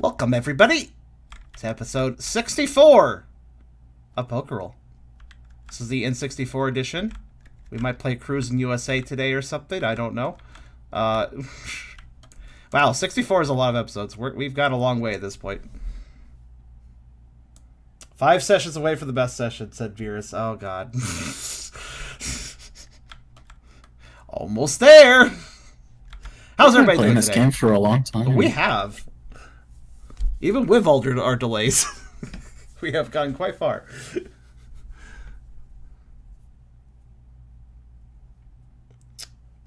Welcome, everybody, to episode 64 of Pokerole. This is the N64 edition. We might play Cruise in USA today or something. I don't know. Wow, 64 is a lot of episodes. We've got a long way at this point. 5 sessions away from the best session, said Virus. Oh, God. Almost there. How's everybody doing this today? game for a long time. We have. Even with all our delays, we have gotten quite far.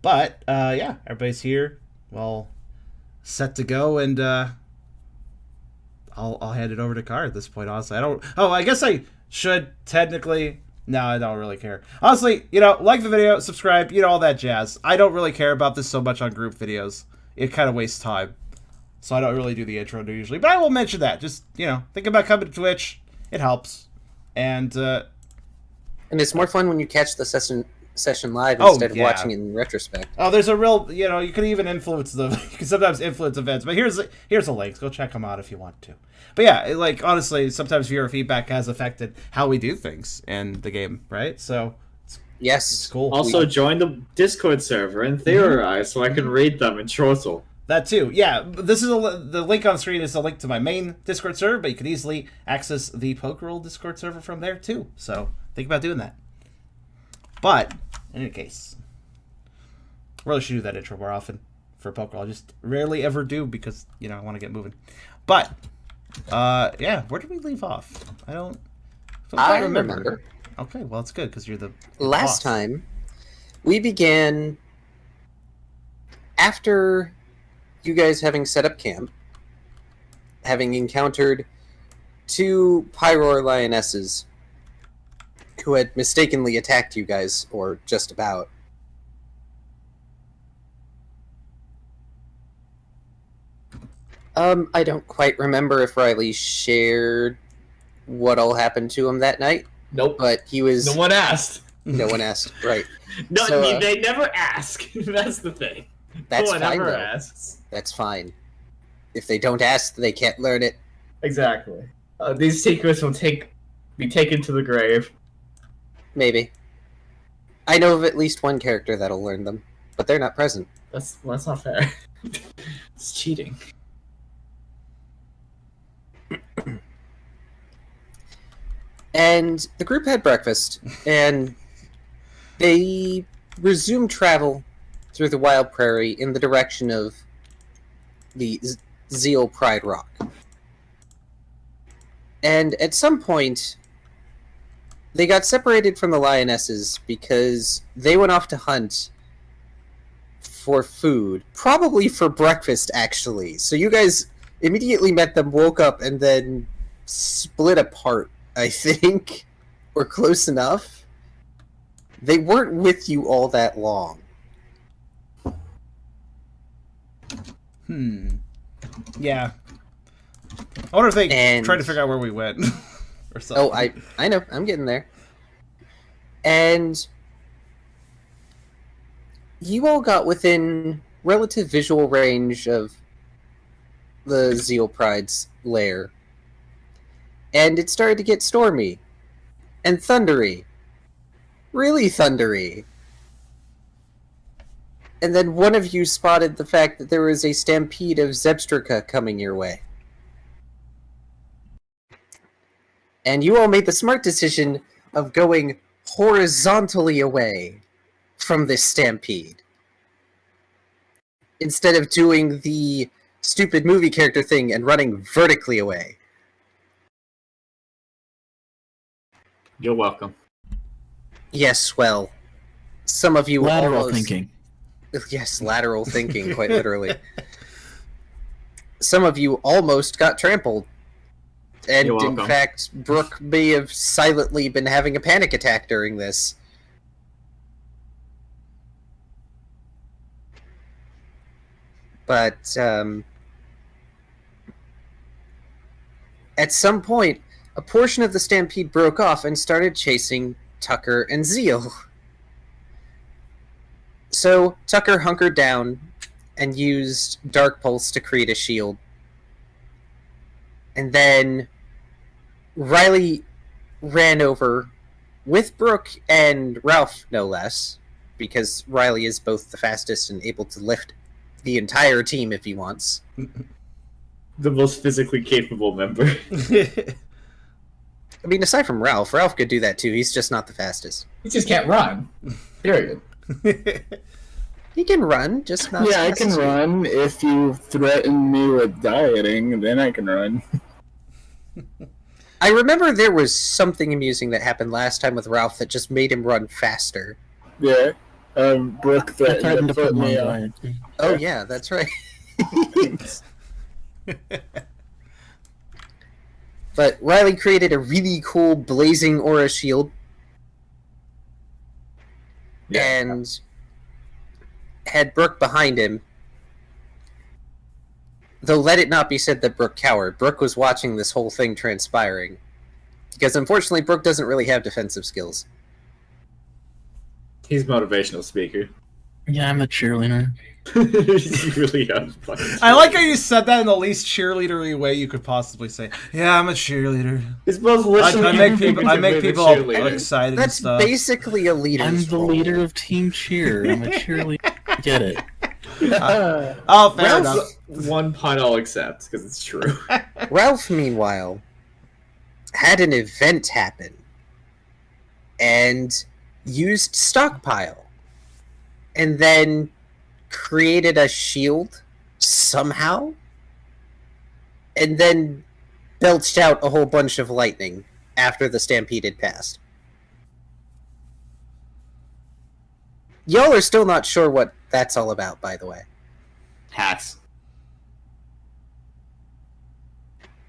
But, yeah, everybody's here. Well, set to go, and I'll hand it over to Car at this point, honestly. I guess I should technically... No, I don't really care. Honestly, like the video, subscribe, all that jazz. I don't really care about this so much on group videos. It kind of wastes time. So I don't really do the intro usually. But I will mention that. Just, think about coming to Twitch. It helps. And it's more fun when you catch the session live instead of watching it in retrospect. Oh, there's a real, you can even influence you can sometimes influence events. But here's a link. Go check them out if you want to. But yeah, honestly, sometimes viewer feedback has affected how we do things in the game, right? So it's cool. Also, join the Discord server and theorize so I can read them in chortle. That too, yeah. This is the link on screen is a link to my main Discord server, but you can easily access the Pokerole Discord server from there too. So think about doing that. But in any case, I really should do that intro more often for Pokerole. I just rarely ever do because I want to get moving. But yeah, where did we leave off? I remember. Okay, well it's good because you're the last time we began after you guys having set up camp, having encountered 2 Pyroar Lionesses who had mistakenly attacked you guys, or just about. I don't quite remember if Riley shared what all happened to him that night. Nope. But he was... No one asked. No one asked, right. No, So, they never ask. That's the thing. That's no one fine, ever though. asks. That's fine. If they don't ask, they can't learn it. Exactly. These secrets will be taken to the grave. Maybe. I know of at least one character that'll learn them, but they're not present. That's not fair. It's cheating. And the group had breakfast, and they resumed travel through the wild prairie in the direction of the Zeal Pride Rock. And at some point, they got separated from the lionesses because they went off to hunt for food. Probably for breakfast, actually. So you guys immediately met them, woke up, and then split apart, I think. Or close enough. They weren't with you all that long. Yeah. I wonder if they tried to figure out where we went. Or something. Oh, I know. I'm getting there. And you all got within relative visual range of the Zeal Pride's lair. And it started to get stormy. And thundery. Really thundery. And then one of you spotted the fact that there was a stampede of Zebstrika coming your way. And you all made the smart decision of going horizontally away from this stampede. Instead of doing the stupid movie character thing and running vertically away. You're welcome. Yes, well, some of you Lateral thinking. Yes, lateral thinking, quite literally. Some of you almost got trampled. And in fact, Brooke may have silently been having a panic attack during this. But, at some point, a portion of the stampede broke off and started chasing Tucker and Zeal. So, Tucker hunkered down and used Dark Pulse to create a shield. And then Riley ran over with Brooke and Ralph, no less, because Riley is both the fastest and able to lift the entire team if he wants. The most physically capable member. I mean, aside from Ralph could do that too. He's just not the fastest. He just can't run. Period. He can run, just not. Yeah, I can run. If you threaten me with dieting, then I can run. I remember there was something amusing that happened last time with Ralph that just made him run faster. Yeah. Brooke threatened to put me on. Oh yeah, that's right. But Riley created a really cool blazing aura shield. Yeah. And had Brooke behind him. Though let it not be said that Brooke cowered. Brooke was watching this whole thing transpiring. Because unfortunately, Brooke doesn't really have defensive skills. He's motivational speaker. Yeah, I'm a cheerleader. You really are. I like how you said that in the least cheerleadery way you could possibly say. Yeah, I'm a cheerleader. It's both I make people excited That's and stuff. basically a leader's I'm the role. leader of Team Cheer. I'm a cheerleader. Get it? Oh, fair Ralph's enough. one pun I'll accept, because it's true. Ralph, meanwhile, had an event happen and used stockpile and then created a shield somehow and then belched out a whole bunch of lightning after the stampede had passed. Y'all are still not sure what that's all about, by the way. Hacks.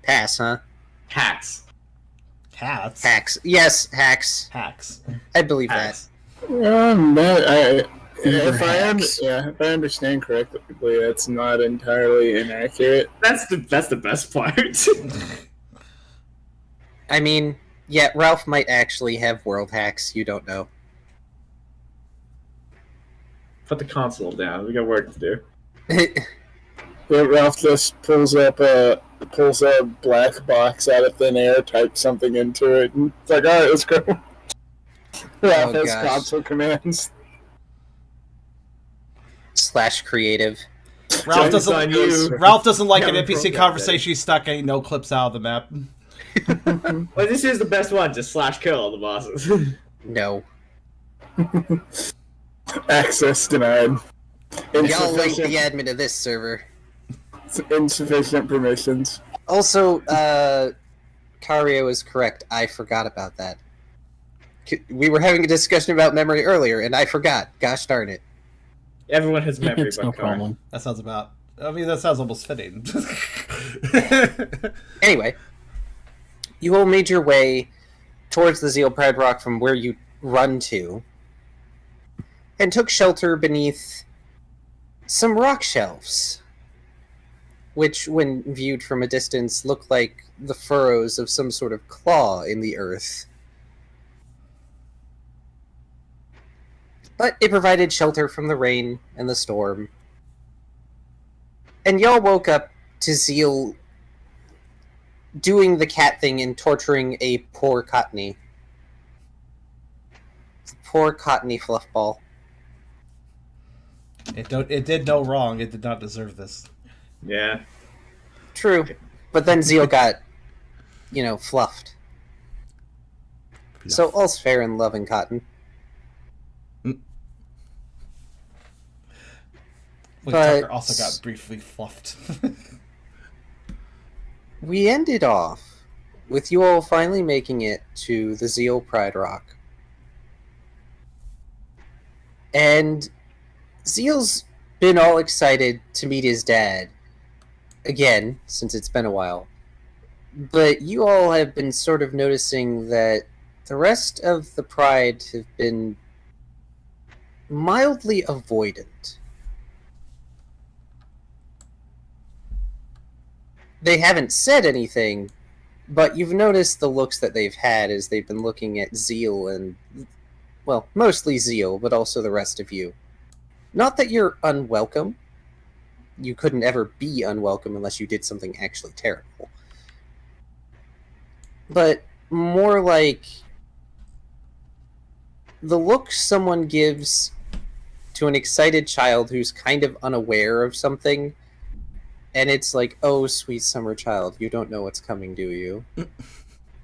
Pass, huh? Hacks. Hats. Hacks. Yes, hacks. Hacks. I believe Hacks. If I understand correctly, that's not entirely inaccurate. That's the best part. that. I mean, yeah, Ralph might actually have world hacks. You don't know. Put the console down. We got work to do. But Ralph just pulls a black box out of thin air, types something into it, and it's like, alright, let's go. Ralph has gosh. console commands. / creative. Ralph Joke's on you. doesn't like Yeah, an we NPC broke that conversation. He's stuck getting no clips out of the map. Well, this is the best one. Just / kill all the bosses. No. Access denied. Y'all like the admin of this server. Insufficient permissions. Also, Kyrio is correct. I forgot about that. We were having a discussion about memory earlier, and I forgot. Gosh darn it. Everyone has memory, It's but no Carl. problem. That sounds about. I mean, that sounds almost fitting. Anyway, you all made your way towards the Zeal Pride Rock from where you run to, and took shelter beneath some rock shelves, which, when viewed from a distance, look like the furrows of some sort of claw in the earth. But it provided shelter from the rain and the storm. And y'all woke up to Zeal doing the cat thing and torturing a poor Cottony. Poor Cottony fluffball. It did no wrong. It did not deserve this. Yeah. True. But then Zeal got, fluffed. So all's fair in love and cotton. But- Tucker also got briefly fluffed. We ended off with you all finally making it to the Zeal Pride Rock. And Zeal's been all excited to meet his dad. Again, since it's been a while. But you all have been sort of noticing that the rest of the Pride have been mildly avoidant. They haven't said anything, but you've noticed the looks that they've had as they've been looking at Zeal and, well, mostly Zeal, but also the rest of you. Not that you're unwelcome. You couldn't ever be unwelcome unless you did something actually terrible. but more like the look someone gives to an excited child who's kind of unaware of something, and it's like, oh, sweet summer child, you don't know what's coming, do you?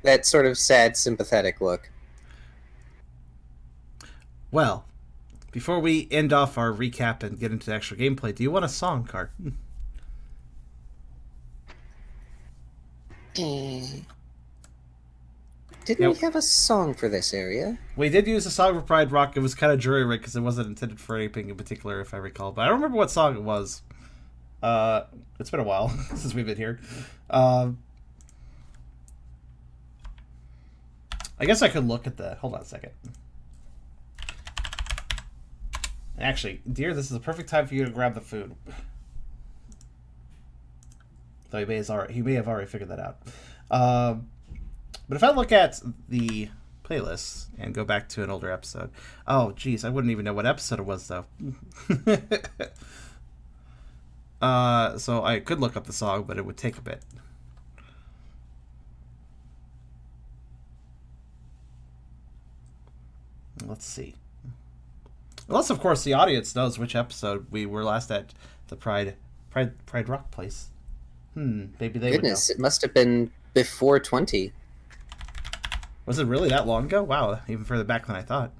That sort of sad, sympathetic look. Well, before we end off our recap and get into the actual gameplay, do you want a song card? Didn't we have a song for this area? We did use a song for Pride Rock. It was kind of jury-rigged because it wasn't intended for anything in particular, if I recall. But I don't remember what song it was. It's been a while since we've been here. I guess I could look at the... Hold on a second. Actually, dear, this is a perfect time for you to grab the food. Though he may have already figured that out. But if I look at the playlist and go back to an older episode... Oh, geez, I wouldn't even know what episode it was, though. So I could look up the song, but it would take a bit. Let's see. Unless, of course, the audience knows which episode we were last at the Pride Rock place. Maybe they Goodness, would know. it must have been before 20. Was it really that long ago? Wow, even further back than I thought.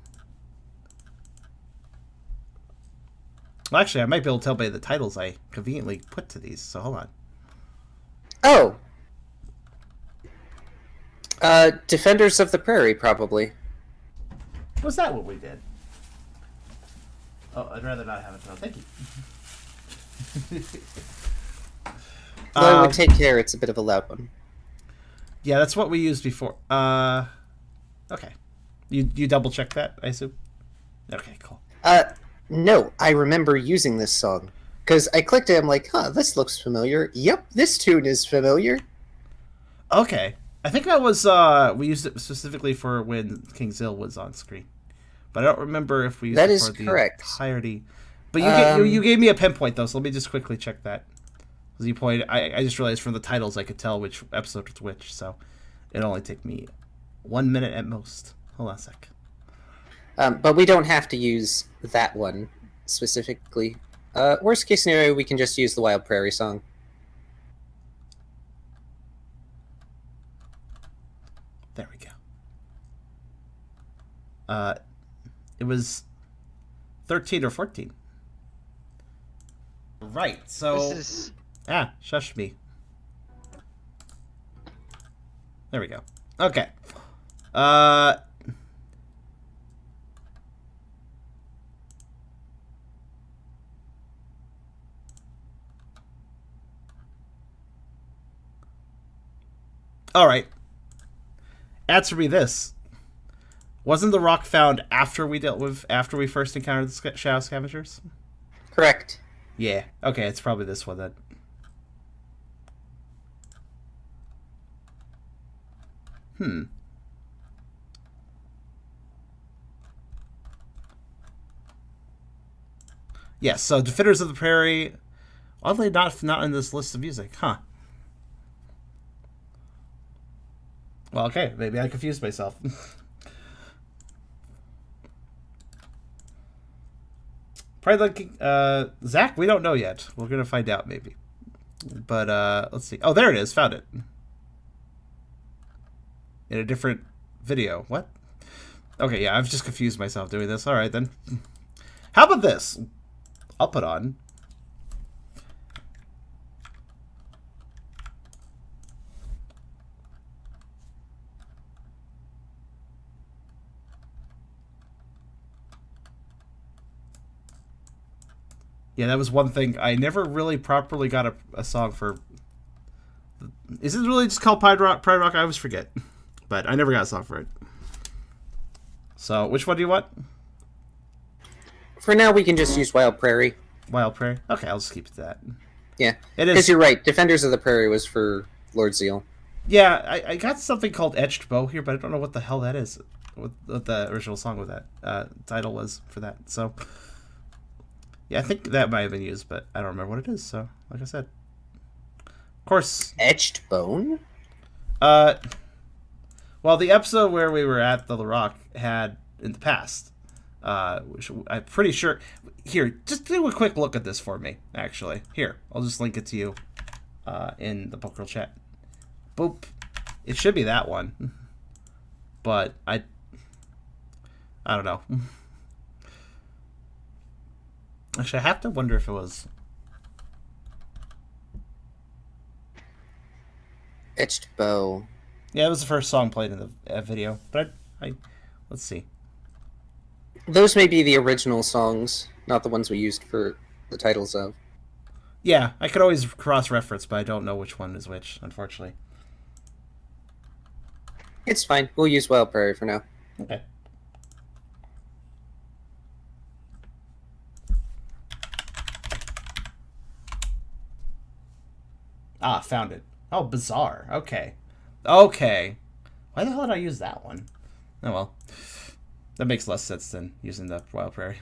Well, actually, I might be able to tell by the titles I conveniently put to these, so hold on. Oh! Defenders of the Prairie, probably. Was that what we did? Oh, I'd rather not have it, though. Thank you. Well, I would take care, it's a bit of a loud one. Yeah, that's what we used before. Okay. You double check that, I assume? Okay, cool. No, I remember using this song. Because I clicked it, I'm like, huh, this looks familiar. Yep, this tune is familiar. Okay. I think that was, we used it specifically for when King Zil was on screen. But I don't remember if we used That it is for the correct. entirety. But you gave me a pinpoint, though, so let me just quickly check that. As you pointed, I just realized from the titles I could tell which episode was which, so it'll only take me 1 minute at most. Hold on a sec. But we don't have to use that one specifically. Worst case scenario, we can just use the Wild Prairie song. There we go. It was 13 or 14. Right, so... shush me. There we go. Okay. Alright. Answer me this. Wasn't the rock found after we first encountered the Shadow Scavengers? Correct. Yeah. Okay, it's probably this one then. Yes, so Defenders of the Prairie, oddly not in this list of music, huh? Well, okay, maybe I confused myself. Probably like Zach, we don't know yet. We're gonna find out maybe. But let's see. Oh, there it is. Found it. In a different video. What? Okay, yeah, I've just confused myself doing this. All right then. How about this? I'll put on. Yeah, that was one thing. I never really properly got a song for... Is it really just called Pride Rock? I always forget. But I never got a song for it. So, which one do you want? For now, we can just use Wild Prairie. Wild Prairie? Okay, I'll just keep it to that. Yeah, it is. Because you're right. Defenders of the Prairie was for Lord Zeal. Yeah, I got something called Etched Bow here, but I don't know what the hell that is. What the original song with that title was for that. So... Yeah, I think that might have been used, but I don't remember what it is, so, like I said. Of course... Etched Bone? Well, the episode where we were at the Rock had in the past, which I'm pretty sure. Here, just do a quick look at this for me. Actually, here, I'll just link it to you in the Pokerole chat. Boop. It should be that one, but I don't know. Actually, I have to wonder if it was Etched Bow. Yeah, it was the first song played in the video, but I let's see. Those may be the original songs, not the ones we used for the titles of. Yeah, I could always cross-reference, but I don't know which one is which, unfortunately. It's fine. We'll use Wild Prairie for now. Okay. Ah, found it. Oh, bizarre. Okay. Okay. Why the hell did I use that one? Oh, well. That makes less sense than using the Wild Prairie.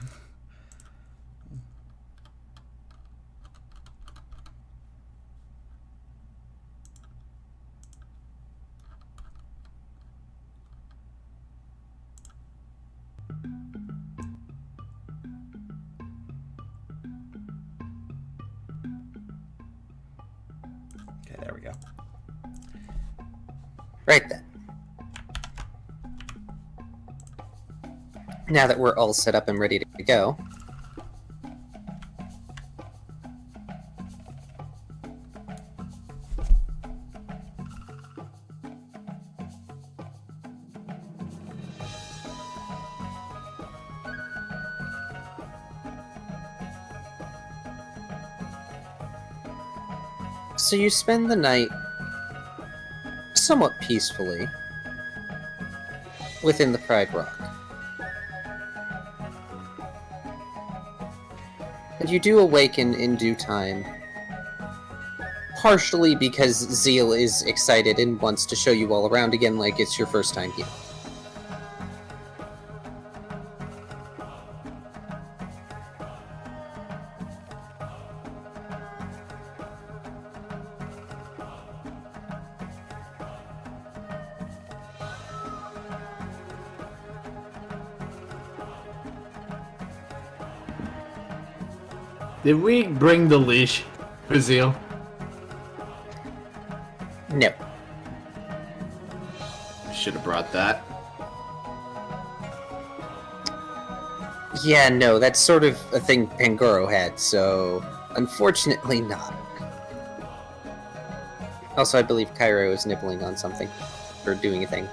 Okay, there we go. Right then. Now that we're all set up and ready to go, so you spend the night somewhat peacefully within the Pride Rock. And you do awaken in due time, partially because Zeal is excited and wants to show you all around again like it's your first time here. Did we bring the leash for Zeal? No. Should have brought that. Yeah, no, that's sort of a thing Pangoro had, so unfortunately not. Also, I believe Kyrio is nibbling on something, or doing a thing.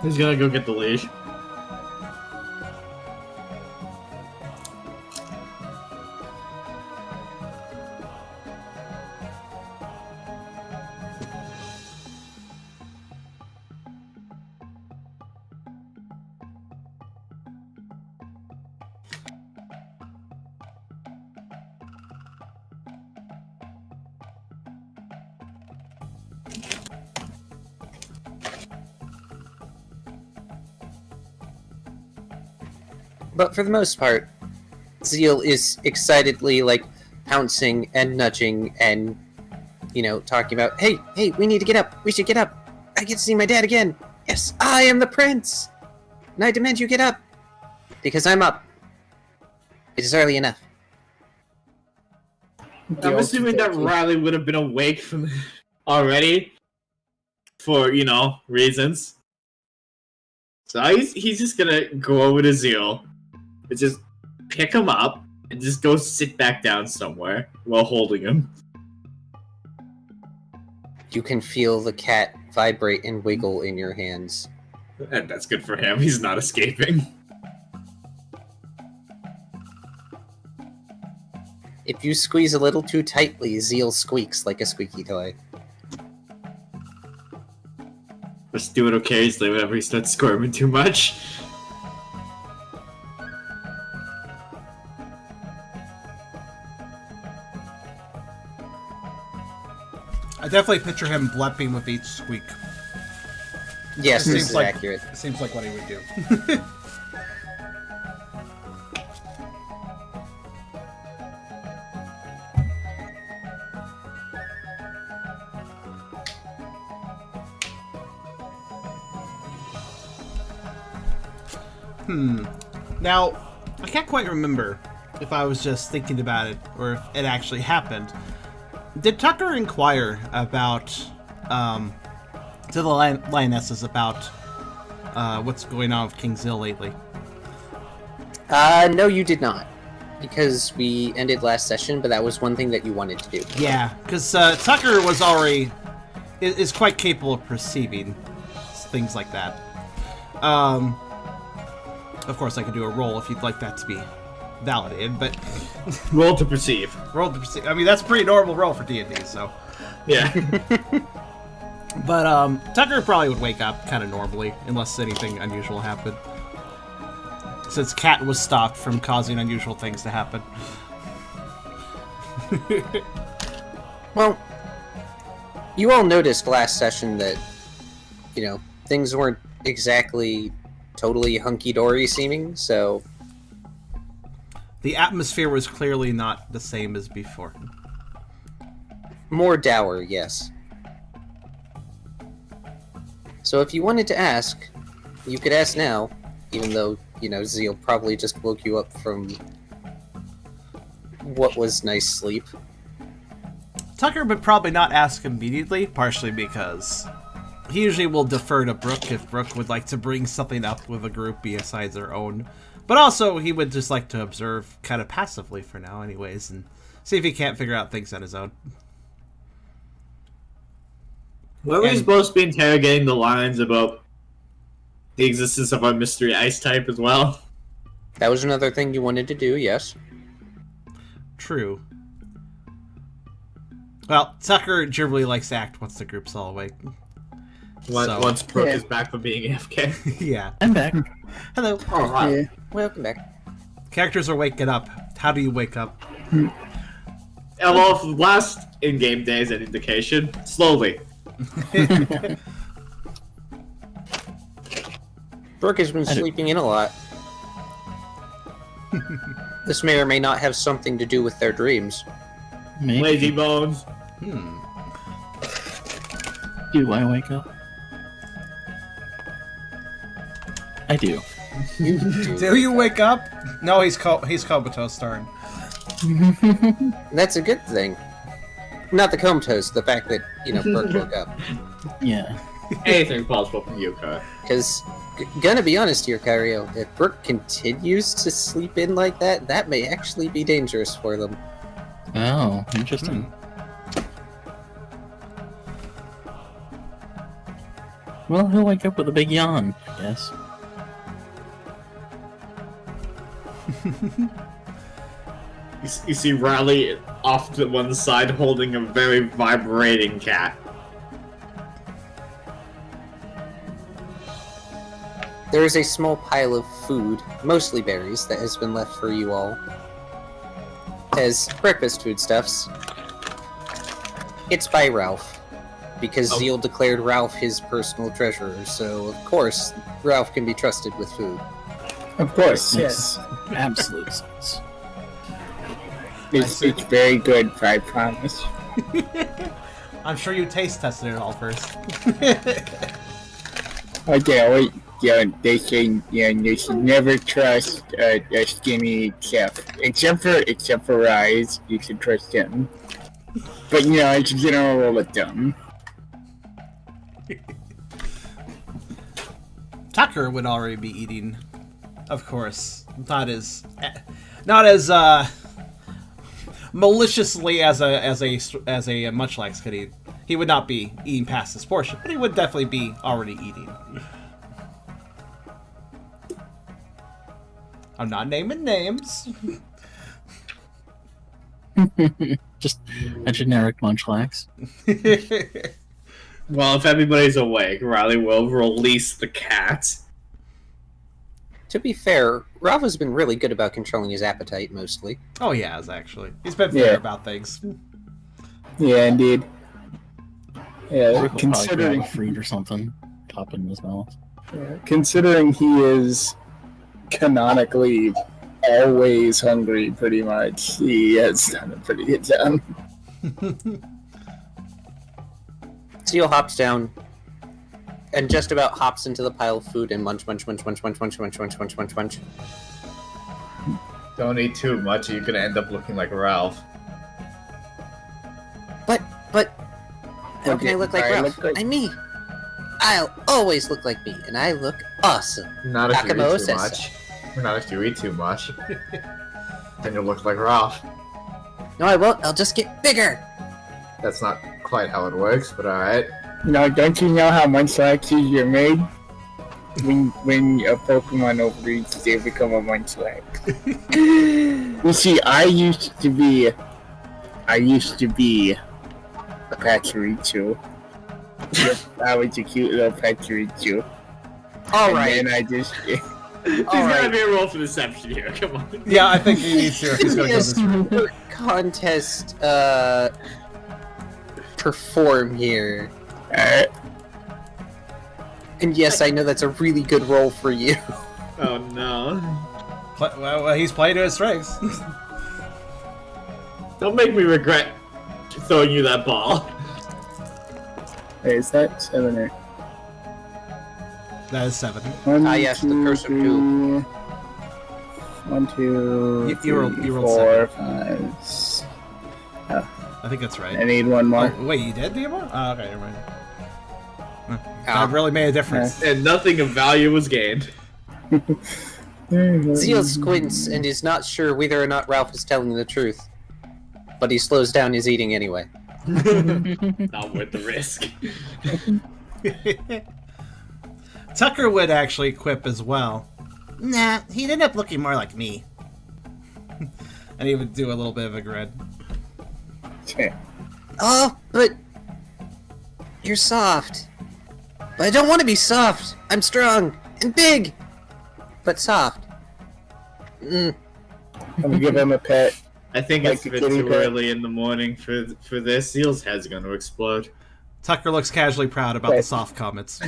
He's gonna go get the leash. But for the most part, Zeal is excitedly, like, pouncing and nudging and, you know, talking about, hey, we need to get up. We should get up. I get to see my dad again. Yes, I am the prince. And I demand you get up. Because I'm up. It is early enough. I'm assuming that Riley would have been awake from already for, you know, reasons. So he's just gonna go over to Zeal and just pick him up and just go sit back down somewhere while holding him. You can feel the cat vibrate and wiggle in your hands. And that's good for him. He's not escaping. If you squeeze a little too tightly, Zeal squeaks like a squeaky toy. Just do it occasionally whenever he starts squirming too much. I definitely picture him blepping with each squeak. Yes, It this seems is like- accurate. It seems like what he would do. Now, I can't quite remember if I was just thinking about it or if it actually happened. Did Tucker inquire about, to the lionesses about, what's going on with King Zill lately? No, you did not. Because we ended last session, but that was one thing that you wanted to do. Yeah, because Tucker was already... is quite capable of perceiving things like that. Of course, I could do a roll if you'd like that to be validated, but... Roll to perceive. Roll to perceive. I mean, that's a pretty normal roll for D&D, so... Yeah. But, Tucker probably would wake up kind of normally, unless anything unusual happened. Since Cat was stopped from causing unusual things to happen. Well, you all noticed last session that, you know, things weren't exactly totally hunky-dory seeming, so... The atmosphere was clearly not the same as before. More dour, yes. So if you wanted to ask, you could ask now, even though, you know, Zeal probably just woke you up from what was nice sleep. Tucker would probably not ask immediately, partially because he usually will defer to Brooke if Brooke would like to bring something up with a group besides their own. But also, he would just like to observe kind of passively for now anyways, and see if he can't figure out things on his own. Were we supposed to be interrogating the lions about the existence of our mystery ice type as well? That was another thing you wanted to do, yes. True. Well, Tucker generally likes to act once the group's all awake. Once Brooke is back from being AFK. Yeah. I'm back. Hello. Oh, hi. Yeah. Welcome back. Characters are waking up. How do you wake up? Well, if last in-game day is an indication, slowly. Brooke has been sleeping in a lot. This may or may not have something to do with their dreams. Maybe. Lazy bones. Do I wake up? I do. Do you wake up? No, he's comatose, darn. That's a good thing. Not the comatose, the fact that, you know, Brooke woke up. Yeah. Anything possible from you, Kai. Because, gonna be honest here, Kyrio, if Brooke continues to sleep in like that, that may actually be dangerous for them. Oh, interesting. Well, he'll wake up with a big yawn, I guess. You see Riley off to one side holding a very vibrating cat. There is a small pile of food, mostly berries, that has been left for you all. As breakfast foodstuffs. It's by Ralph, because Zeal declared Ralph his personal treasurer, so of course Ralph can be trusted with food. Of course, Makes yes. absolute sense. It's very good, I promise. I'm sure you taste tested it all first. Okay, wait. Yeah, they say you should never trust a skinny chef, except for Rise. You should trust him. But you know, it's a general rule of thumb. Tucker would already be eating, of course. Not as maliciously as a Munchlax could eat. He would not be eating past his portion, but he would definitely be already eating. I'm not naming names. Just a generic Munchlax. Well, if everybody's awake, Riley will release the cat. To be fair, Ralph has been really good about controlling his appetite, mostly. Oh, he has, actually. He's been fair Yeah. about things. Yeah, indeed. Yeah, Rick will probably grab considering a fruit or something, pop it in his mouth. considering he is canonically always hungry, pretty much, he has done a pretty good job. Zeal hops down, and just about hops into the pile of food and munch, munch, munch, munch, munch, munch, munch, munch, munch, munch, munch. Don't eat too much, or you're gonna end up looking like Ralph. But, how can I look like I Ralph? look like- I'm me. I'll always look like me, and I look awesome. Not if you Nakamo eat too says much. Not if you eat too much. Then you'll look like Ralph. No, I won't. I'll just get bigger. That's not quite how it works, but alright. No, don't you know how Munchlaxes are made? When a Pokemon overeats, they become a Munchlax. You see, I used to be a Pachirisu. Yep, I was a cute little Pachirisu. All right. And then I just... There's All gotta right. be a roll for deception here, come on. Yeah, I think he needs to if he's going to go this route. Yes, contest, perform here. And yes, I know that's a really good role for you. Oh no. Well, he's playing to his strengths. Don't make me regret throwing you that ball. Wait, is that 7 or... That is 7. Yes, the cursor cube. 1, 2, You rolled 4, 7. 5. I think that's right. I need one more. Oh, wait, you did, Diamo? Oh, okay, never mind. Ah. That really made a difference. And nothing of value was gained. Zeal squints and is not sure whether or not Ralph is telling the truth. But he slows down his eating anyway. Not worth the risk. Tucker would actually quip as well. Nah, he'd end up looking more like me. And he would do a little bit of a grin. Oh, but... You're soft. But I don't want to be soft. I'm strong and big. But soft. I'm gonna give him a pet. I think Like it's a a bit kitty too pet. early in the morning for this. Zeal's head's gonna explode. Tucker looks casually proud about the soft comments.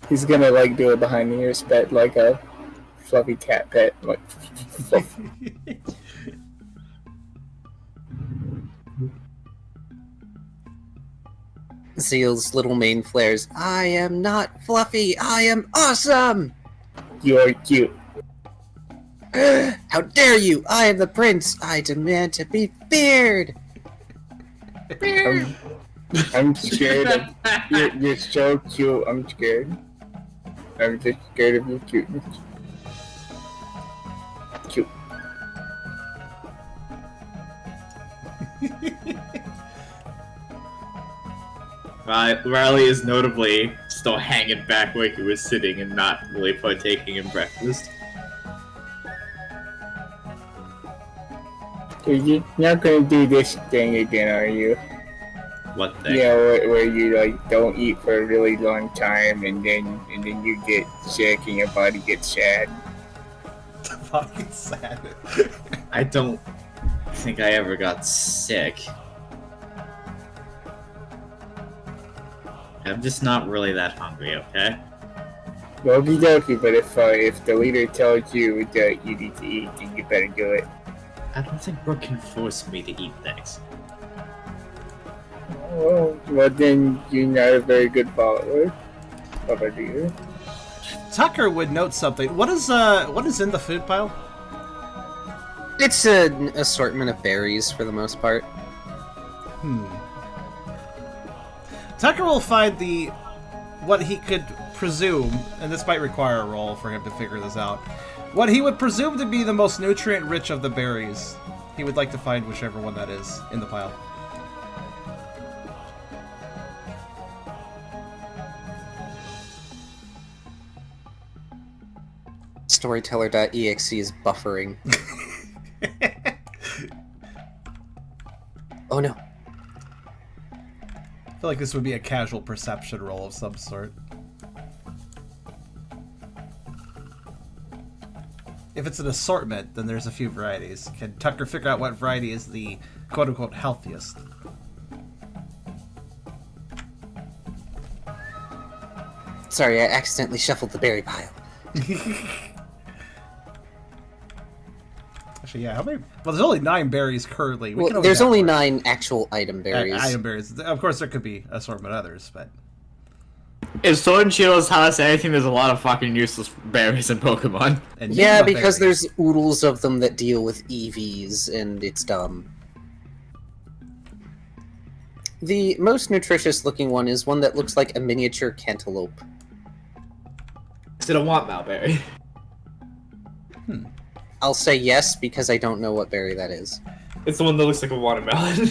He's gonna like do a behind the ears pet, like a fluffy cat pet. Like, Zeal's little mane flares. I am not fluffy. I am awesome. you're cute. How dare you? I am the prince. I demand to be feared. I'm scared of you're so cute. I'm scared. I'm just scared of your cuteness. Cute. Riley is notably still hanging back where he was sitting and not really partaking in breakfast. You're not gonna do this thing again, are you? What thing? Yeah, where you like don't eat for a really long time and then you get sick and your body gets sad. Fucking sad. I don't think I ever got sick. I'm just not really that hungry, okay? Okie dokie, but if the leader tells you that you need to eat, then you better do it. I don't think Brooke can force me to eat things. Well then you're not a very good follower of a leader. Tucker would note something. What is in the food pile? It's an assortment of berries for the most part. Tucker will find what he could presume, and this might require a roll for him to figure this out. What he would presume to be the most nutrient-rich of the berries. He would like to find whichever one that is in the pile. Storyteller.exe is buffering. Oh no. I feel like this would be a casual perception roll of some sort. If it's an assortment, then there's a few varieties. Can Tucker figure out what variety is the quote-unquote healthiest? Sorry, I accidentally shuffled the berry pile. Actually, yeah, how many? Well, there's only 9 berries currently. Well, there's only 9 actual item berries. Item berries. Of course, there could be assortment others, but If Sword and Shield is telling us anything, there's a lot of fucking useless berries in Pokemon. And Yeah, Nigma because berries. there's oodles of them that deal with EVs, and it's dumb. The most nutritious looking one is one that looks like a miniature cantaloupe. Is it a want Malberry? I'll say yes because I don't know what berry that is. It's the one that looks like a watermelon.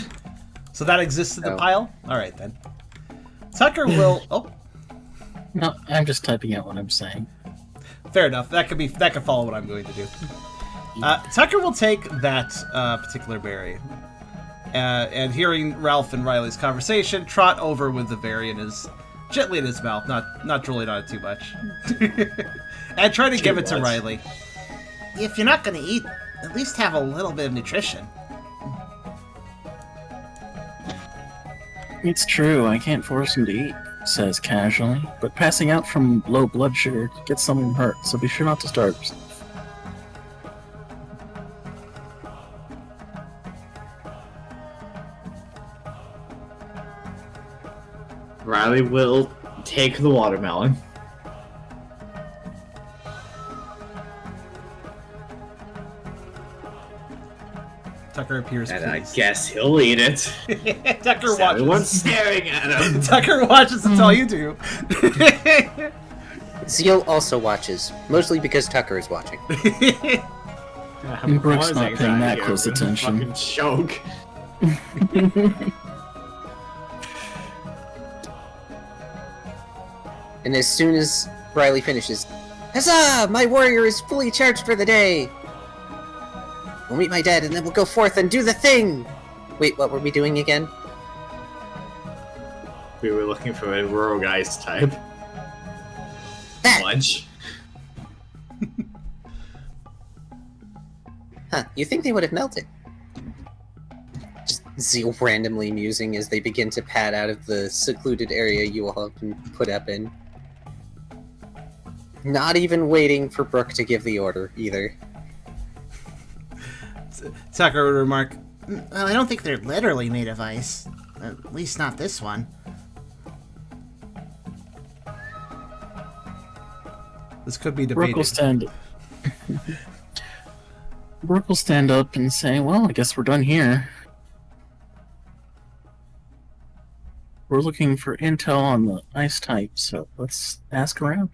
So that exists in the Oh. pile? Alright then. Tucker will... Oh, No, I'm just typing out what I'm saying. fair enough. That could follow what I'm going to do. Tucker will take that particular berry. And hearing Ralph and Riley's conversation, trot over with the berry gently in his mouth, not drooling on it too much. And try to give it to Riley. If you're not going to eat, at least have a little bit of nutrition. It's true, I can't force him to eat, says casually, but passing out from low blood sugar gets someone hurt, so be sure not to starve yourself. Riley will take the watermelon. Tucker appears And I pleased. guess he'll eat it. Tucker Everyone's watches. staring at him. Tucker watches until you do. Zeal also watches, mostly because Tucker is watching. Brooke's not paying that close attention. Fucking choke. And as soon as Riley finishes, huzzah! My warrior is fully charged for the day! We'll meet my dad and then we'll go forth and do the thing! Wait, what were we doing again? We were looking for a rural guy's type. That! Lunch. Huh, you think they would have melted? Just Zeal randomly musing as they begin to pad out of the secluded area you all have been put up in. Not even waiting for Brooke to give the order, either. Tucker would remark, well, I don't think they're literally made of ice. At least not this one. This could be Brooke will debated. Brooke will stand up and say, well, I guess we're done here. We're looking for intel on the ice type, so let's ask around.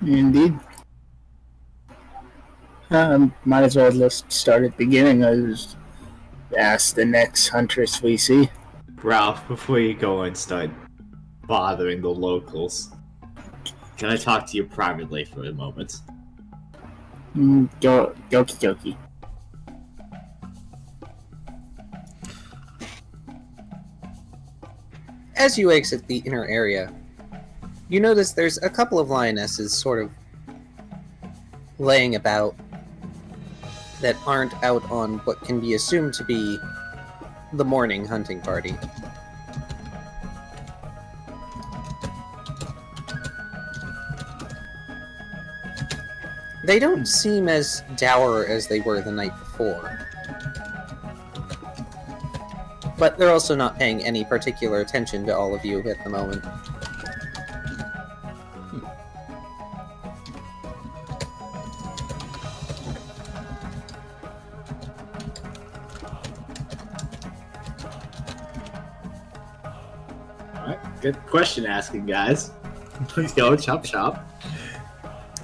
Indeed. Might as well just start at the beginning. I was ask the next huntress we see. Ralph, before you go and start bothering the locals, can I talk to you privately for a moment? Doki doki. As you exit the inner area, you notice there's a couple of lionesses sort of laying about that aren't out on what can be assumed to be the morning hunting party. They don't seem as dour as they were the night before. But they're also not paying any particular attention to all of you at the moment. Alright, good question asking, guys. Please go, chop chop.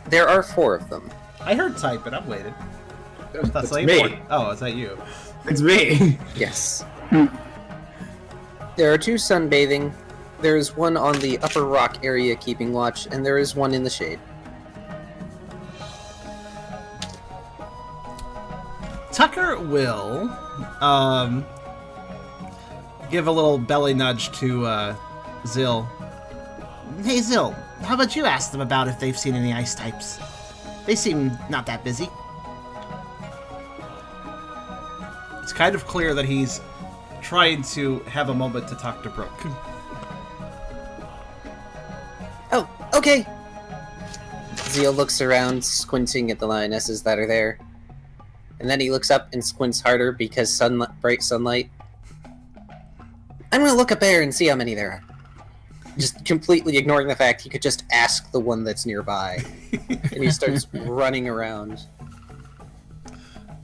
There are 4 of them. I heard type, but I'm waiting. That's It's like me. important. Oh, is that you? It's me. Yes. There are 2 sunbathing. There is one on the upper rock area keeping watch, and there is one in the shade. Tucker will give a little belly nudge to Zill. Hey Zill, how about you ask them about if they've seen any ice types? They seem not that busy. It's kind of clear that he's trying to have a moment to talk to Brooke. Oh, okay! Zeal looks around, squinting at the lionesses that are there. And then he looks up and squints harder because bright sunlight. I'm gonna look up there and see how many there are. just completely ignoring the fact he could just ask the one that's nearby. And he starts running around.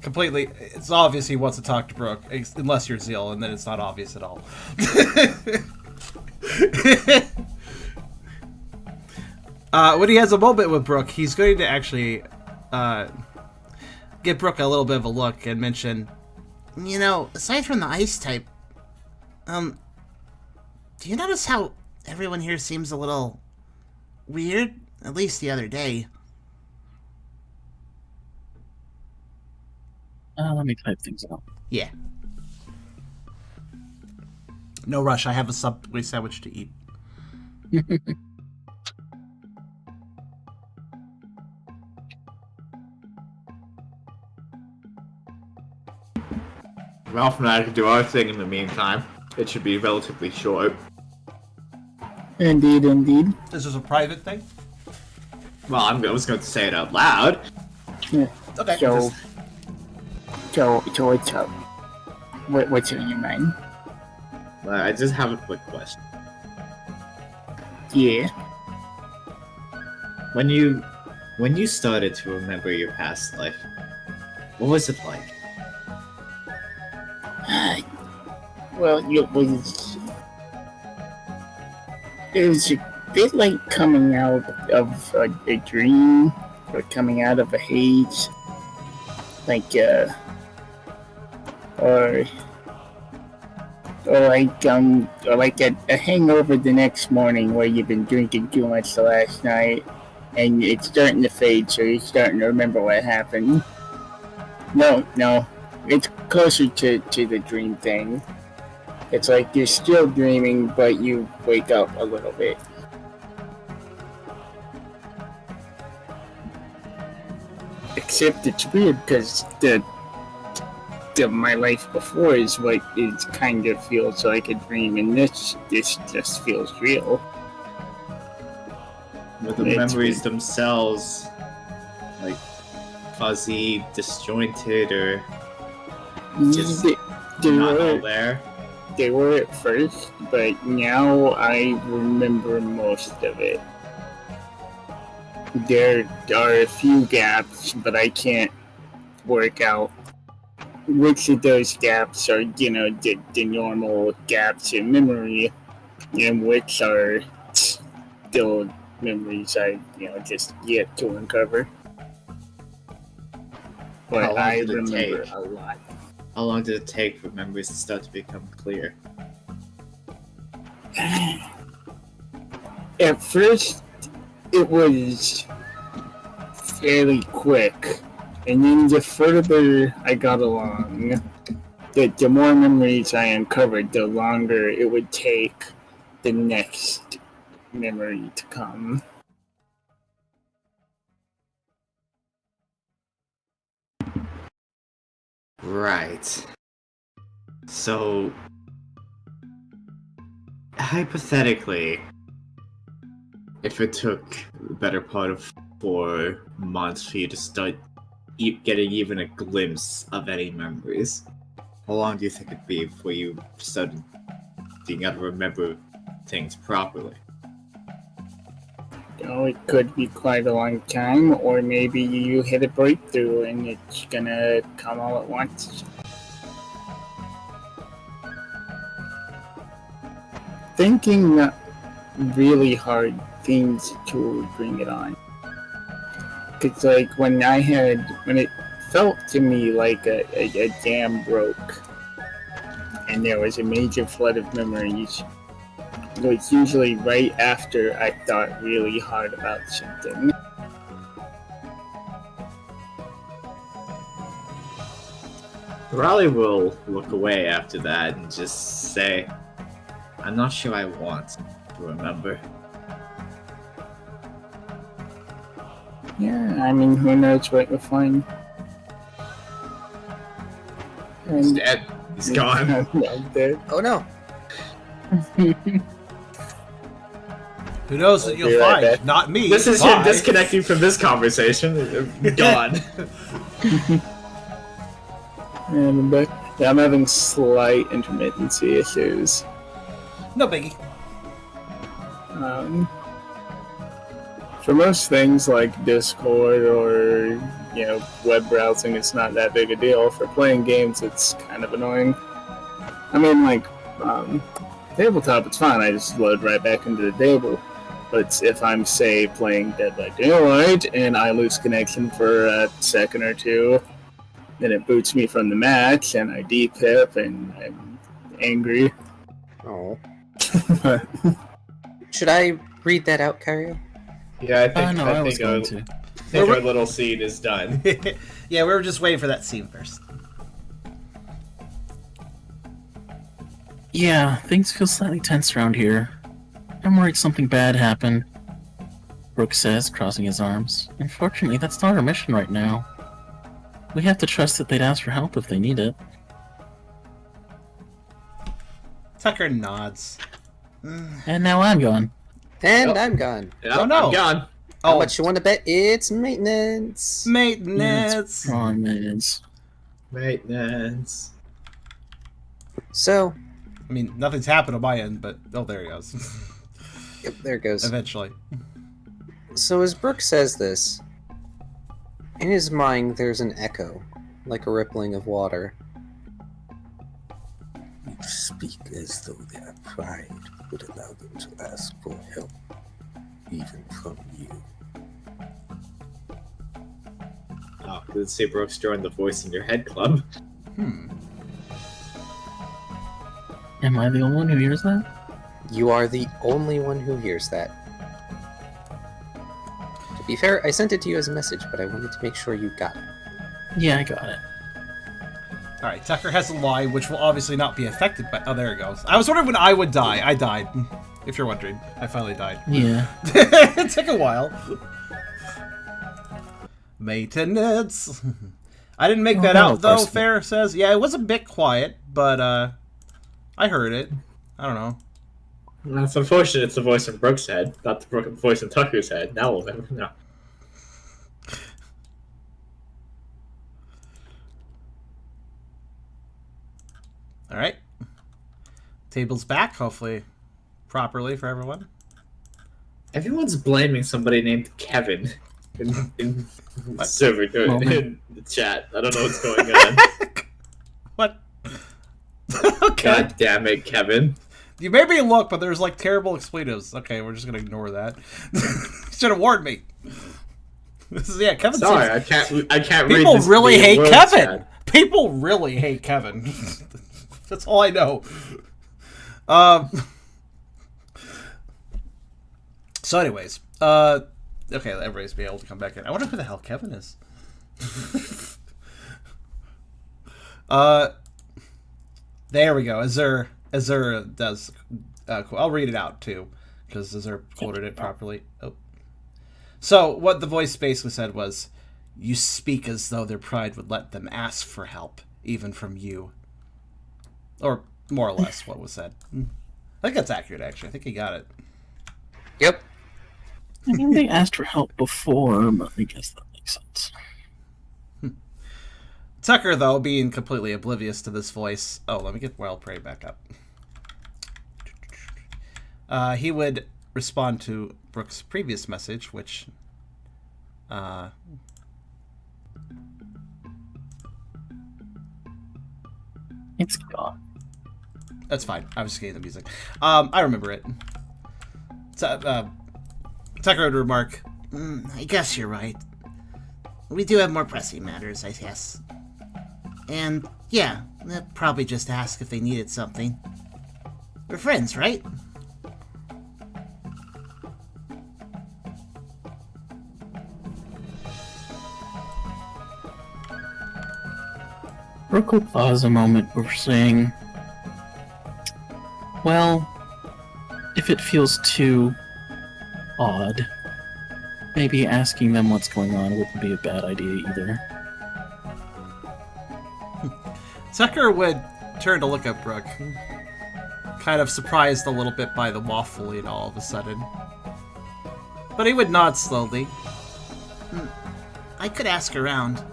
Completely. It's obvious he wants to talk to Brooke, unless you're Zeal, and then it's not obvious at all. When he has a moment with Brooke, he's going to actually give Brooke a little bit of a look and mention, you know, aside from the ice type, do you notice how everyone here seems a little weird? At least the other day. Let me type things out. Yeah. No rush, I have a Subway sandwich to eat. Ralph and I can do our thing in the meantime. It should be relatively short. Indeed, indeed. This is a private thing? Well, I was going to say it out loud. Yeah. Okay. So what's up? What's in your mind? I just have a quick question. Yeah. When you started to remember your past life, what was it like? Well, it was a bit like coming out of a dream, or coming out of a haze, or like a hangover the next morning where you've been drinking too much the last night, and it's starting to fade, so you're starting to remember what happened. No, it's closer to the dream thing. It's like you're still dreaming, but you wake up a little bit. Except it's weird because my life before is what it kind of feels like a dream, and this just feels real. With the memories themselves, like fuzzy, disjointed, or just not all there? They were at first, but now I remember most of it. There are a few gaps, but I can't work out which of those gaps are, the normal gaps in memory, and which are still memories I, just yet to uncover. But I remember a lot. How long did it take for memories to start to become clear? At first, it was fairly quick, and then the further I got along, the more memories I uncovered, the longer it would take the next memory to come. Right. So, hypothetically, if it took the better part of 4 months for you to start getting even a glimpse of any memories, how long do you think it'd be before you started being able to remember things properly? It could be quite a long time, or maybe you hit a breakthrough and it's gonna come all at once. Thinking really hard things to bring it on. Cause when it felt to me like a dam broke and there was a major flood of memories, it was usually right after I thought really hard about something. Raleigh will look away after that and just say, I'm not sure I want to remember. Yeah, I mean, who knows what you'll find. He's dead. He's gone. I'm dead. Oh no. Who knows what you'll be right find? back. Not me. This is Bye. him disconnecting from this conversation. Gone. And I'm back. Yeah, I'm having slight intermittency issues. No biggie. For most things like Discord or web browsing, it's not that big a deal. For playing games, it's kind of annoying. I mean, like tabletop, it's fine. I just load right back into the table. But if I'm, say, playing Dead by Daylight and I lose connection for a second or two, then it boots me from the match and I de-pip and I'm angry. Oh. Should I read that out, Kyrio? Yeah, I think I was going to. I think our little scene is done. Yeah, we were just waiting for that scene first. Yeah, things feel slightly tense around here. I'm worried something bad happened, Brooke says, crossing his arms. Unfortunately, that's not our mission right now. We have to trust that they'd ask for help if they need it. Tucker nods. And now I'm gone. And I'm gone. Yeah, Oh, no. I'm gone. How much you want to bet? It's maintenance. Maintenance. Wrong maintenance. Maintenance. So, I mean, nothing's happened on my end, but there he goes. yep, there it goes. Eventually. So as Brooke says this, in his mind there's an echo, like a rippling of water. You speak as though their pride would allow them to ask for help, even from you. Oh, let's say Brooks joined the Voice in Your Head Club. Am I the only one who hears that? You are the only one who hears that. To be fair, I sent it to you as a message, but I wanted to make sure you got it. Yeah, I got it. Alright, Tucker has a lie, which will obviously not be affected by... Oh, there it goes. I was wondering when I would die. I died. If you're wondering. I finally died. Yeah. It took a while. Maintenance. I didn't make that out, though, Fair says. Yeah, it was a bit quiet, but I heard it. I don't know. That's unfortunate. It's the voice in Brooks' head, not the voice in Tucker's head. Now we'll never know. Alright. Table's back, hopefully properly for everyone. Everyone's blaming somebody named Kevin in server in the chat. I don't know what's going on. What? Okay. God damn it, Kevin. You made me look, but there's like terrible expletives. Okay, we're just gonna ignore that. You should have warned me. This is Kevin. Sorry, I can't read. People really hate Kevin. Chat. People really hate Kevin. That's all I know. So, anyways, okay, everybody's be able to come back in. I wonder who the hell Kevin is. There we go. Azur does. Cool. I'll read it out too, because Azur quoted it properly. Oh. So what the voice basically said was, "You speak as though their pride would let them ask for help, even from you." Or more or less what was said. I think that's accurate, actually. I think he got it. Yep. I mean, they asked for help before, but I guess that makes sense. Tucker, though, being completely oblivious to this voice... Oh, let me get Wild Prey back up. He would respond to Brooks' previous message, which... It's gone. That's fine. I was just getting the music. I remember it. Tucker would remark, I guess you're right. We do have more pressing matters, I guess. And, yeah, they'd probably just ask if they needed something. We're friends, right? Brooke will pause a moment before saying, well, if it feels too odd, maybe asking them what's going on wouldn't be a bad idea either. Tucker would turn to look at Brooke, kind of surprised a little bit by the waffling all of a sudden. But he would nod slowly. I could ask around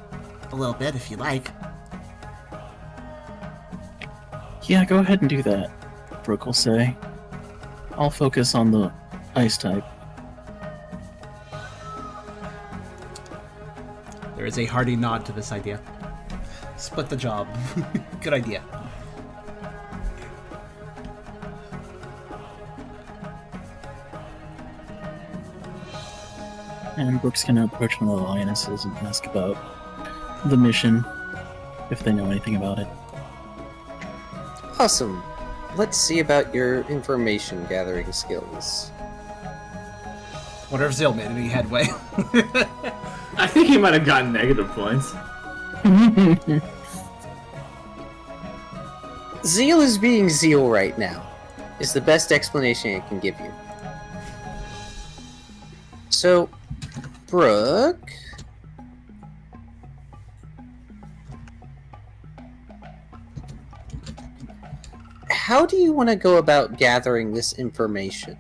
a little bit if you like. Yeah, go ahead and do that, Brooke will say. I'll focus on the Ice type. There is a hearty nod to this idea. Split the job. Good idea. And Brooke's gonna approach one of the lionesses and ask about the mission, if they know anything about it. Awesome. Let's see about your information gathering skills. Wonder if Zil made any headway. I think he might have gotten negative points. Zeal is being Zeal right now, is the best explanation I can give you. So, Brooke... How do you want to go about gathering this information?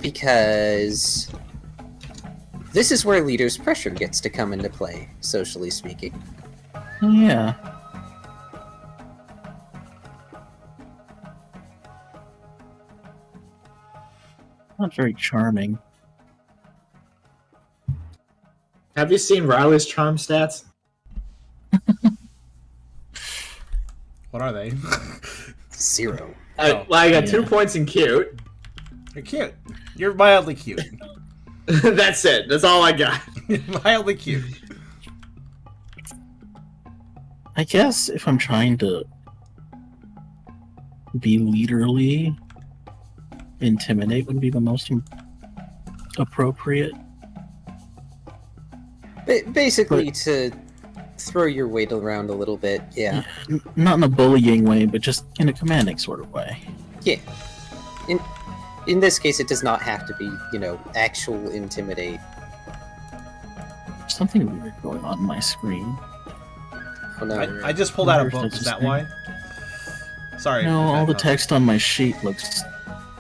Because this is where leader's pressure gets to come into play, socially speaking. Yeah. Not very charming. Have you seen Riley's charm stats? What are they? 0. Oh, Well, I got yeah. 2 points in cute. You're cute. You're mildly cute. That's it. That's all I got. Mildly cute. I guess if I'm trying to be leaderly, intimidate would be the most appropriate. Basically, to throw your weight around a little bit, yeah. Not in a bullying way, but just in a commanding sort of way. Yeah. In this case, it does not have to be, actual intimidate. There's something weird going on my screen. Oh, no. I just pulled out a Wonder if book. that's Is a that thing. why? Sorry. No, all the Okay. text on my sheet looks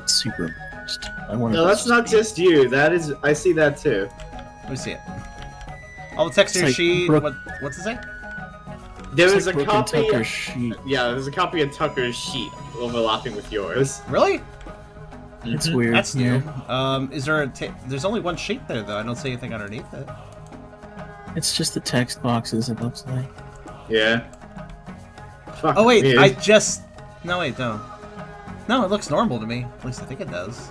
super mixed. I wonder No, if that's not just you. That is, I see that too. Let me see it. All the text in your It's like sheet. Brooke- What's it say? There It's was like a Brooke and copy. Tucker's sheet. Yeah, there's a copy of Tucker's sheet overlapping with yours. Really? It's Mhm. weird. That's new. yeah. Is there there's only one sheet there though. I don't see anything underneath it. It's just the text boxes, it looks like. Yeah. Fuck, Oh wait, weird. I just. No wait, no. No, it looks normal to me. At least I think it does.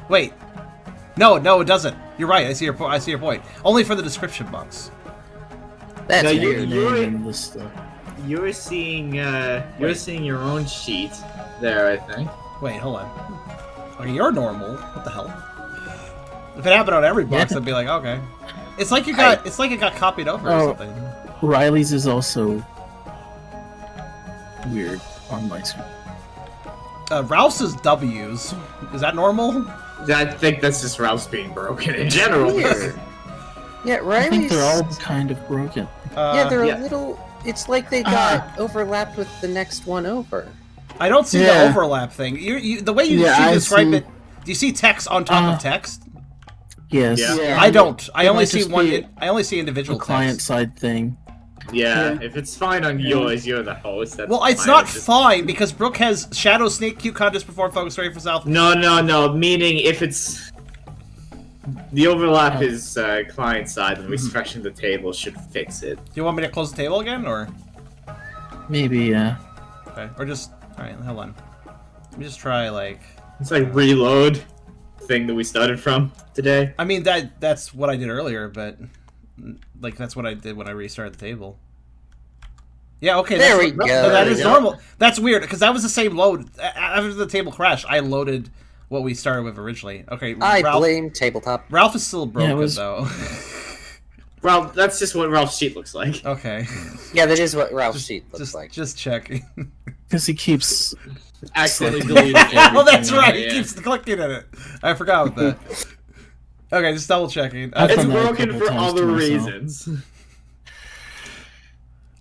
Wait. No, it doesn't. You're right. I see your point. Only for the description box. That's No, Yeah, weird. the you're- name and the stuff. You're seeing Wait. your own sheet there, I think. Wait, hold on. Okay, you're normal. What the hell? If it happened on every box, Yeah. I'd be like, okay. It's like you got. It's like it got copied over or Oh. something. Riley's is also weird on my screen. Ralph's is W's. Is that normal? I think that's just Ralph's being broken in general. Weird. Yeah, I Riley's... think they're all kind of broken. Yeah, they're yeah. a little... It's like they got overlapped with the next one over. I don't see the Yeah. overlap thing. The way you Yeah, I describe see. it. Do you see text on top of text? Yes. Yeah. Yeah. I don't. I It only might see just one. be I only see A individual client text. side thing. Yeah, Yeah. if it's fine on yours, you're the host. That's Well, it's fine. not just- fine because Brooke has Shadow Snake, Q contest before focus ready for South. No. Meaning if it's the overlap is client side, and refreshing the table should fix it. Do you want me to close the table again, or Maybe, yeah. okay, or just all right? Hold on. Let me just try like. It's like reload thing that we started from today. I mean that's what I did earlier, but like that's what I did when I restarted the table. Yeah, okay. There that's, we go. That There is we go. normal. That's weird because that was the same load. After the table crashed, I loaded what we started with originally. Okay, I Ralph. blame tabletop. Ralph is still broken it was- though. Ralph, that's just what Ralph's sheet looks like. Okay. Yeah, that is what Ralph's sheet looks like. Just checking. Because he keeps... Accidentally deleted. Oh, that's everything, right. He yeah. keeps clicking at it. I forgot about that. Okay, just double checking. I've It's done that a broken couple for times other to myself. reasons.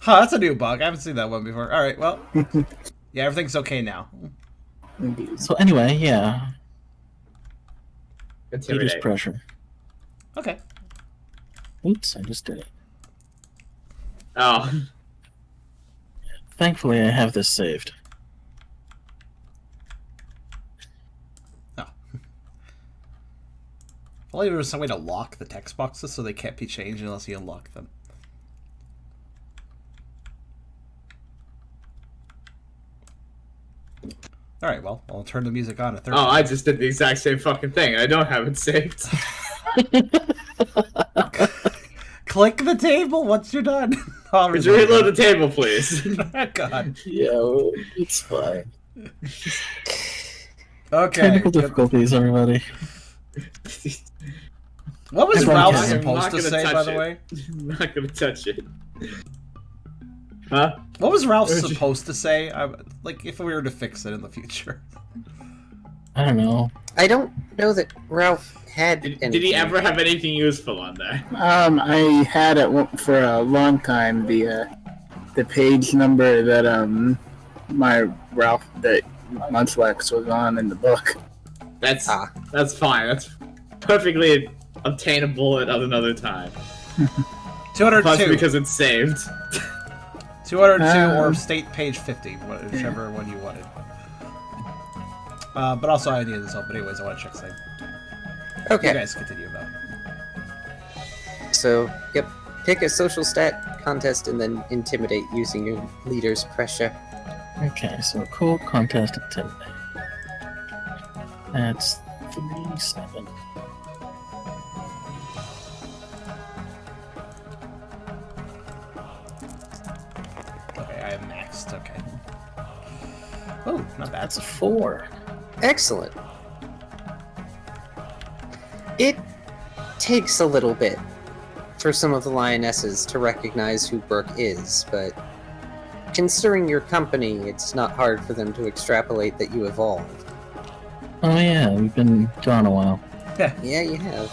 Huh, that's a new bug. I haven't seen that one before. All right, well, yeah, everything's okay now. So anyway, yeah. Leader's Intimidate. pressure. Okay. Oops, I just did it. Oh. Thankfully, I have this saved. Oh. If only there was some way to lock the text boxes so they can't be changed unless you unlock them. Alright, well, I'll turn the music on a third Oh, I just did the exact same fucking thing. I don't have it saved. Click the table once you're done. Could you reload the table, please? God. Yeah, it's fine. Okay. Technical difficulties, everybody. What was Everyone Ralph can. supposed to say, by the way? I'm not gonna touch it. Huh? What was Ralph supposed to say? Like, if we were to fix it in the future. I don't know. I don't know that Ralph had Did anything. he ever have anything useful on there? I had it for a long time, the page number that my Ralph that Munchlax was on in the book. That's fine. That's perfectly obtainable at another time. 202. Plus because it's saved. 202 or state page 50, whichever one you wanted. But also I needed this help. But anyways, I want to check something. Okay. You guys continue though. So, yep. Pick a social stat contest and then intimidate using your leader's pressure. Okay, so cool contest intimidate. That's 3-7. Okay, I am maxed. Okay. Oh, not bad. That's a 4. Excellent. It takes a little bit for some of the lionesses to recognize who Brooke is, but considering your company, it's not hard for them to extrapolate that you evolved. Oh yeah, we've been gone a while. Yeah, you have.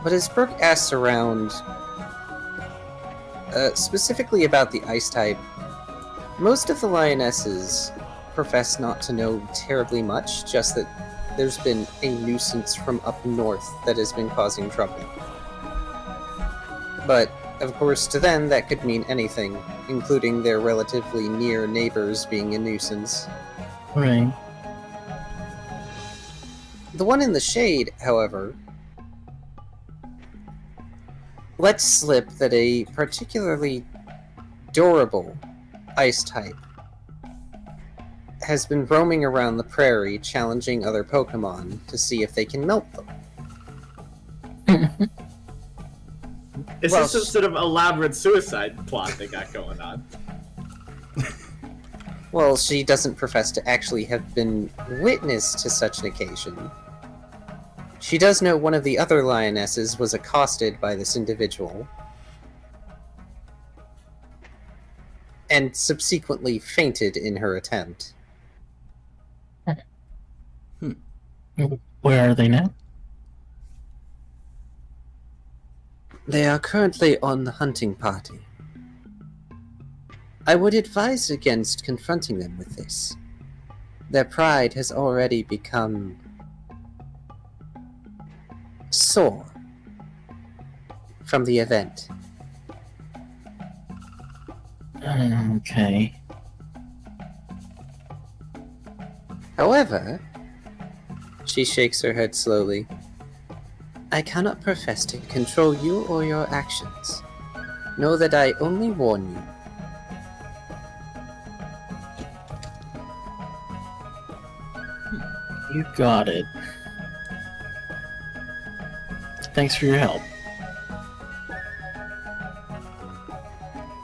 But as Brooke asks around, specifically about the ice type, most of the lionesses profess not to know terribly much, just that there's been a nuisance from up north that has been causing trouble. But, of course, to them that could mean anything, including their relatively near neighbors being a nuisance. Right. The one in the shade, however, lets slip that a particularly durable ice type has been roaming around the prairie challenging other Pokemon to see if they can melt them. Is Well, this some sort of elaborate suicide plot they got going on? Well, she doesn't profess to actually have been witness to such an occasion. She does know one of the other lionesses was accosted by this individual, and subsequently fainted in her attempt. Where are they now? They are currently on the hunting party. I would advise against confronting them with this. Their pride has already become sore from the event. Okay. However, she shakes her head slowly. I cannot profess to control you or your actions. Know that I only warn you. You got it. Thanks for your help.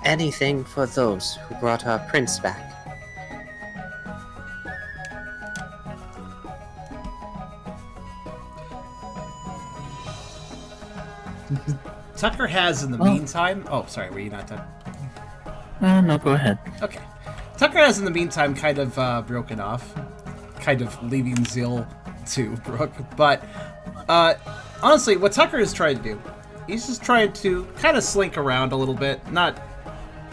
Anything for those who brought our prince back. Tucker has in the meantime... Oh, sorry, were you not done? No, go ahead. Okay. Tucker has in the meantime kind of broken off. Kind of leaving Zeal to Brooke. But, honestly, what Tucker is trying to do, he's just trying to kind of slink around a little bit. Not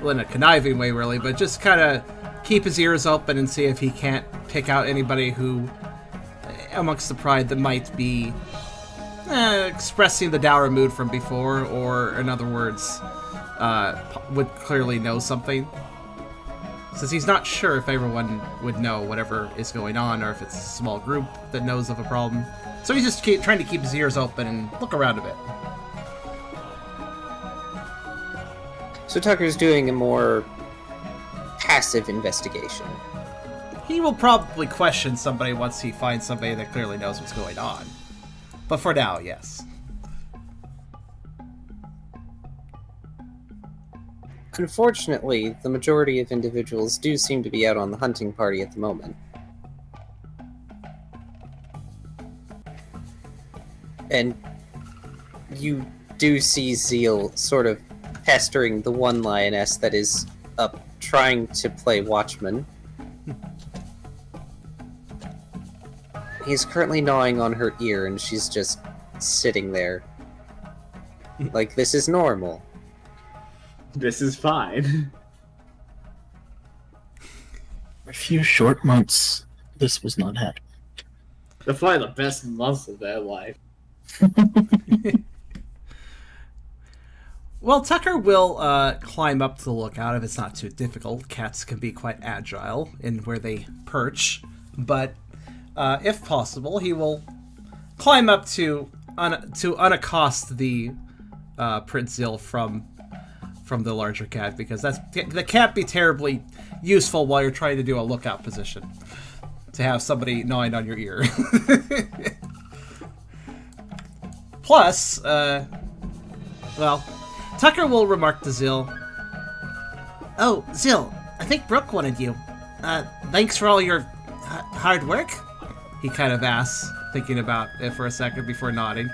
in a conniving way, really, but just kind of keep his ears open and see if he can't pick out anybody who, amongst the pride, that might be expressing the dour mood from before, or, in other words, would clearly know something. Since he's not sure if everyone would know whatever is going on, or if it's a small group that knows of a problem. So he's just trying to keep his ears open and look around a bit. So Tucker's doing a more passive investigation. He will probably question somebody once he finds somebody that clearly knows what's going on. But for now, yes. Unfortunately, the majority of individuals do seem to be out on the hunting party at the moment. And you do see Zeal sort of pestering the one lioness that is up trying to play watchman. He's currently gnawing on her ear and she's just sitting there. Like, this is normal. This is fine. For a few short months, this was not happening. They're probably the best months of their life. Well, Tucker will climb up to the lookout if it's not too difficult. Cats can be quite agile in where they perch, but if possible, he will climb up to unaccost the Prince Zil from the larger cat, because that can't be terribly useful while you're trying to do a lookout position. To have somebody gnawing on your ear. Plus, well, Tucker will remark to Zil, "Oh, Zil, I think Brooke wanted you. Thanks for all your hard work?" He kind of asks, thinking about it for a second before nodding.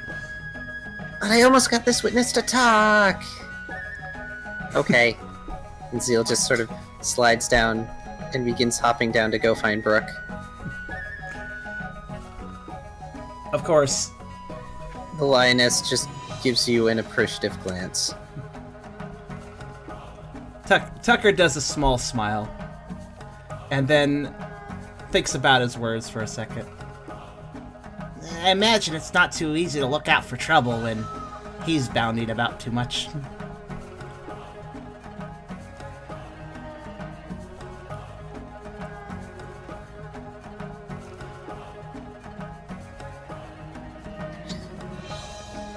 But I almost got this witness to talk. Okay. And Zeal just sort of slides down and begins hopping down to go find Brooke. Of course. The lioness just gives you an appreciative glance. Tucker does a small smile, and then thinks about his words for a second. I imagine it's not too easy to look out for trouble when he's bounding about too much.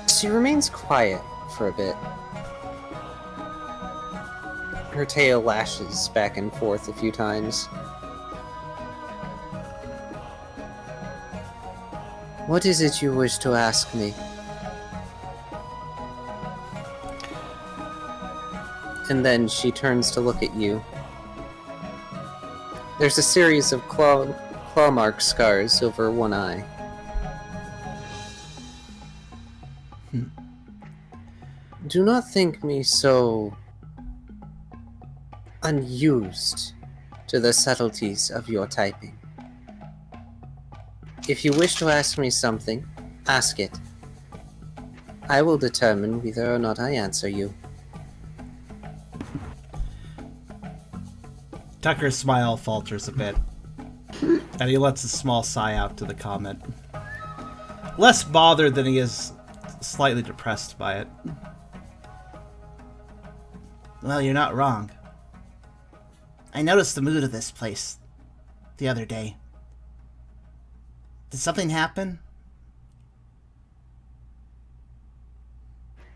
She remains quiet for a bit. Her tail lashes back and forth a few times. What is it you wish to ask me? And then she turns to look at you. There's a series of claw mark scars over one eye. Do not think me so unused to the subtleties of your typing. If you wish to ask me something, ask it. I will determine whether or not I answer you. Tucker's smile falters a bit, and he lets a small sigh out to the comment. Less bothered than he is slightly depressed by it. Well, you're not wrong. I noticed the mood of this place the other day. Did something happen?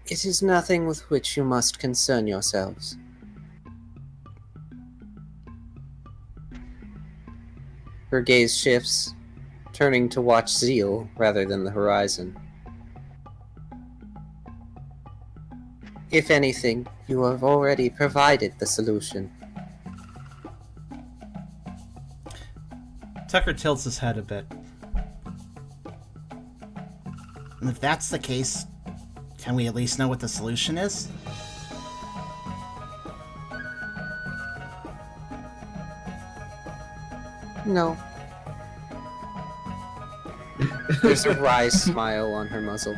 It is nothing with which you must concern yourselves. Her gaze shifts, turning to watch Zeal rather than the horizon. If anything, you have already provided the solution. Tucker tilts his head a bit. And if that's the case, can we at least know what the solution is? No. There's a wry smile on her muzzle.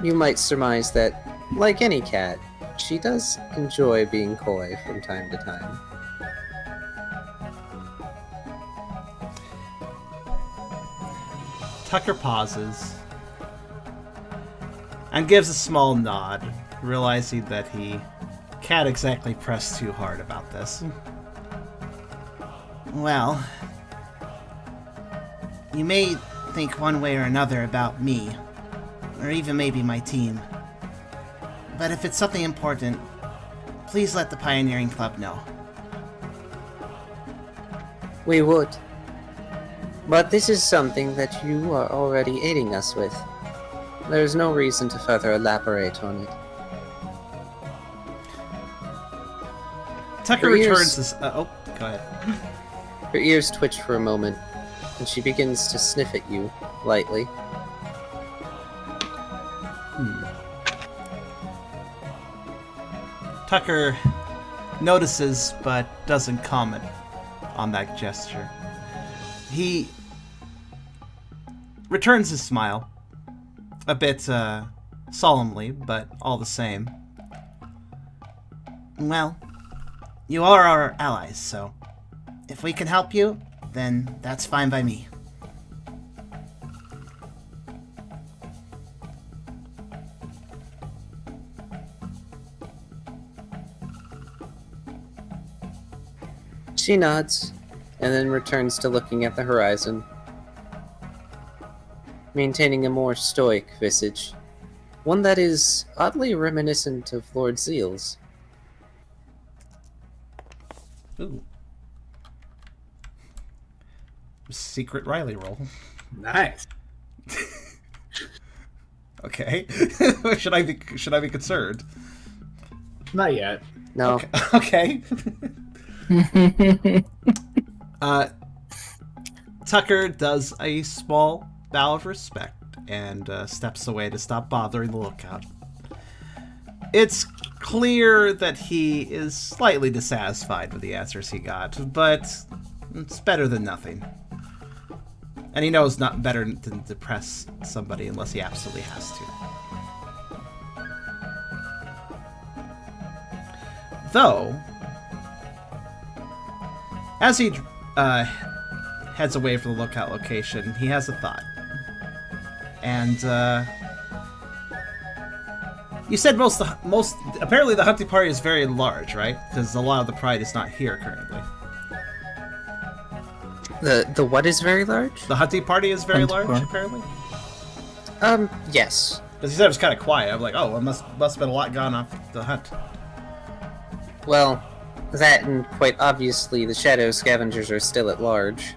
You might surmise that, like any cat, she does enjoy being coy from time to time. Tucker pauses, and gives a small nod, realizing that he can't exactly press too hard about this. Well, you may think one way or another about me, or even maybe my team. But if it's something important, please let the Pioneering Club know. We would. But this is something that you are already aiding us with. There's no reason to further elaborate on it. Tucker Her ears- returns this. Oh, go ahead. Her ears twitch for a moment, and she begins to sniff at you, lightly. Tucker notices but doesn't comment on that gesture. He returns his smile, a bit solemnly, but all the same. Well, you are our allies, so if we can help you, then that's fine by me. She nods, and then returns to looking at the horizon, maintaining a more stoic visage, one that is oddly reminiscent of Lord Zeal's. Ooh. Secret Riley roll. Nice. Okay. should I be concerned? Not yet. No, Okay. Tucker does a small bow of respect and steps away to stop bothering the lookout. It's clear that he is slightly dissatisfied with the answers he got, but it's better than nothing. And he knows not better than to press somebody unless he absolutely has to. Though, as he heads away from the lookout location, he has a thought. And you said most apparently the hunting party is very large, right? Because a lot of the pride is not here currently. the what is very large? The hunting party is very Hunting large, party. apparently. Yes. Because he said it was kind of quiet. I'm like, oh, it must have been a lot gone off the hunt. Well, that and quite obviously the shadow scavengers are still at large.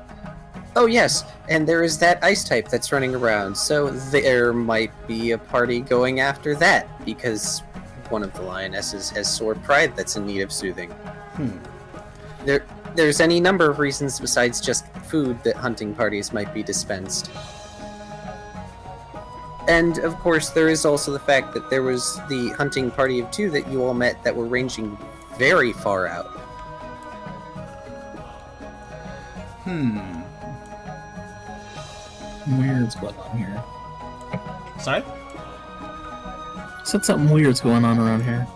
Oh yes, and there is that ice type that's running around, so there might be a party going after that, because one of the lionesses has sore pride that's in need of soothing. There's any number of reasons besides just food that hunting parties might be dispensed. And of course, there is also the fact that there was the hunting party of two that you all met that were ranging very far out. Weird's going on here. Sorry? Said something weird's going on around here.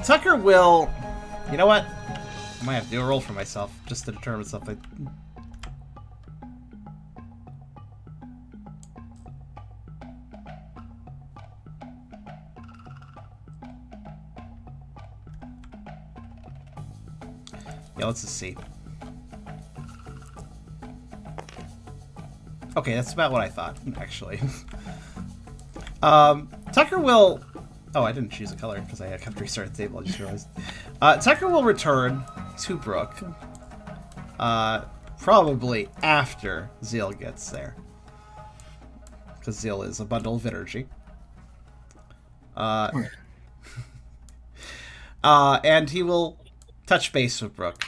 Tucker will... You know what? I might have to do a roll for myself just to determine something. Yeah, let's just see. Okay, that's about what I thought, actually. Tucker will... Oh, I didn't choose a color because I kept restarting the table, I just realized. Tucker will return to Brook. Probably after Zeal gets there. Because Zeal is a bundle of energy. And he will touch base with Brook.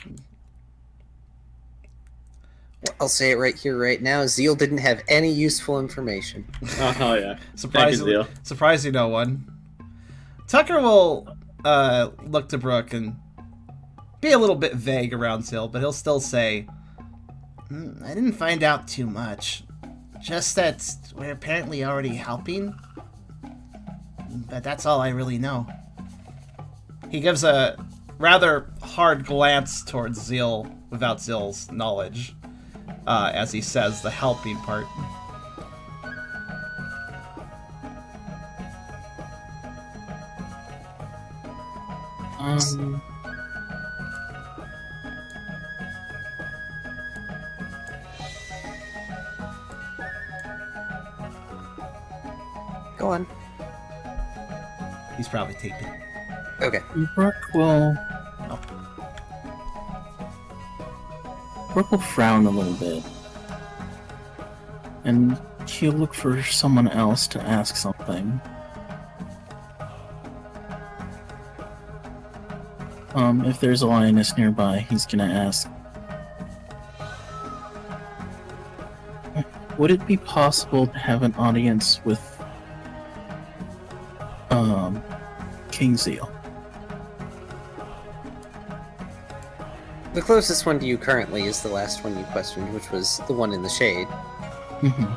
I'll say it right here, right now. Zeal didn't have any useful information. Oh, hell yeah. Surprising no one. Tucker will look to Brook and be a little bit vague around Zeal, but he'll still say, I didn't find out too much. Just that we're apparently already helping. But that's all I really know. he gives a rather hard glance towards Zeal without Zeal's knowledge, as he says the helping part. Go on. He's probably taping. Okay. Brooke will frown a little bit, and he'll look for someone else to ask something. If there's a lioness nearby, he's gonna ask, would it be possible to have an audience with King Zeal? The closest one to you currently is the last one you questioned, which was the one in the shade. Mm-hmm.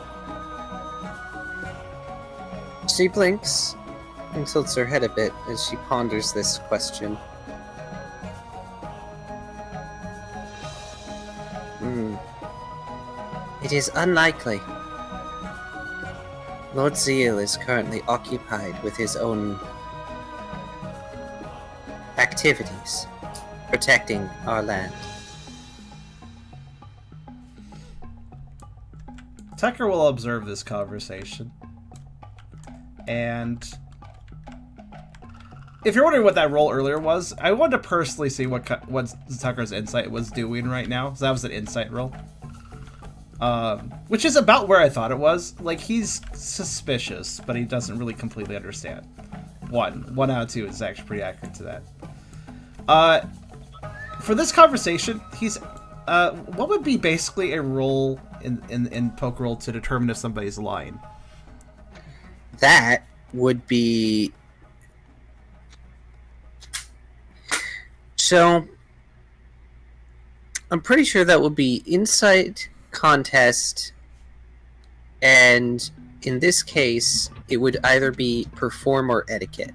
She blinks and tilts her head a bit as she ponders this question. It is unlikely. Lord Zeal is currently occupied with his own activities, protecting our land. Tucker will observe this conversation. And if you're wondering what that roll earlier was, I wanted to personally see what Tucker's insight was doing right now. So that was an insight roll. Which is about where I thought it was. Like, he's suspicious, but he doesn't really completely understand. 1 out of 2 is actually pretty accurate to that. For this conversation, he's what would be basically a roll in Pokerole to determine if somebody's lying? That would be... So, I'm pretty sure that would be insight, contest, and in this case, it would either be perform or etiquette.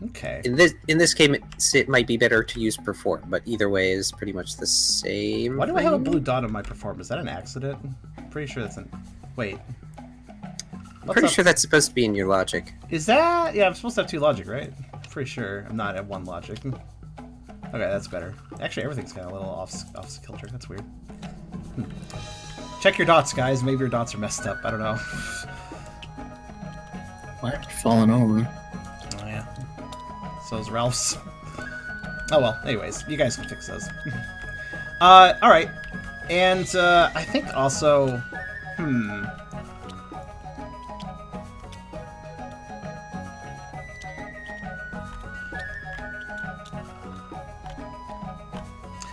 Okay. In this case, it might be better to use perform, but either way is pretty much the same. Why do I have a blue dot on my perform? Is that an accident? I'm pretty sure that's an... Wait. Pretty sure that's supposed to be in your logic. Is that... Yeah, I'm supposed to have 2 logic, right? Pretty sure I'm not at 1 logic. Okay, that's better. Actually, everything's kind of a little off kilter. That's weird. Check your dots, guys. Maybe your dots are messed up. I don't know. Might be falling over. Oh, yeah. So is Ralph's. Oh, well. Anyways, you guys can fix those. Alright. And, I think also...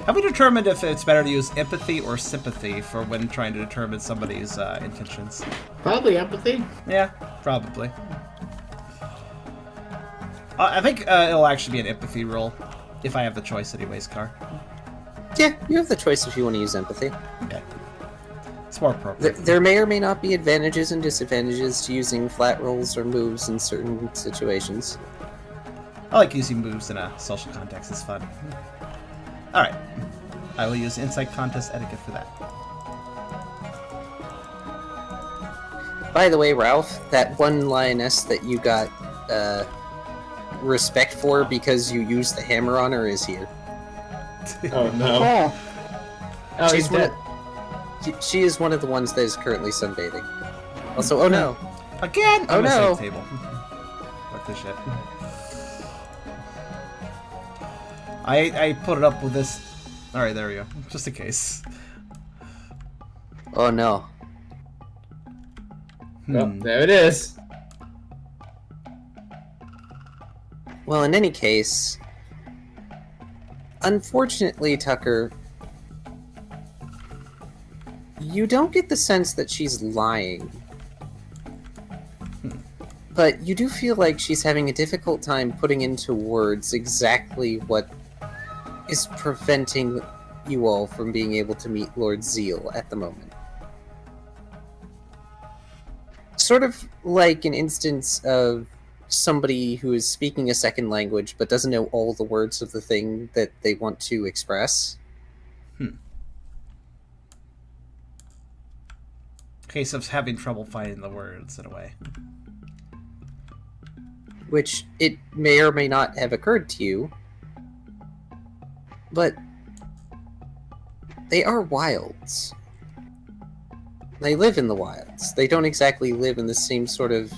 Have we determined if it's better to use empathy or sympathy for when trying to determine somebody's intentions? Probably empathy. Yeah, probably. I think it'll actually be an empathy roll, if I have the choice anyways, Car. Yeah, you have the choice if you want to use empathy. Okay. It's more appropriate. There may or may not be advantages and disadvantages to using flat rolls or moves in certain situations. I like using moves in a social context. It's fun. Alright. I will use Insight Contest Etiquette for that. By the way, Ralph, that one lioness that you got respect for because you used the hammer on her is here. Oh no. Oh, he's dead. She is one of the ones that is currently sunbathing. Also, oh no. Again! Oh no. Table. Fuck this shit. I put it up with this. Alright, there we go. Just in case. Oh no. Oh, there it is. Well, in any case, unfortunately, Tucker, you don't get the sense that she's lying. But you do feel like she's having a difficult time putting into words exactly what is preventing you all from being able to meet Lord Zeal at the moment. Sort of like an instance of somebody who is speaking a second language but doesn't know all the words of the thing that they want to express. Case of having trouble finding the words in a way. Which it may or may not have occurred to you, but they are wilds. They live in the wilds. They don't exactly live in the same sort of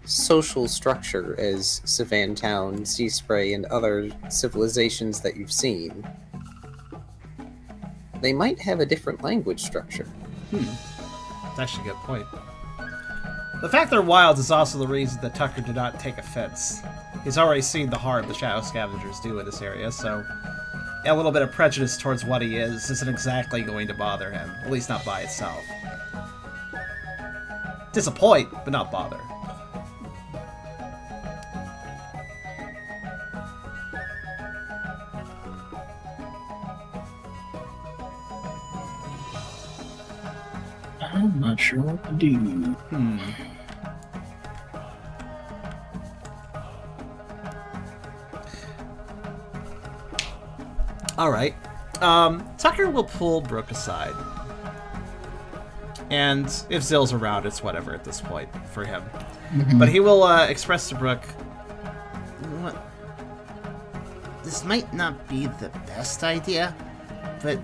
social structure as Savan Town, Sea Spray, and other civilizations that you've seen. They might have a different language structure. That's actually a good point. The fact they're wild is also the reason that Tucker did not take offense. He's already seen the harm the Shadow Scavengers do in this area, so a little bit of prejudice towards what he is isn't exactly going to bother him, at least not by itself. Disappoint, but not bother. I'm not sure what to do. Alright. Tucker will pull Brooke aside. And if Zill's around, it's whatever at this point for him. But he will express to Brooke, What? This might not be the best idea, but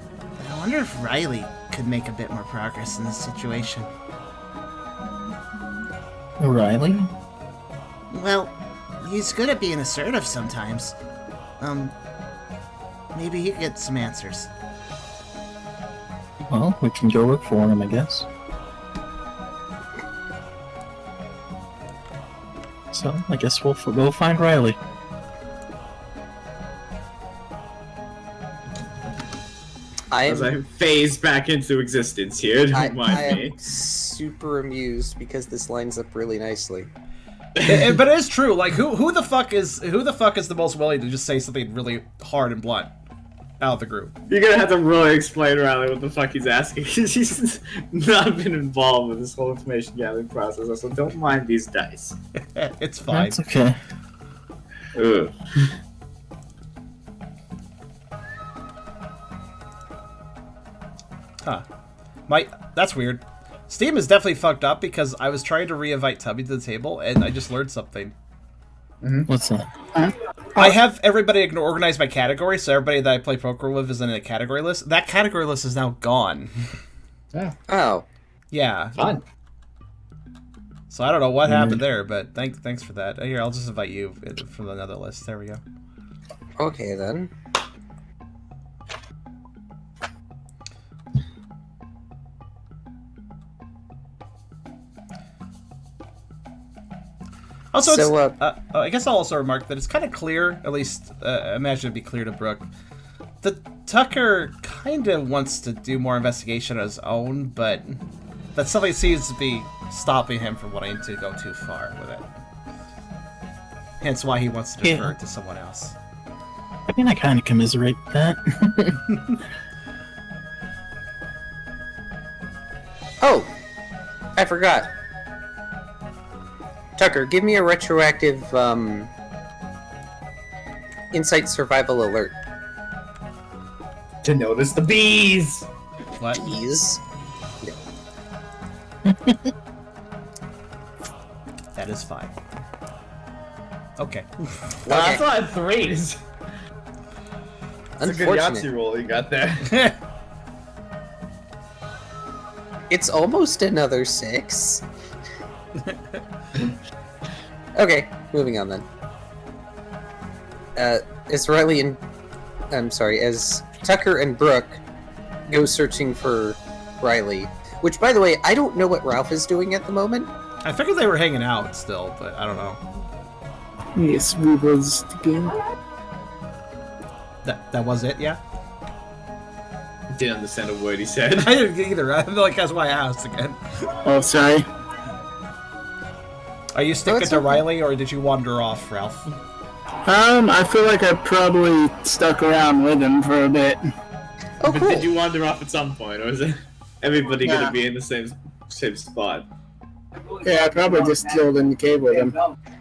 I wonder if Riley could make a bit more progress in this situation. Riley? Well, he's good at being assertive sometimes. Maybe he could get some answers. Well, we can go look for him, I guess. So, I guess we'll go find Riley. As I phase back into existence here, don't I mind me. am super amused because this lines up really nicely. but it is true. Like, who the fuck is the most willing to just say something really hard and blunt out of the group? You're gonna have to really explain Riley what the fuck he's asking, because he's not been involved with this whole information gathering process, so don't mind these dice. It's fine. That's okay. Ugh. Huh. That's weird. Steam is definitely fucked up because I was trying to re-invite Tubby to the table and I just learned something. What's that? I have everybody organized by category, so everybody that I play poker with is in a category list. That category list is now gone. Oh. Yeah. Fun. So I don't know what happened there, but thanks for that. Here, I'll just invite you from another list. There we go. Okay, then. Also, So, I guess I'll also remark that it's kind of clear, at least I imagine it'd be clear to Brooke, that Tucker kind of wants to do more investigation on his own, but that something seems to be stopping him from wanting to go too far with it. Hence why he wants to defer it to someone else. I mean, I kind of commiserate that. Oh! I forgot. Tucker, give me a retroactive, insight survival alert. To notice the bees! What? Please. That is 5. Okay. That's not 3s. That's a good Yahtzee Unfortunate. roll you got there. It's almost another 6. Okay, moving on then. As Riley and... as Tucker and Brooke go searching for Riley, which, by the way, I don't know what Ralph is doing at the moment. I figured they were hanging out still, but I don't know. Yes, we was together. That was it, yeah? Didn't understand a word he said. I didn't either. I feel like that's why I asked again. Oh, sorry. Are you sticking that's to okay. Riley, or did you wander off, Ralph? I feel like I probably stuck around with him for a bit. Oh, But cool. did you wander off at some point, or is it everybody gonna be in the same spot? Yeah, I probably just chilled in the cave with him.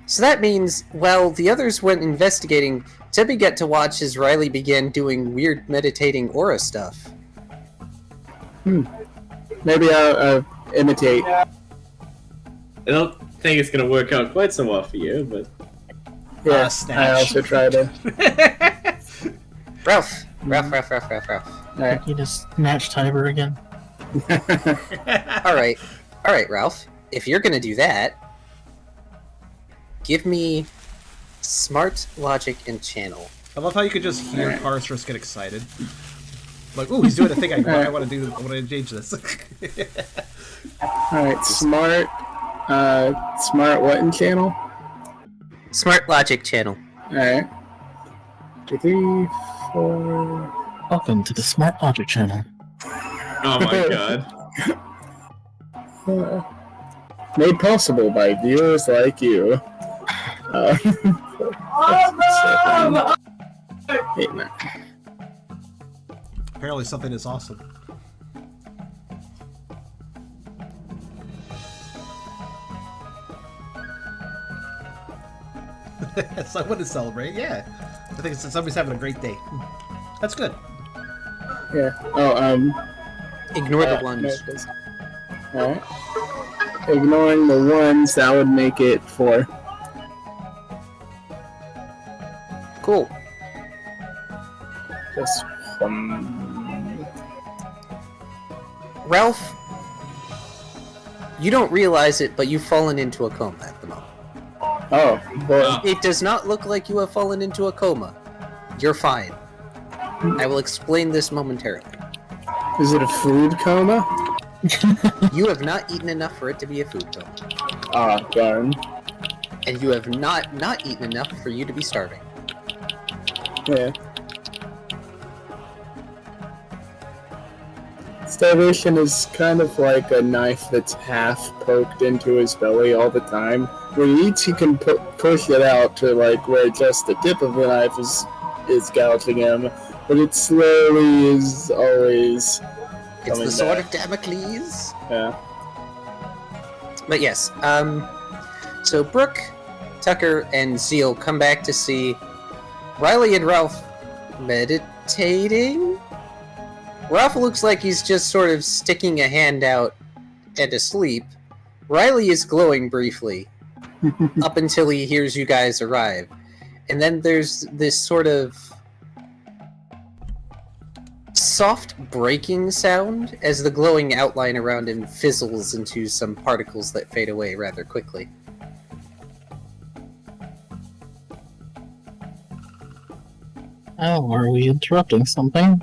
So that means, while the others went investigating, Tubby got to watch as Riley began doing weird meditating aura stuff. Maybe I'll imitate. I don't think it's gonna work out quite so well for you, but Yeah, I snatch. also try to. Ralph. Alright. You just snatch Tiber again. All right, Ralph. If you're gonna do that, give me smart, logic, and channel. I love how you could just hear Karserus get excited. Like, ooh, he's doing a thing I want to do. I want to change this. Alright, smart. Smart what in channel? Smart logic channel. Alright. 2, 3, 4. Welcome to the Smart Logic channel. oh my god. Made possible by viewers like you. 8, 9. Apparently something is awesome. Someone to celebrate, yeah. I think it's somebody's having a great day. That's good. Yeah. Oh, Ignore the ones. Alright. Ignoring the ones, that would make it 4. Cool. Just Ralph, you don't realize it, but you've fallen into a coma at the moment. Oh, boy. Oh. It does not look like you have fallen into a coma. You're fine. I will explain this momentarily. Is it a food coma? You have not eaten enough for it to be a food coma. Ah, darn. And you have not eaten enough for you to be starving. Yeah. Starvation is kind of like a knife that's half poked into his belly all the time. When he eats, he can push it out to like where just the tip of the knife is gouging him, but it slowly is always It's coming the sword back. of Damocles. Yeah. But yes, so Brooke, Tucker, and Zeal come back to see Riley and Ralph meditating? Ralph looks like he's just sort of sticking a hand out and asleep. Riley is glowing briefly, up until he hears you guys arrive. And then there's this sort of soft breaking sound as the glowing outline around him fizzles into some particles that fade away rather quickly. Oh, are we interrupting something?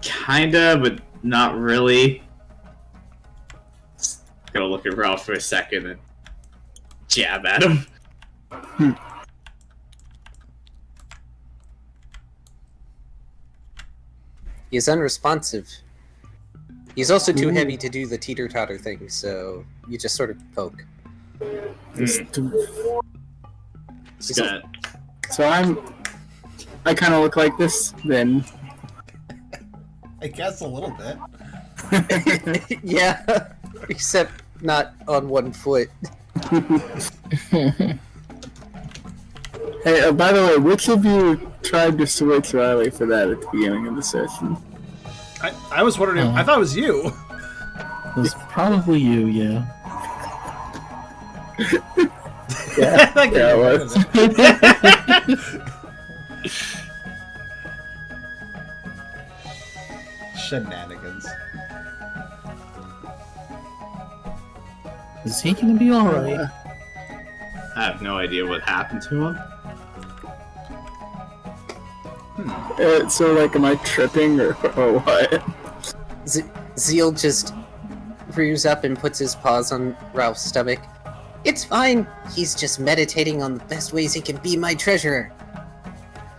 Kinda, but not really. Just gonna look at Ralph for a second and jab at him. He is unresponsive. He's also too heavy to do the teeter-totter thing, so you just sort of poke. Just gonna So I kind of look like this then. I guess a little bit. Yeah, except not on one foot. Hey, by the way, which of you tried to switch Riley for that at the beginning of the session? I was wondering, I thought it was you. It was probably you, yeah. Yeah, Like, yeah, it was. Shenanigans. Is he gonna be alright? I have no idea what happened to him. So, like, am I tripping or what? Zeal just rears up and puts his paws on Ralph's stomach. It's fine. He's just meditating on the best ways he can be my treasurer.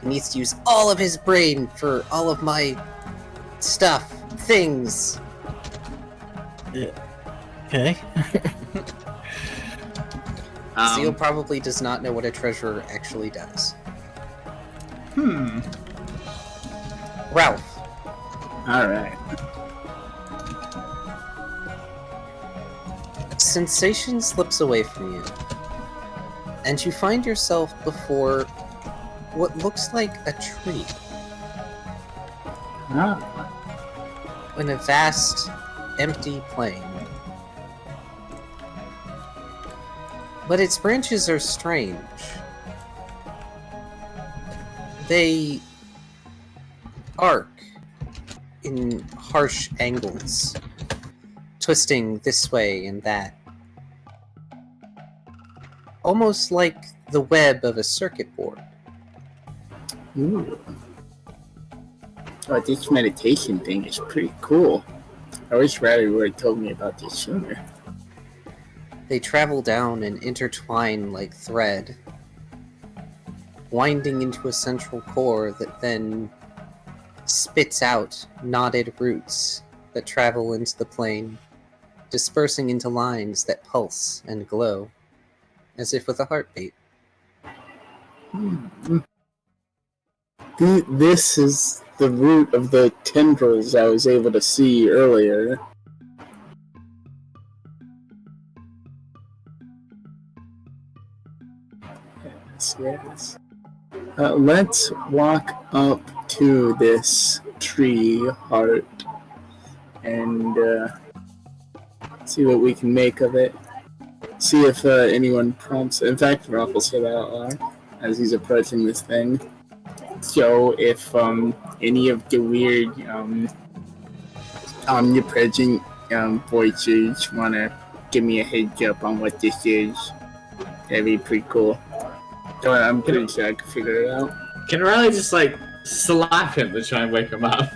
He needs to use all of his brain for all of my stuff, things. Okay. Zeal probably does not know what a treasurer actually does. Ralph, Alright. sensation slips away from you, and you find yourself before what looks like a tree. Ah. In a vast, empty plain. But its branches are strange. They arc in harsh angles, twisting this way and that. Almost like the web of a circuit board. Ooh. Oh, this meditation thing is pretty cool. I wish Riley would have told me about this sooner. They travel down and intertwine like thread, winding into a central core that then spits out knotted roots that travel into the plane, dispersing into lines that pulse and glow, as if with a heartbeat. This is the root of the tendrils I was able to see earlier. Yes. Let's walk up to this tree heart and see what we can make of it. See if anyone prompts. In fact, Ralph will say that out loud as he's approaching this thing. So if any of the weird omnipresent voices want to give me a heads up on what this is, that'd be pretty cool. So I'm pretty sure I can figure it out. Can Riley just like slap him to try and wake him up?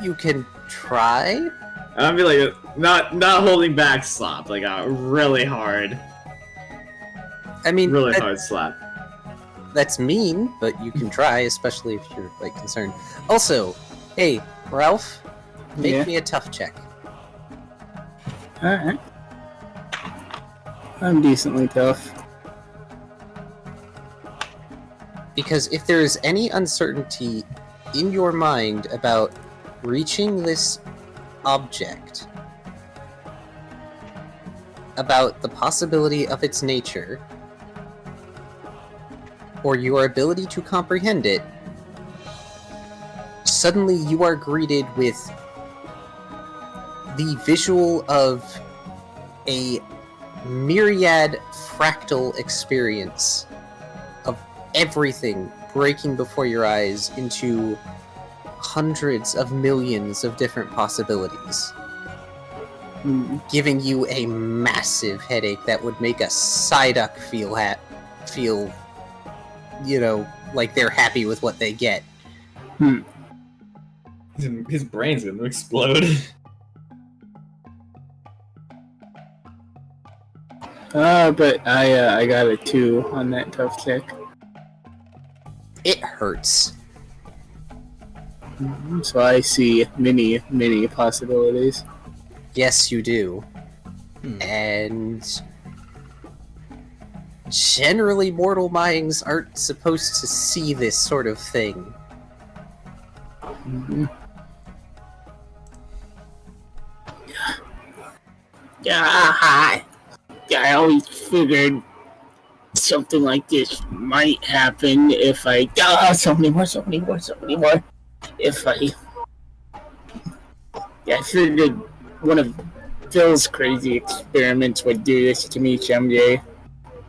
You can try? I'd be like not holding back slap, like a really hard, I mean, hard slap. that's mean, but you can try, especially if you're like concerned. Also, hey, Ralph, make me a tough check. Alright. I'm decently tough. Because if there is any uncertainty in your mind about reaching this object, about the possibility of its nature, or your ability to comprehend it, suddenly you are greeted with the visual of a myriad fractal experience of everything breaking before your eyes into hundreds of millions of different possibilities, giving you a massive headache that would make a Psyduck feel, you know, like they're happy with what they get. His brain's gonna explode. But I got a 2 on that tough check. It hurts. So I see many, many possibilities. Yes, you do. And generally, mortal minds aren't supposed to see this sort of thing. Yeah, I always figured something like this might happen if I... so many more. If I figured one of Phil's crazy experiments would do this to me someday.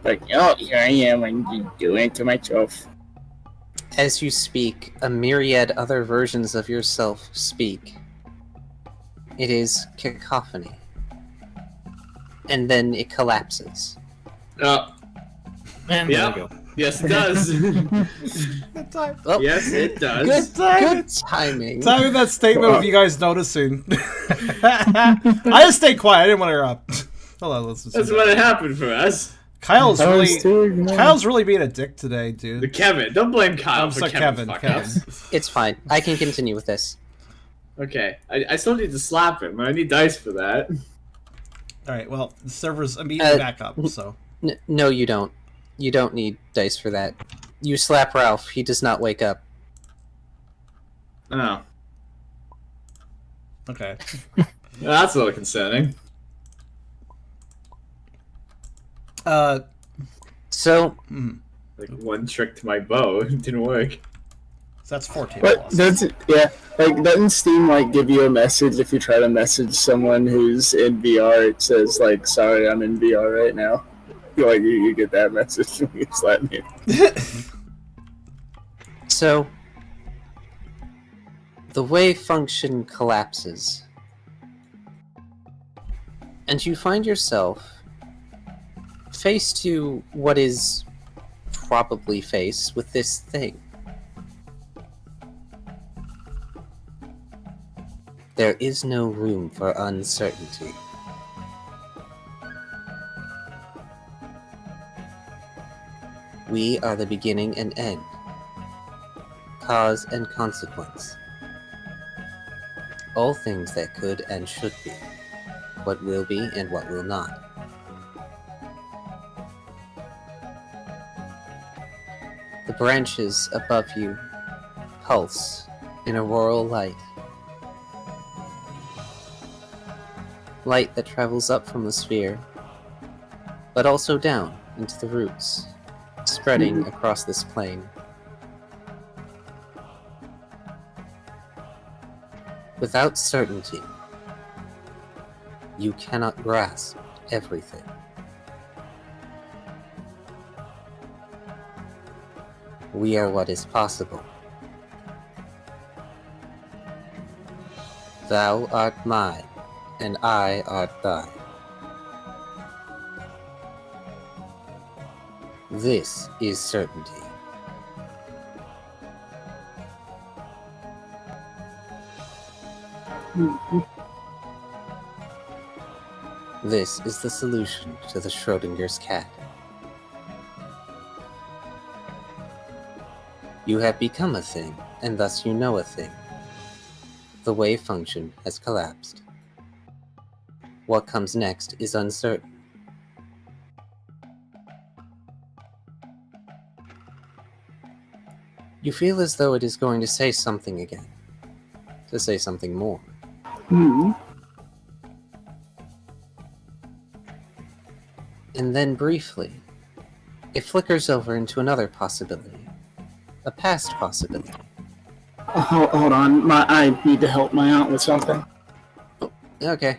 But, here I am, and just doing it to myself. As you speak, a myriad other versions of yourself speak. It is cacophony. And then it collapses. Oh. And Yeah. there we go. Yes, it does. Good time. Oh, Yes, it does. Good time. good timing. Timing that statement with you guys noticing. I just stayed quiet. I didn't want to interrupt. Hold on, let's just. That's what happened for us. Kyle's really being a dick today, dude. The Kevin. Don't blame Kyle I'm for sorry, Kevin's Kevin. fuck-ups. It's fine. I can continue with this. Okay. I still need to slap him. I need dice for that. All right. Well, the server's immediately back up. So. No, you don't. You don't need dice for that. You slap Ralph. He does not wake up. Oh. Okay. Well, that's a little concerning. So, Like one trick to my bow. It didn't work. So that's 14 But plus. doesn't Steam like give you a message if you try to message someone who's in VR? It says like, "Sorry, I'm in VR right now." You get that message when you slap me. So, the wave function collapses, and you find yourself face to what is probably face with this thing. There is no room for uncertainty. We are the beginning and end, cause and consequence. All things that could and should be, what will be and what will not. The branches above you pulse in auroral light. Light that travels up from the sphere, but also down into the roots, spreading across this plane. Without certainty, you cannot grasp everything. We are what is possible. Thou art mine, and I art thine. This is certainty. This is the solution to the Schrodinger's cat. You have become a thing, and thus you know a thing. The wave function has collapsed. What comes next is uncertain. You feel as though it is going to say something again. To say something more. And then briefly, it flickers over into another possibility. A past possibility. Hold on, I need to help my aunt with something. Okay.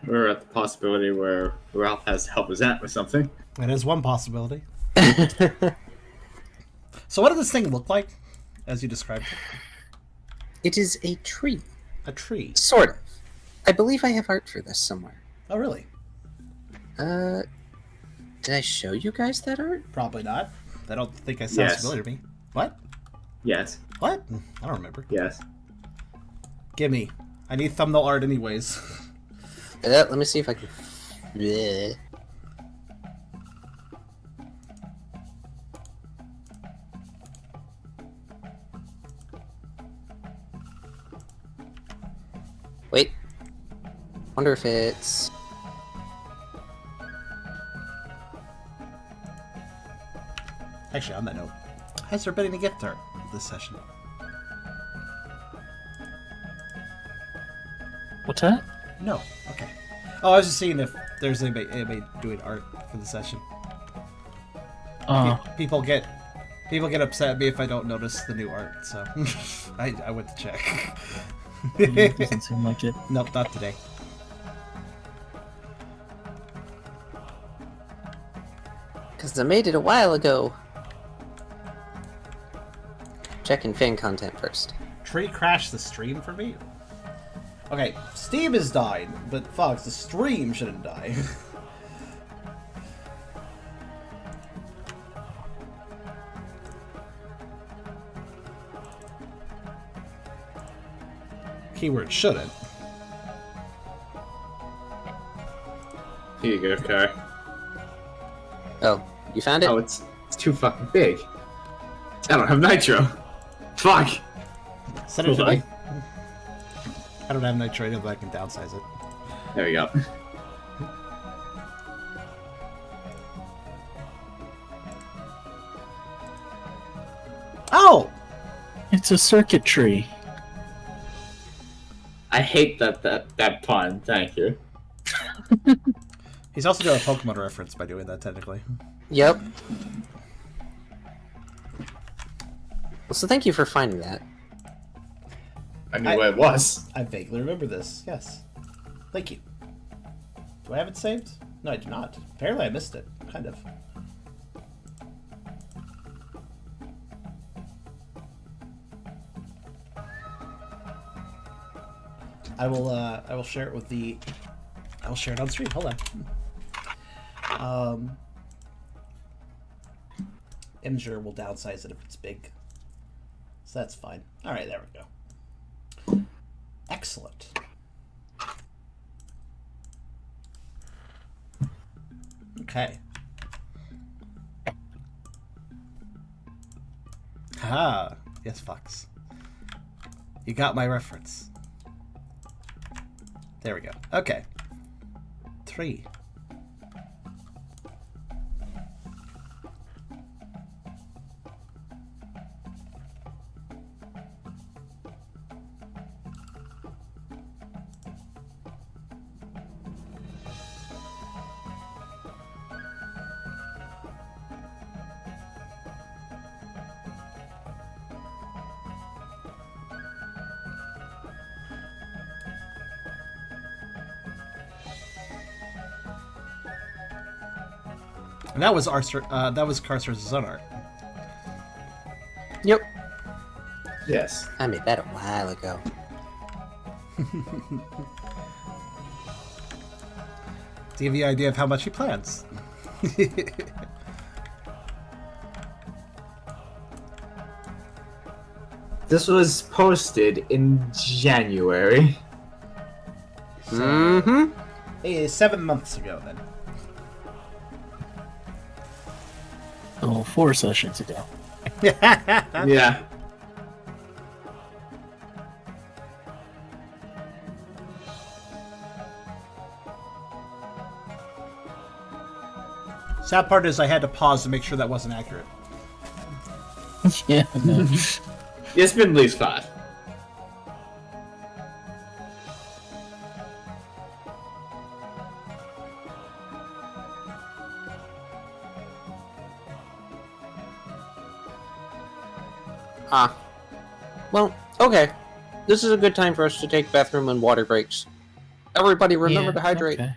We're at the possibility where Ralph has to help his aunt with something. That is one possibility. So what does this thing look like, as you described it? It is a tree. A tree. Sort of. I believe I have art for this somewhere. Oh, really? Did I show you guys that art? Probably not. I don't think it sounds Yes. familiar to me. What? Yes. What? I don't remember. Yes. Gimme. I need thumbnail art anyways. Let me see if I can... Bleh. Wait. Wonder if it's... Actually, on that note, has there been any gift art this session? What's that? No. Okay. Oh, I was just seeing if there's anybody doing art for the session. People get upset at me if I don't notice the new art, so I went to check. It doesn't seem like it. Nope, not today. Because I made it a while ago. Checking fan content first. Tree crashed the stream for me? Okay, Steam has died, but Fox, the stream shouldn't die. Keyword shouldn't. Here you go, Kai. Oh, you found it? Oh, it's too fucking big. I don't have nitro. Fuck. Send it to Hold on. me. I don't have nitro, but I can downsize it. There we go. Oh! It's a circuit tree. I hate that pun. Thank you. He's also doing a Pokemon reference by doing that, technically. Yep. Well, so thank you for finding that. I knew where it was. I vaguely remember this. Yes. Thank you. Do I have it saved? No, I do not. Apparently I missed it. Kind of. I will share it with the... I will share it on stream. Hold on. Imgur will downsize it if it's big. So that's fine. Alright, there we go. Excellent. Okay. Ah, yes, Fox. You got my reference. There we go. Okay. 3. And that was Karserus' own art. Yep. Yes. I made that a while ago. To give you an idea of how much he plans. This was posted in January. Mm-hmm. Hey, 7 months ago, then. Oh, 4 sessions ago. Yeah. Sad part is I had to pause to make sure that wasn't accurate. Yeah, no. It's been at least 5. Ah. Well, okay. This is a good time for us to take bathroom and water breaks. Everybody remember to hydrate. Okay.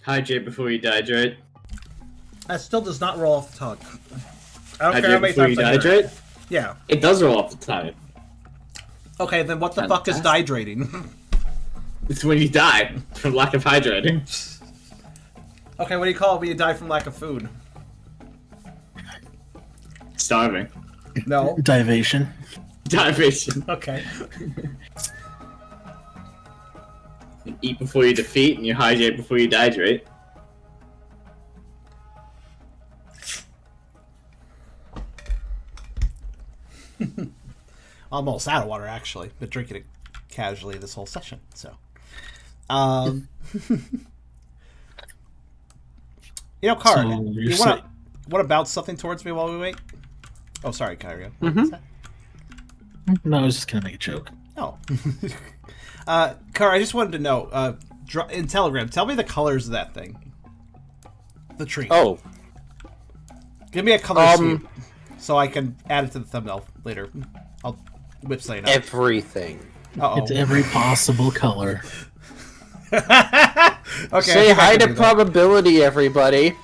Hydrate before you hydrate. That still does not roll off the tongue. I don't care how Hydrate many before you times I hear it. hydrate? Yeah. It does roll off the tongue. Okay, then what the fuck is dehydrating? It's when you die from lack of hydrating. Okay, what do you call it when you die from lack of food? Starving. No. Divation. Divation. Okay. You eat before you defeat, and you hydrate before you dehydrate. Almost out of water, actually. Been drinking it casually this whole session, so. You know, Kara, So you you're want to bounce something towards me while we wait? Oh, sorry, Kyrio. What was that? No, I was just gonna make a joke. Oh. Kara, I just wanted to know, in Telegram, tell me the colors of that thing. The tree. Oh. Give me a color scheme so I can add it to the thumbnail later. I'll whip something out. Everything. Uh-oh. It's every possible color. Okay, Say I think I hi can to do that. probability, everybody.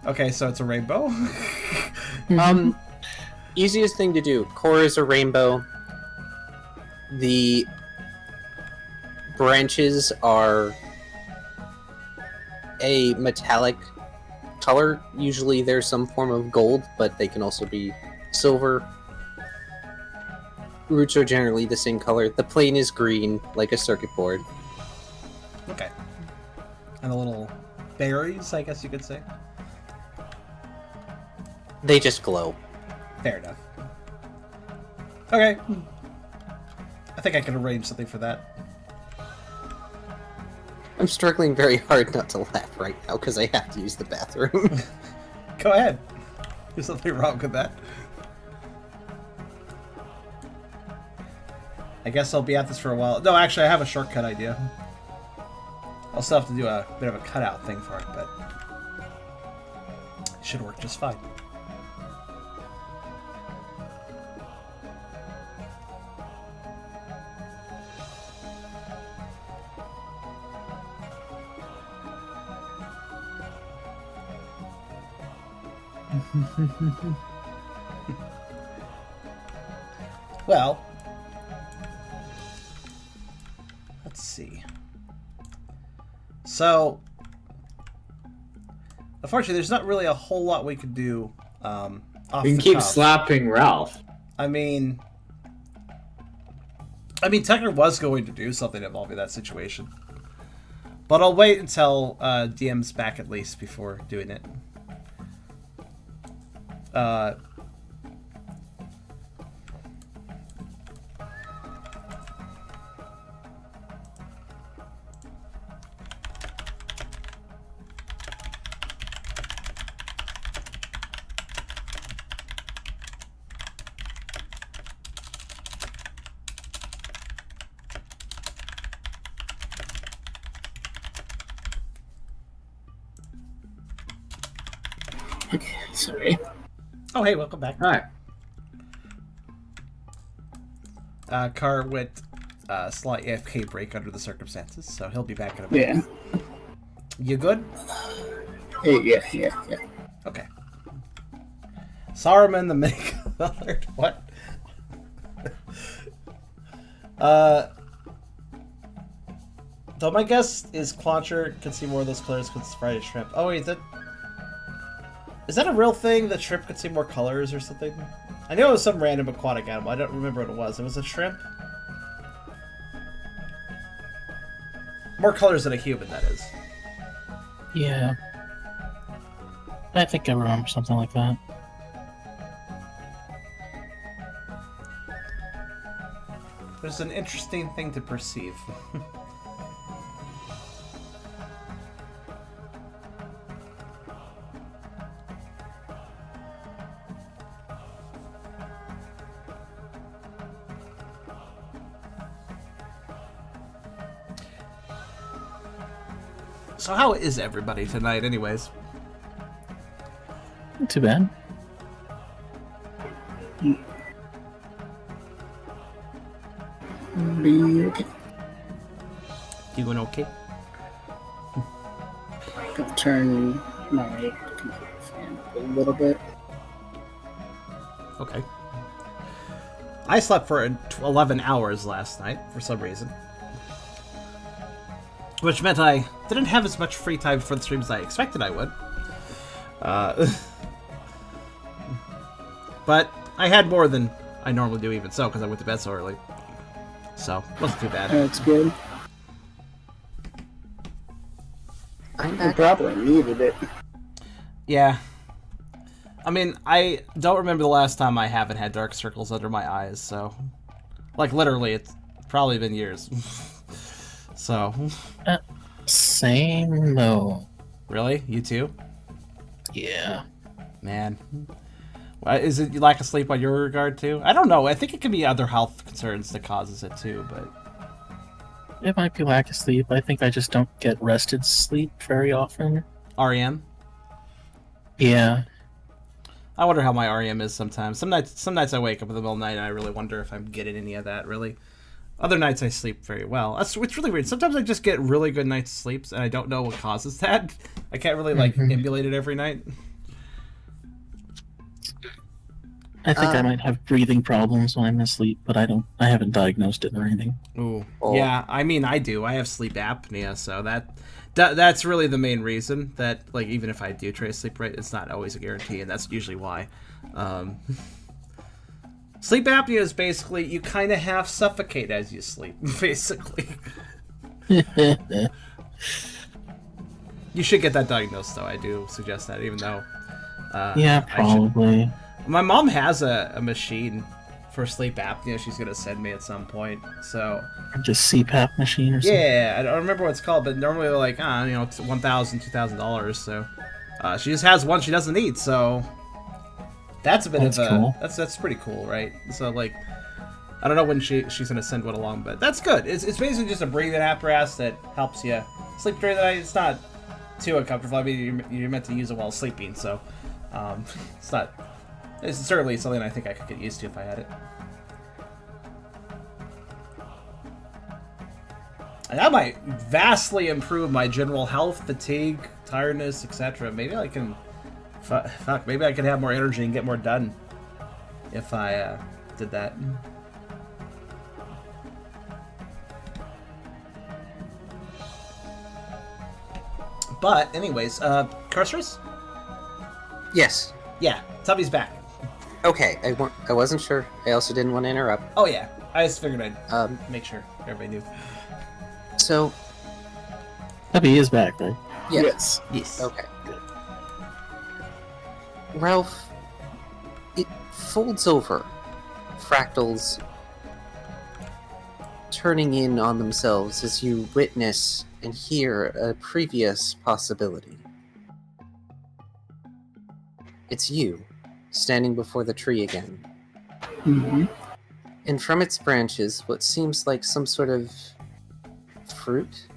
Okay, so it's a rainbow. Easiest thing to do. Core is a rainbow. The branches are a metallic color. Usually there's some form of gold, but they can also be silver. Roots are generally the same color. The plane is green, like a circuit board. Okay. And the little berries, I guess you could say. They just glow. Fair enough. Okay. I think I can arrange something for that. I'm struggling very hard not to laugh right now because I have to use the bathroom. Go ahead. There's nothing wrong with that. I guess I'll be at this for a while. No, actually, I have a shortcut idea. I'll still have to do a bit of a cutout thing for it, but it should work just fine. Well, let's see. So, unfortunately, there's not really a whole lot we could do. Off We can the keep cuff. slapping Ralph. I mean, Tucker was going to do something involving that situation, but I'll wait until DM's back at least before doing it. Okay, sorry. Oh, hey, welcome back. Alright. Carr went slight AFK break under the circumstances, so he'll be back in a minute. Yeah. You good? Yeah. Okay. Saruman the Mini Colored. What? Though my guess is Clauncher can see more of those players with Friday Shrimp. Oh wait, is that a real thing? That shrimp could see more colors or something? I know it was some random aquatic animal. I don't remember what it was. It was a shrimp. More colors than a human, that is. Yeah. I think I remember something like that. There's an interesting thing to perceive. So how is everybody tonight, anyways? Not too bad. Okay. You doing okay? I'll turn my computer fan up a little bit. Okay. I slept for 11 hours last night, for some reason. Which meant I didn't have as much free time for the streams as I expected I would. But I had more than I normally do even so, because I went to bed so early. So, wasn't too bad. That's good. I probably needed it. Yeah. I mean, I don't remember the last time I haven't had dark circles under my eyes, so... Like, literally, it's probably been years. So... Same though. Really? You too? Yeah. Man. Is it lack of sleep on your regard too? I don't know. I think it could be other health concerns that causes it too, but... It might be lack of sleep. I think I just don't get rested sleep very often. REM? Yeah. I wonder how my REM is sometimes. Some nights I wake up in the middle of the night and I really wonder if I'm getting any of that, really. Other nights I sleep very well. It's really weird. Sometimes I just get really good night's sleeps and I don't know what causes that. I can't really, emulate it every night. I think I might have breathing problems when I'm asleep, but I haven't diagnosed it or anything. Ooh. Oh. Yeah, I mean, I do. I have sleep apnea, so that's really the main reason that, like, even if I do try to sleep right, it's not always a guarantee, and that's usually why. Sleep apnea is basically you kind of half suffocate as you sleep, basically. You should get that diagnosed, though. I do suggest that, even though... Yeah, probably. My mom has a machine for sleep apnea she's going to send me at some point, so... Just CPAP machine or something? Yeah, I don't remember what it's called, but normally they're like, it's $1,000, $2,000, so... she just has one she doesn't need, so... That's a bit That's of a... cool. That's pretty cool, right? So, like... I don't know when she's going to send one along, but that's good. It's basically just a breathing apparatus that helps you sleep during the night. It's not too uncomfortable. I mean, you're meant to use it while sleeping, so... it's not... It's certainly something I think I could get used to if I had it. And that might vastly improve my general health, fatigue, tiredness, etc. Maybe I can Fuck, maybe I could have more energy and get more done if I did that. But, anyways, Karserus? Yes. Yeah, Tubby's back. Okay, I wasn't sure. I also didn't want to interrupt. Oh, yeah. I just figured I'd make sure everybody knew. So... Tubby is back, right? Yes. Yes. Okay. Ralph, it folds over. Fractals turning in on themselves as you witness and hear a previous possibility. It's you, standing before the tree again. Mm-hmm. And from its branches, what seems like some sort of fruit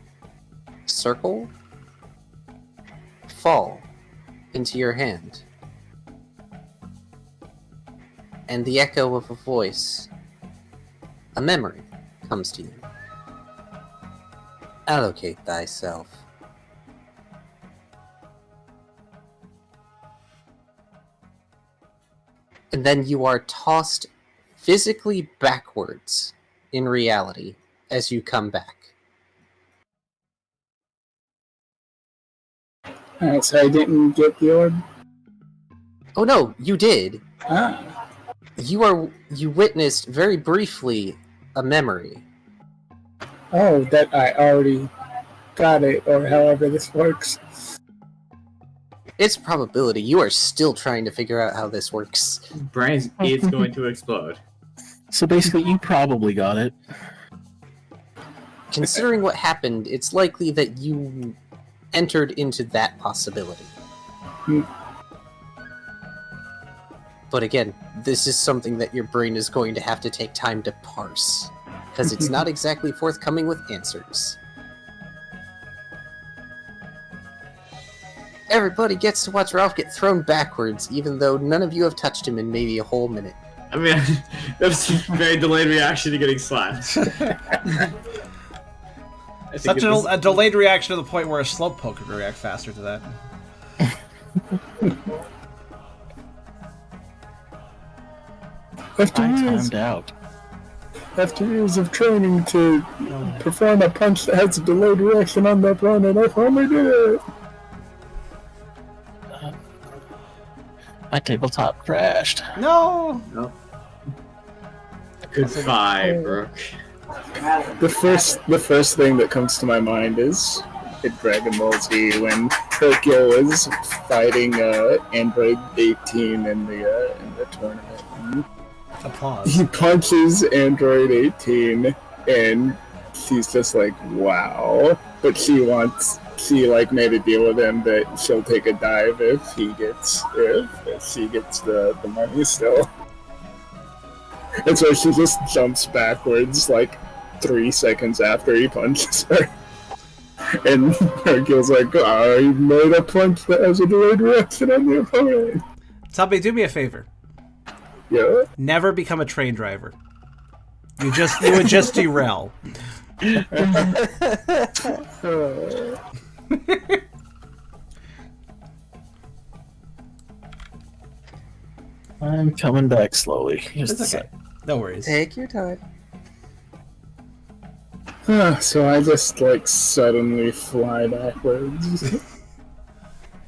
circle fall into your hand. And the echo of a voice, a memory, comes to you. Allocate thyself. And then you are tossed physically backwards in reality as you come back. Alright, so I didn't get the orb? Oh no, you did. Ah. You witnessed very briefly a memory. Oh, that I already got it, or however this works. It's probability. You are still trying to figure out how this works. Brain is going to explode. So basically, you probably got it. Considering what happened, it's likely that you entered into that possibility. Hmm. But again, this is something that your brain is going to have to take time to parse, because it's not exactly forthcoming with answers. Everybody gets to watch Ralph get thrown backwards, even though none of you have touched him in maybe a whole minute. I mean, that was a very delayed reaction to getting slapped. Such a delayed reaction to the point where a slowpoke could react faster to that. I timed out. After years of training to perform a punch that has a delayed reaction on the opponent, I finally did it! My tabletop crashed. No! Goodbye, Brooke. The first thing that comes to my mind is in Dragon Ball Z when Hercule was fighting Android 18 in the tournament. Applause. He punches Android 18 and she's just like, wow. But she made a deal with him that she'll take a dive if she gets the money still. And so she just jumps backwards like 3 seconds after he punches her. And Hercule's like, I made a punch that has a delayed reaction on the opponent. Tubby, do me a favor. Yeah? Never become a train driver. You would just derail. I'm coming back slowly. Just It's okay. No worries. Take your time. So I just like suddenly fly backwards.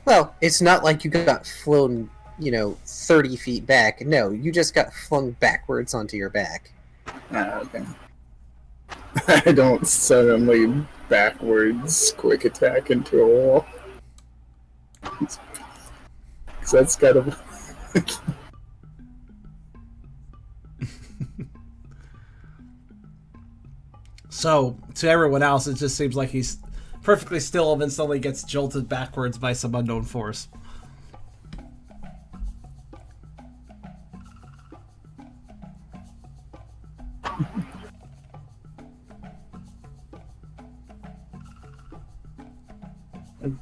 Well, it's not like you got flown, 30 feet back. No, you just got flung backwards onto your back. Okay. I don't suddenly backwards quick attack into a wall. 'Cause that's kind of... So, to everyone else, it just seems like he's perfectly still and then suddenly gets jolted backwards by some unknown force. I'm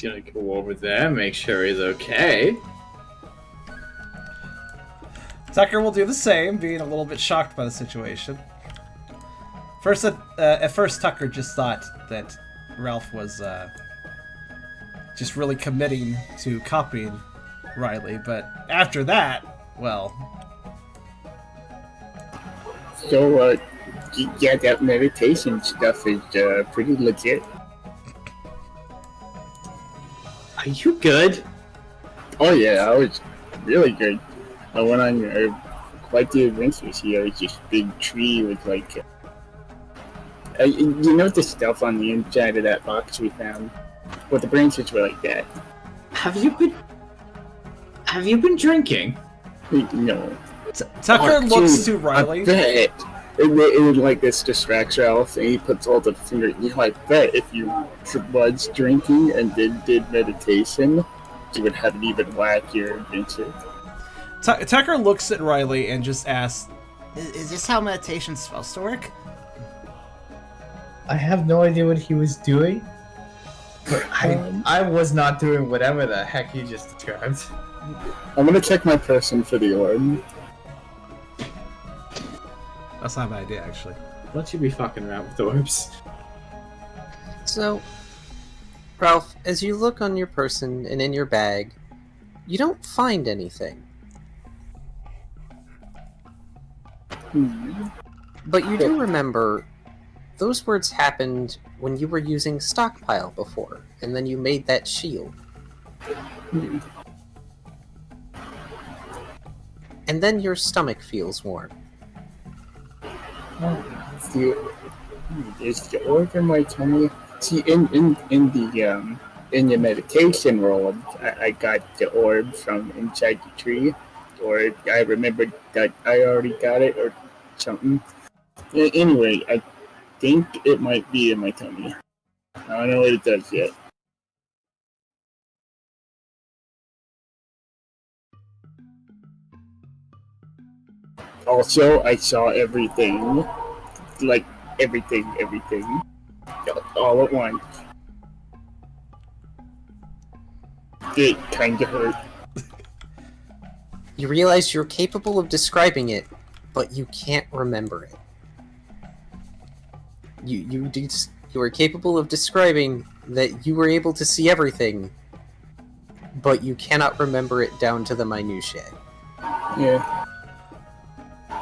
gonna go over there, make sure he's okay. Tucker will do the same, being a little bit shocked by the situation. At first, Tucker just thought that Ralph was just really committing to copying Riley, but after that, well... So, yeah, that meditation stuff is pretty legit. Are you good? Oh yeah, I was really good. I went on quite the adventures here. This big tree with like... you know the stuff on the inside of that box we found? Well, the branches were like that. Have you been drinking? No. Tucker looks dude, to Riley. I bet. It like this distracts Ralph, and he puts all the finger. I bet if you was drinking and then did meditation, you would have an even wackier adventure. Tucker looks at Riley and just asks, Is this how meditation's supposed to work? I have no idea what he was doing, but I was not doing whatever the heck he just described. I'm gonna check my person for the orb. that's not my idea, actually. Why don't you be fucking around with orbs? So, Ralph, as you look on your person and in your bag, you don't find anything. But you do remember those words happened when you were using stockpile before, and then you made that shield. And then your stomach feels warm. Is the orb in my tummy? See, in the meditation world, I got the orb from inside the tree, or I remembered that I already got it, or something. Anyway, I think it might be in my tummy. I don't know what it does yet. Also, I saw everything. Like, everything. All at once. It kinda hurt. You realize you're capable of describing it, but you can't remember it. You are capable of describing that you were able to see everything, but you cannot remember it down to the minutiae. Yeah.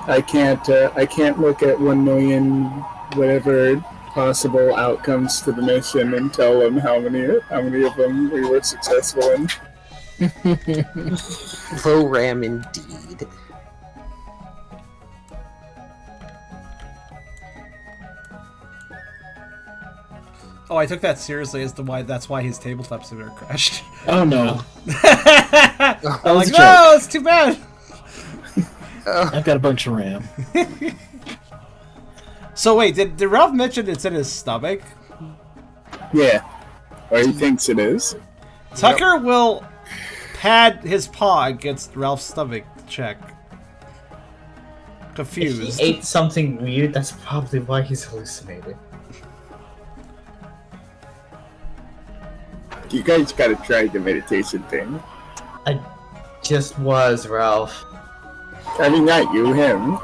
I can't look at 1 million whatever possible outcomes to the mission and tell them how many of them we were successful in. Low RAM indeed. Oh, I took that seriously as to why that's why his tabletop simulator crashed. Oh no. I'm like, no, it's too bad. I've got a bunch of RAM. So wait, did Ralph mention it's in his stomach? Yeah. Or he thinks it is. Tucker will pad his paw against Ralph's stomach to check. If Confused. he ate something weird, that's probably why he's hallucinating. You guys gotta try the meditation thing. I just was, Ralph. I mean, not you, him.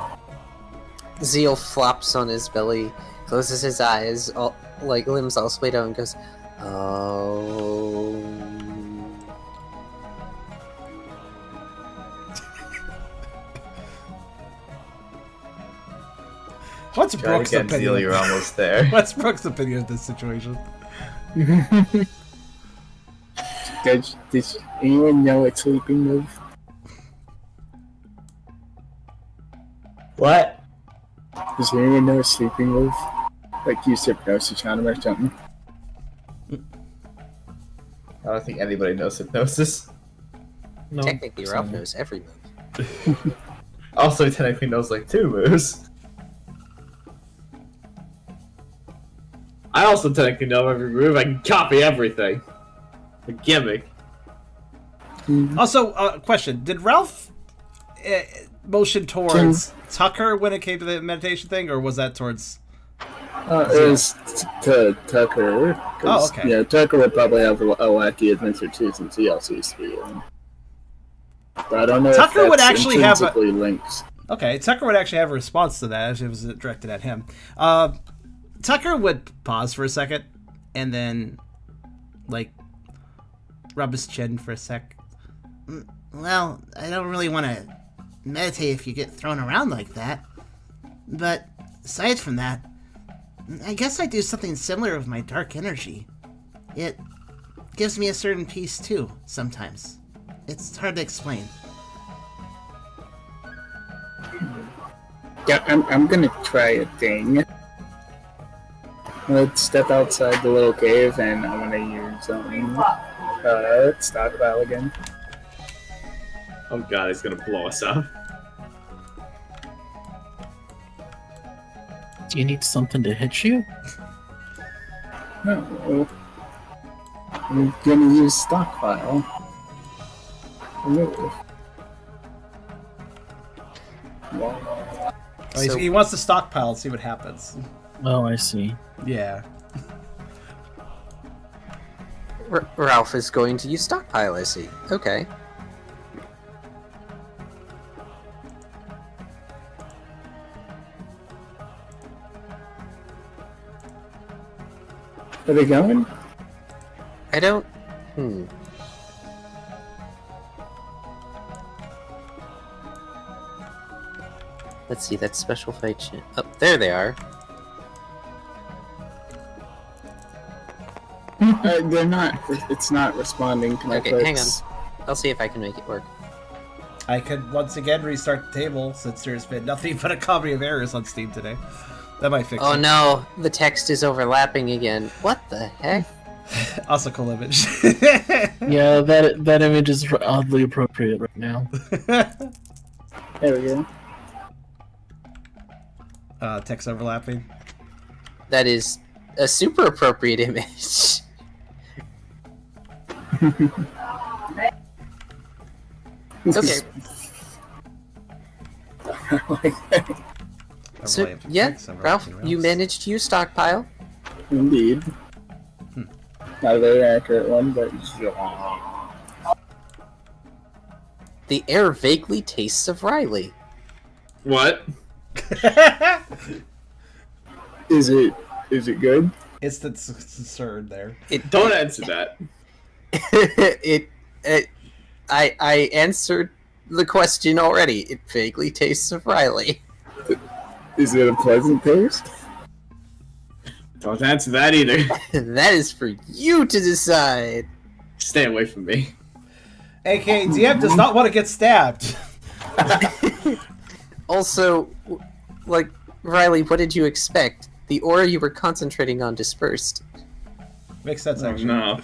Zeal flops on his belly, closes his eyes, all, like limbs all splayed out, and goes, "Oh." What's Try Brooks' again, Zeal, opinion? you're almost there. What's Brooks' opinion of this situation? Does anyone know a sleeping move? What? Does anyone know a sleeping move? Like use hypnosis on him or something? I don't think anybody knows hypnosis. No. Technically, Ralph knows every move. Also, technically knows like 2 moves. I also technically know every move. I can copy everything. The gimmick. Also, question: did Ralph motion towards Tucker when it came to the meditation thing, or was that towards? It was to Tucker. Oh, okay. Yeah, Tucker would probably have a wacky adventure too, since he also used to be in. But I don't know Tucker if would that's actually have a- intrinsically linked. Okay, Tucker would actually have a response to that if it was directed at him. Tucker would pause for a second, and then, like, rub his chin for a sec. Well, I don't really want to meditate if you get thrown around like that. But aside from that, I guess I do something similar with my dark energy. It gives me a certain peace too, sometimes. It's hard to explain. Yeah, I'm gonna try a thing. Let's step outside the little cave, and I'm gonna use stockpile again. Oh god, he's gonna blow us up. Do you need something to hit you? No, I'm gonna use stockpile. Remove. Oh, So- he wants to stockpile and see what happens. Oh, I see. Yeah. Ralph is going to use stockpile, I see. Okay. Are they going? I don't... Let's see, that's special fight shit. Oh, there they are. They're not. It's not responding to my Okay, clicks. hang on. I'll see if I can make it work. I could once again restart the table since there's been nothing but a comedy of errors on Steam today. That might fix Oh it. no, the text is overlapping again. What the heck? Also cool image. Yeah, that image is oddly appropriate right now. There we go. Text overlapping. That is a super appropriate image. Okay, so Overlay- yeah, text overlapping Ralph, rounds. you managed to use stockpile. Indeed. Not a very accurate one, but The air vaguely tastes of Riley. What? is it good? It's the absurd there. Don't answer that. I answered the question already. It vaguely tastes of Riley. Is it a pleasant taste? Don't answer that either. That is for you to decide. Stay away from me. AK, DM does not want to get stabbed. Also, like, Riley, what did you expect? The aura you were concentrating on dispersed. Makes sense, Oh, actually. no.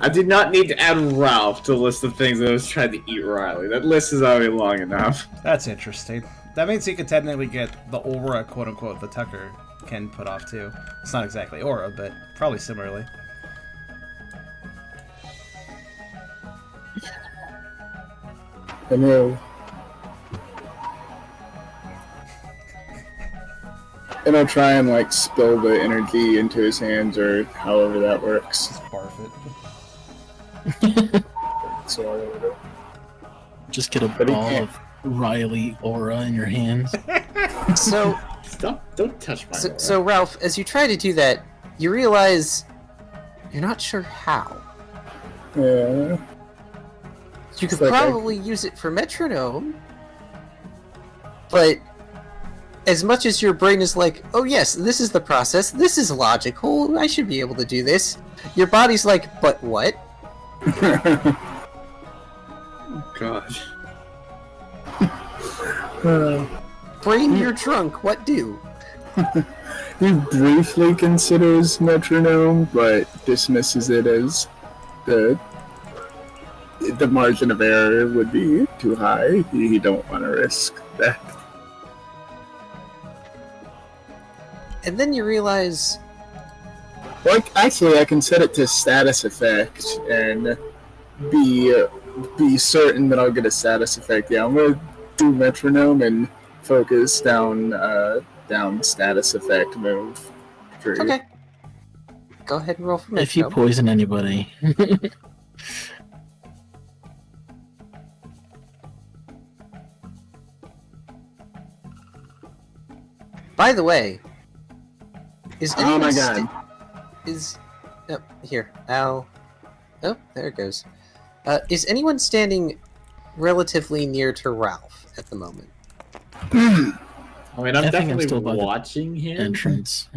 I did not need to add Ralph to the list of things that I was trying to eat Riley. That list is already long enough. That's interesting. That means he could technically get the aura, quote-unquote, the Tucker can put off, too. It's not exactly aura, but probably similarly. I know. And I'll try and like spill the energy into his hands or however that works. Just barf it. So Just get a But he ball can't. of Riley aura in your hands. So, Stop! Don't touch my so Ralph, as you try to do that, you realize you're not sure how. yeah. You could It's like probably use it for metronome, but as much as your brain is like, oh yes, this is the process, this is logical, I should be able to do this, your body's like, but what? God. Brain, you're drunk, what do? He briefly considers metronome, but dismisses it as the margin of error would be too high. He don't want to risk that. And then you realize, Well, actually, I can set it to status effect and be certain that I'll get a status effect. Yeah, I'm gonna do metronome and focus down status effect move. Tree. okay, go ahead and roll for If you metronome. poison anybody. By the way, is Oh my anyone god. is here, Al, Oh, there it goes. Is anyone standing relatively near to Ralph at the moment? I mean, I'm I think I'm definitely still by the watching him. Entrance.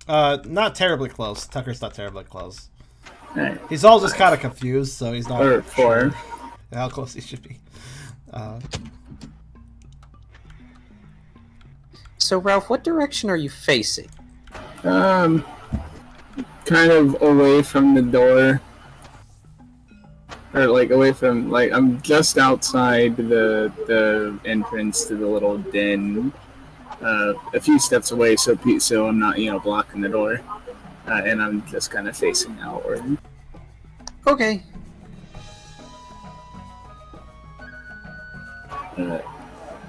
Not terribly close. Tucker's not terribly close. Alright. He's all just kind of confused, so he's not Or 4. how close he should be. So, Ralph, what direction are you facing? Kind of away from the door. Or, like, away from, like, I'm just outside the entrance to the little den. A few steps away, so I'm not, blocking the door. And I'm just kind of facing outward. Okay.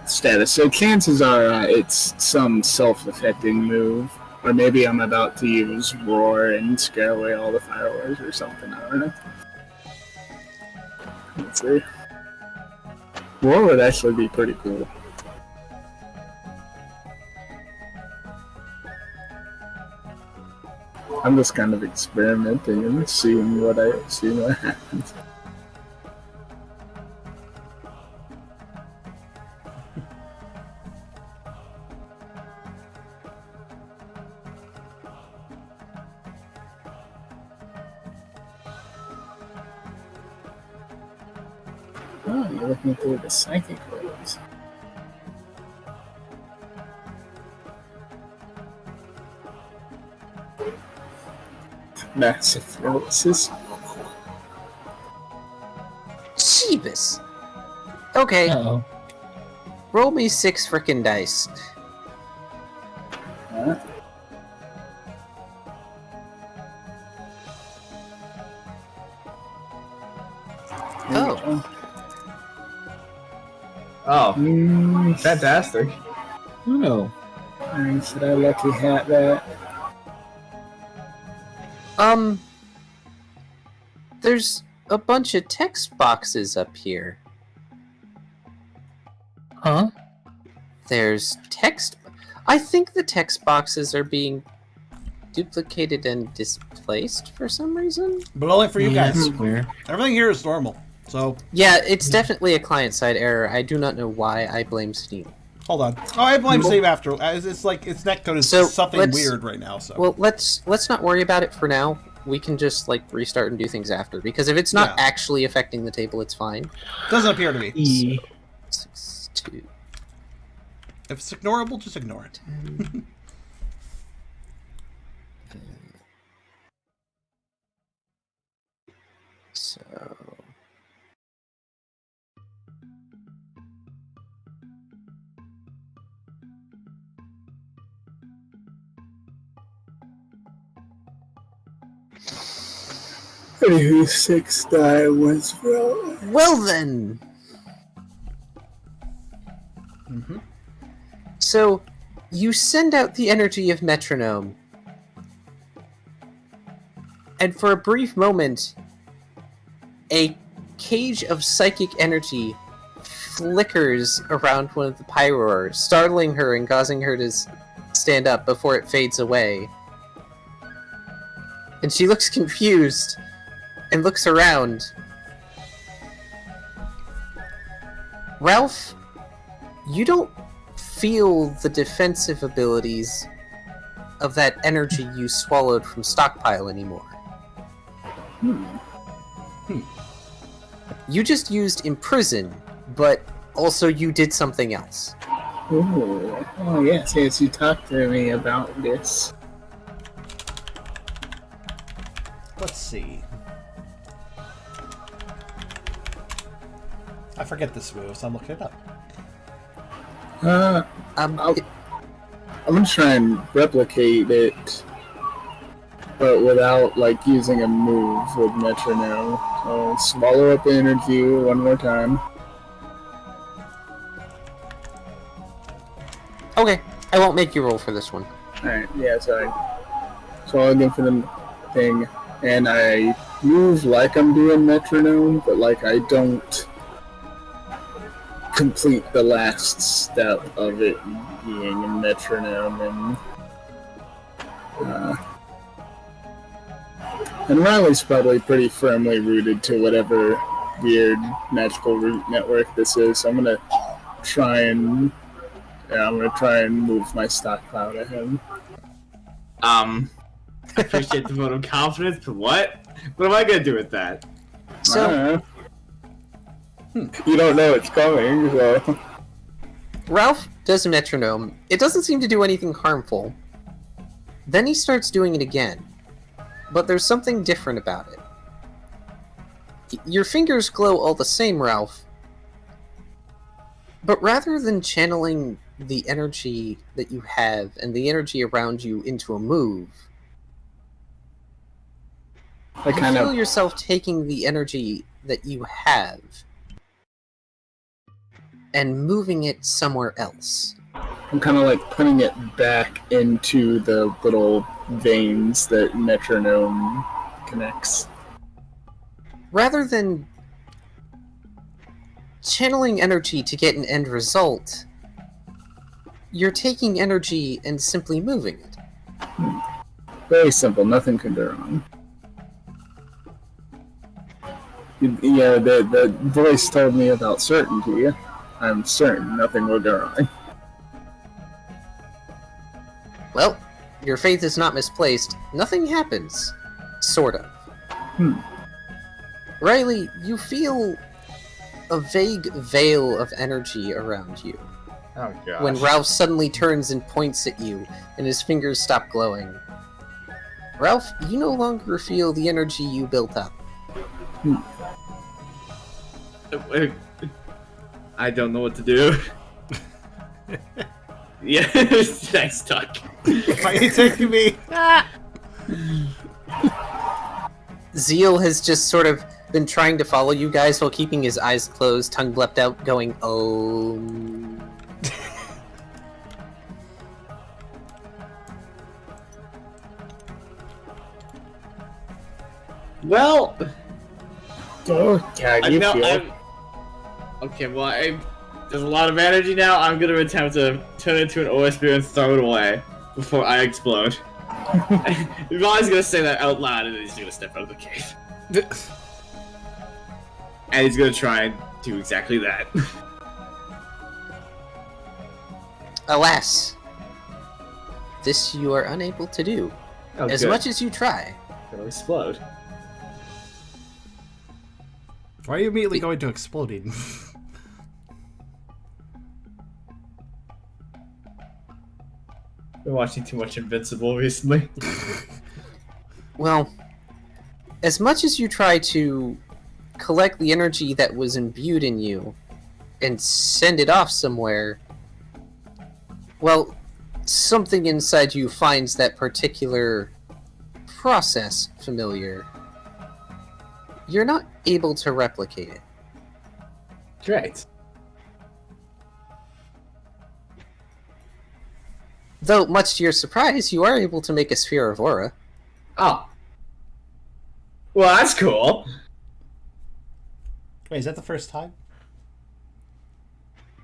Status. So chances are it's some self-affecting move. Or maybe I'm about to use Roar and scare away all the fireworks or something. I don't know. Let's see. Roar would actually be pretty cool. I'm just kind of experimenting and seeing what happens. Oh, you're looking through the psychic waves. Massive paralysis. Jeebus. Okay. Uh-oh. Roll me 6 frickin' dice. Oh. Oh, fantastic. Oh. Should I lucky hat that? There's a bunch of text boxes up here. Huh? There's text... I think the text boxes are being duplicated and displaced for some reason. But only for you guys. That's weird. Everything here is normal. So Yeah, it's definitely a client-side error. I do not know why. I blame Steam. hold on. Oh, I blame Steve after. It's like its netcode is So, something let's- weird right now. So Well, let's not worry about it for now. We can just restart and do things after, because if it's not Yeah. actually affecting the table, it's fine. doesn't appear to be. 6, 2, If it's ignorable, just ignore it. 10. So Anywho, 6 die once roll. well then. So you send out the energy of metronome, and for a brief moment, a cage of psychic energy flickers around one of the pyroars, startling her and causing her to stand up before it fades away. And she looks confused and looks around. Ralph, you don't feel the defensive abilities of that energy you swallowed from stockpile anymore. You just used imprison, but also you did something else. Ooh. Oh, yes, you talked to me about this. Let's see. I forget this move, so I'm looking it up. I'm gonna try and replicate it, but without using a move with metronome. So swallow up the energy one more time. Okay, I won't make you roll for this one. Alright, yeah, so I swallow again for the thing, and I move like I'm doing metronome, but I don't complete the last step of it being a metronome, and And Riley's probably pretty firmly rooted to whatever weird magical root network this is. So I'm gonna try and move my stockpile to him. I appreciate the vote of confidence, but what? What am I gonna do with that? So, You don't know it's coming, so... Ralph does a metronome. It doesn't seem to do anything harmful. Then he starts doing it again. But there's something different about it. Your fingers glow all the same, Ralph. But rather than channeling the energy that you have and the energy around you into a move, you feel yourself taking the energy that you have and moving it somewhere else. I'm kind of like putting it back into the little veins that metronome connects. Rather than channeling energy to get an end result, you're taking energy and simply moving it. Very simple, nothing can go wrong. Yeah, the voice told me about certainty. I'm certain nothing will go wrong. Well, your faith is not misplaced. Nothing happens. Sort of. Riley, you feel a vague veil of energy around you. Oh gosh. When Ralph suddenly turns and points at you, and his fingers stop glowing. Ralph, you no longer feel the energy you built up. I don't know what to do. Yeah, thanks, Tuck. Why are you taking me? Zeal has just sort of been trying to follow you guys while keeping his eyes closed, tongue blept out, going, oh. Well, Oh, yeah, you feel. Okay, well, there's a lot of energy now. I'm gonna attempt to turn it into an OSB and throw it away before I explode. Riley's gonna say that out loud, and then he's gonna step out of the cave. And he's gonna try and do exactly that. Alas, this you are unable to do, as much as you try. It'll explode. Why are you immediately going to exploding? Been watching too much Invincible recently. Well, as much as you try to collect the energy that was imbued in you and send it off somewhere, well, something inside you finds that particular process familiar. You're not able to replicate it. Great. Though, much to your surprise, you are able to make a sphere of aura. Oh. Well, that's cool. Wait, is that the first time?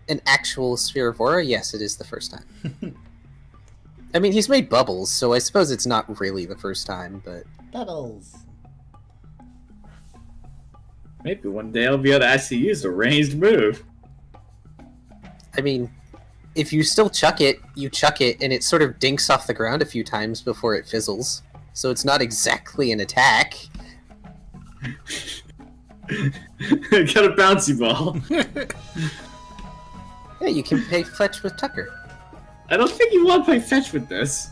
An actual sphere of aura? Yes, it is the first time. I mean, he's made bubbles, so I suppose it's not really the first time, but... Bubbles. Maybe one day I'll be able to actually use a ranged move. I mean, if you still chuck it, you chuck it, and it sort of dinks off the ground a few times before it fizzles. So it's not exactly an attack. Got a bouncy ball. Yeah, you can play fetch with Tucker. I don't think you want to play fetch with this.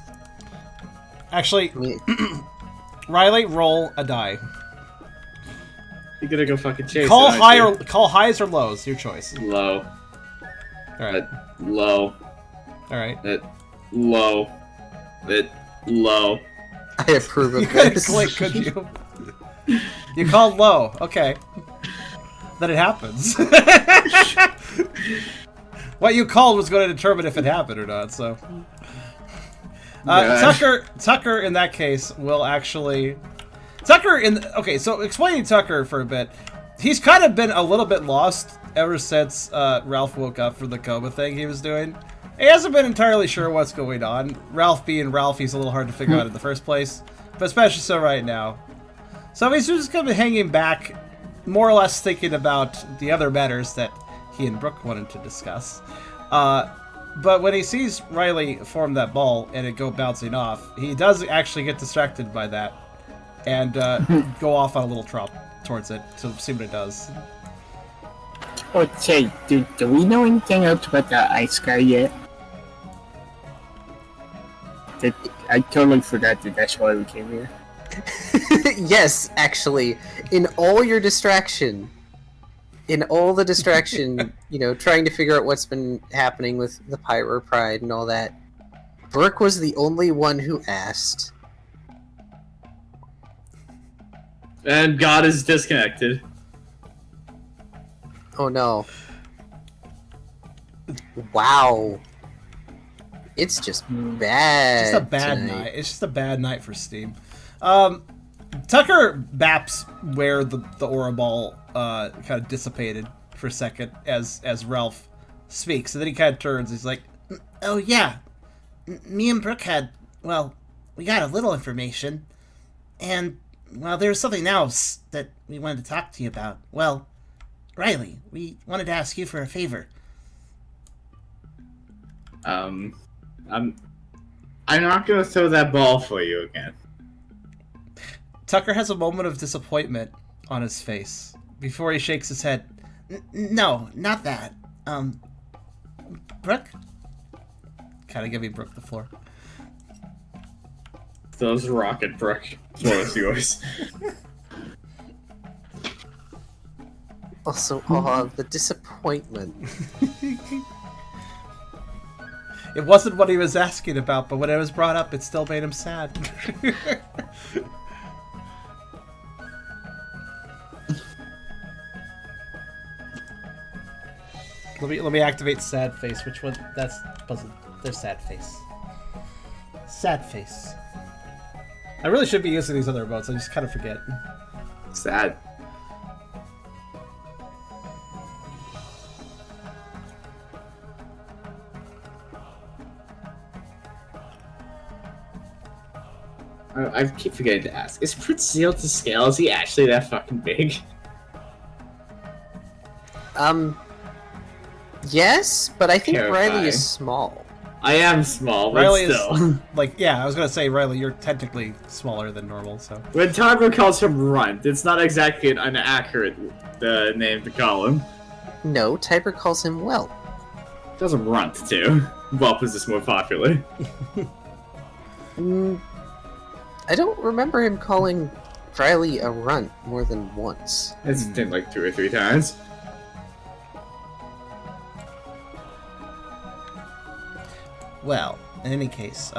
Actually, I mean, Riley, roll a die. You're gonna go fucking chase Call it, high aren't or call highs or lows. Your choice. you? Low. All right. Low. All right. Low. Low. I approve of this. Click, could you? You called low. Okay. Then it happens. What you called was going to determine if it happened or not. So, Tucker, in that case, will actually. Okay, so explaining Tucker for a bit, he's kind of been a little bit lost ever since Ralph woke up from the coma thing he was doing. He hasn't been entirely sure what's going on. Ralph being Ralph, he's a little hard to figure out in the first place, but especially so right now. So he's just kind of hanging back, more or less thinking about the other matters that he and Brooke wanted to discuss. But when he sees Riley form that ball and it go bouncing off, he does actually get distracted by that and go off on a little trot towards it to see what it does. Okay, do we know anything else about the ice guy yet? I totally forgot that that's why we came here. Yes, actually, in all the distraction, you know, trying to figure out what's been happening with the Pyro Pride and all that, Brooke was the only one who asked. And God is disconnected. Oh no. Wow. It's just bad. Just a bad tonight. night. It's just a bad night for Steam. Tucker baps where the aura ball kind of dissipated for a second as Ralph speaks, and then he kind of turns. He's like, Oh, yeah. Me and Brooke had, well, we got a little information. And, well, there was something else that we wanted to talk to you about. Well, Riley, we wanted to ask you for a favor. I'm not gonna throw that ball for you again. Tucker has a moment of disappointment on his face before he shakes his head. No, not that. Brooke? Kind of giving Brooke the floor. Those rocket Brook. Floor is yours. Also, the disappointment. It wasn't what he was asking about, but when it was brought up, it still made him sad. Let me activate sad face. Which one? That's puzzle. There's sad face. Sad face. I really should be using these other emotes. I just kind of forget. Sad. I keep forgetting to ask. Is Prince Zeal to scale? Is he actually that fucking big? Yes, but I think Terrifying. Riley is small. I am small, but Riley still. is like, yeah. I was gonna say, Riley, you're technically smaller than normal, so. When Tiger calls him Runt, it's not exactly an accurate name to call him. No, Tiber calls him Whelp. Does him Runt too. Whelp is just more popular. I don't remember him calling Riley a runt more than once. It's been like 2 or 3 times. Well, in any case,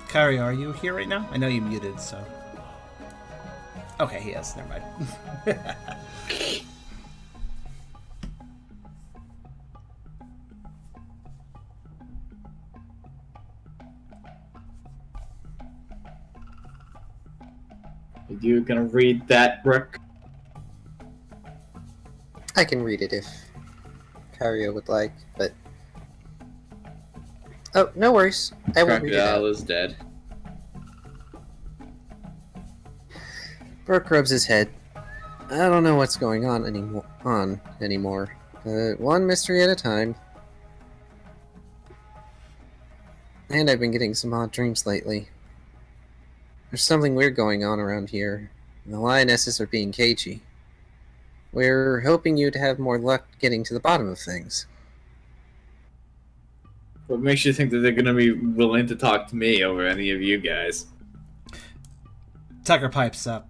Kyrio, are you here right now? I know you muted, so. Okay, he is. Never mind. Are you gonna read that, Brooke? I can read it if Kyrio would like, but... Oh, no worries. I won't read it out. Crocodile is dead. Brooke rubs his head. I don't know what's going on anymore. One mystery at a time. And I've been getting some odd dreams lately. There's something weird going on around here. The lionesses are being cagey. We're hoping you to have more luck getting to the bottom of things. What makes you think that they're gonna be willing to talk to me over any of you guys? Tucker pipes up.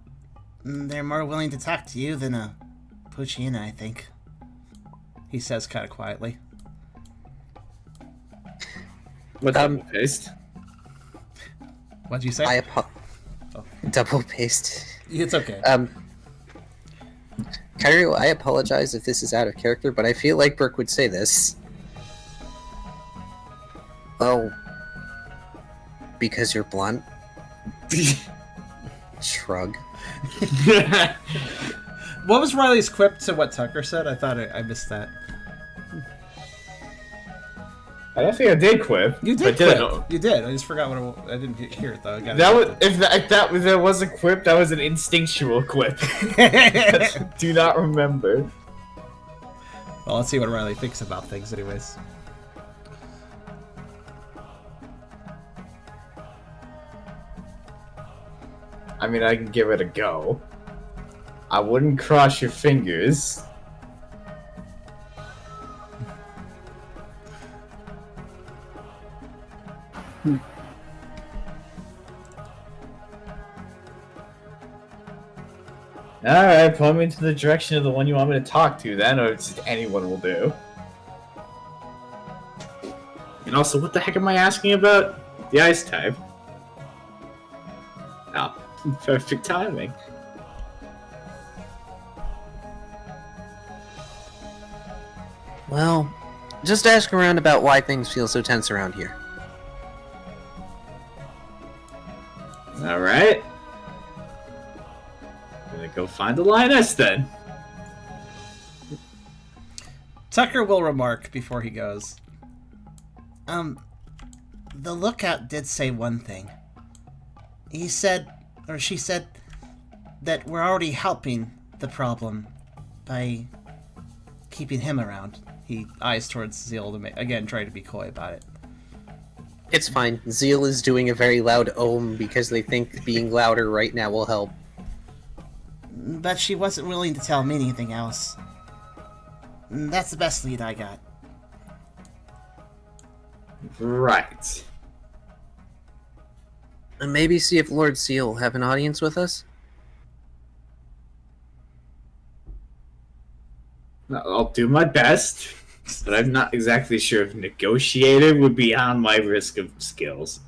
They're more willing to talk to you than Puchina, I think. He says kind of quietly. What double paste? What'd you say? Double paste. It's okay. Kyrio, I apologize if this is out of character, but I feel like Brooke would say this. Oh, because you're blunt? Shrug. What was Riley's quip to what Tucker said? I thought I missed that. I don't think I did quip. You did but quip. You did. I just forgot what I didn't hear it though. If there was a quip, that was an instinctual quip. Do not remember. Well, let's see what Riley thinks about things, anyways. I mean, I can give it a go. I wouldn't cross your fingers. Alright, point me into the direction of the one you want me to talk to then, or just anyone will do. And also, what the heck am I asking about? The ice type. Oh, perfect timing. Well, just ask around about why things feel so tense around here. Alright. Gonna go find the lioness then. Tucker will remark before he goes. The lookout did say one thing. He said, or she said, that we're already helping the problem by keeping him around. He eyes towards Zeal to again try to be coy about it. It's fine. Zeal is doing a very loud ohm because they think being louder right now will help. But she wasn't willing to tell me anything else. That's the best lead I got. Right. And maybe see if Lord Zeal will have an audience with us? I'll do my best, but I'm not exactly sure if negotiator would be on my risk of skills.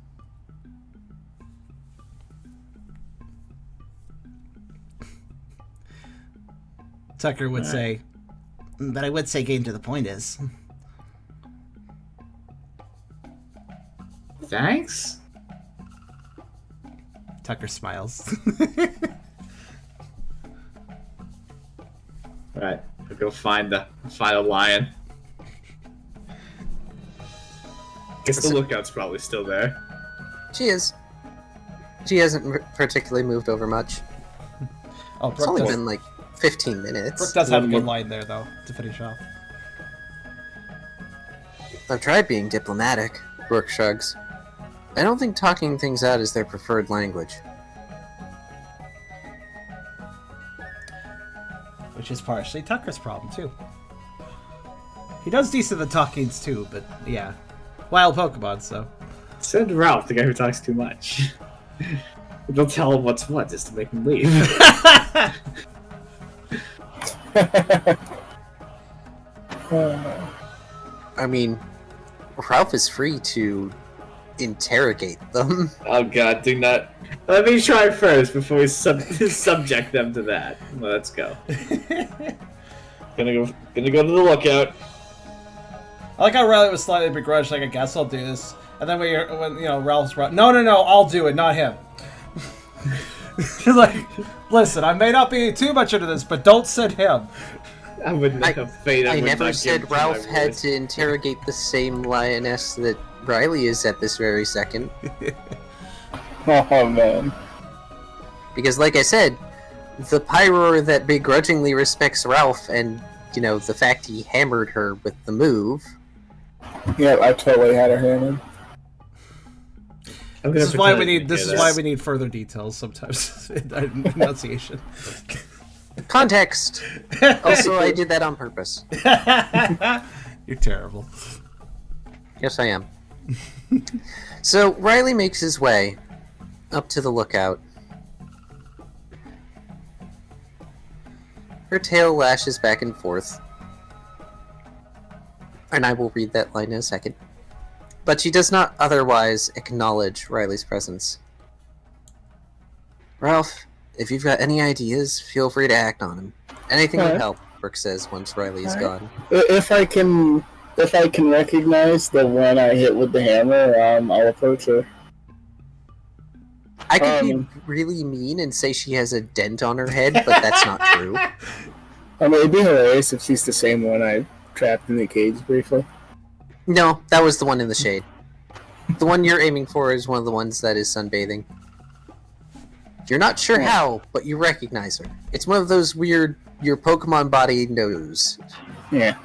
Tucker would say, But I would say getting to the point is. Thanks? Tucker smiles. Alright, I'll go find a lion. Guess the lookout's probably still there. She is. She hasn't particularly moved over much. Oh, It's Brooke only does, been like 15 minutes. Brooke does have a good line there, though, to finish off. I've tried being diplomatic, Brooke shrugs. I don't think talking things out is their preferred language. Which is partially Tucker's problem, too. He does decent at talkings, too, but yeah. Wild Pokemon, so. Send Ralph, the guy who talks too much. They'll tell him what's what just to make him leave. I mean, Ralph is free to interrogate them. Oh god, do not. Let me try first before we subject them to that. Well, let's go. Gonna go to the lookout. I like how Riley was slightly begrudged, like, I guess I'll do this. And then when Ralph's no, I'll do it, not him. Like, listen, I may not be too much into this, but don't send him. I wouldn't have faith. I never said Ralph had to interrogate the same lioness that Riley is at this very second. Oh man. Because like I said, the Pyroar that begrudgingly respects Ralph and, the fact he hammered her with the move. Yeah, I totally had her hammered. This is why we need further details sometimes in enunciation. Context. Also, I did that on purpose. You're terrible. Yes, I am. So Riley makes his way up to the lookout. Her tail lashes back and forth. And I will read that line in a second. But she does not otherwise acknowledge Riley's presence. Ralph, if you've got any ideas, feel free to act on them. Anything would help, Brooke says once Riley is gone. If I can recognize the one I hit with the hammer, I'll approach her. I could be really mean and say she has a dent on her head, but that's not true. I mean, it'd be hilarious if she's the same one I trapped in the cage briefly. No, that was the one in the shade. The one you're aiming for is one of the ones that is sunbathing. You're not sure how, but you recognize her. It's one of those weird, your Pokemon body knows. Yeah.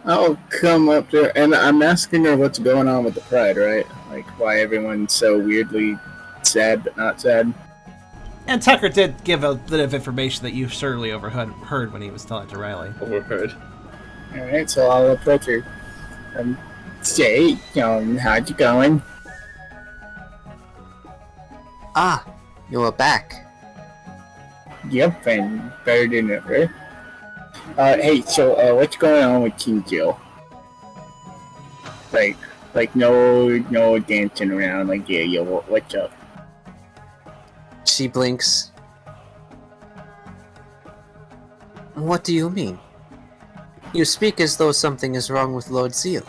I'll come up there, and I'm asking her what's going on with the pride, right? Like, why everyone's so weirdly sad but not sad. And Tucker did give a bit of information that you certainly overheard when he was telling it to Riley. Overheard. Alright, so I'll approach her. Say, how's it going? Ah, you're back. Yep, and better than ever. Hey, so, what's going on with King Jill? Like, no dancing around, like, yeah, what's up? She blinks. What do you mean? You speak as though something is wrong with Lord Zeal.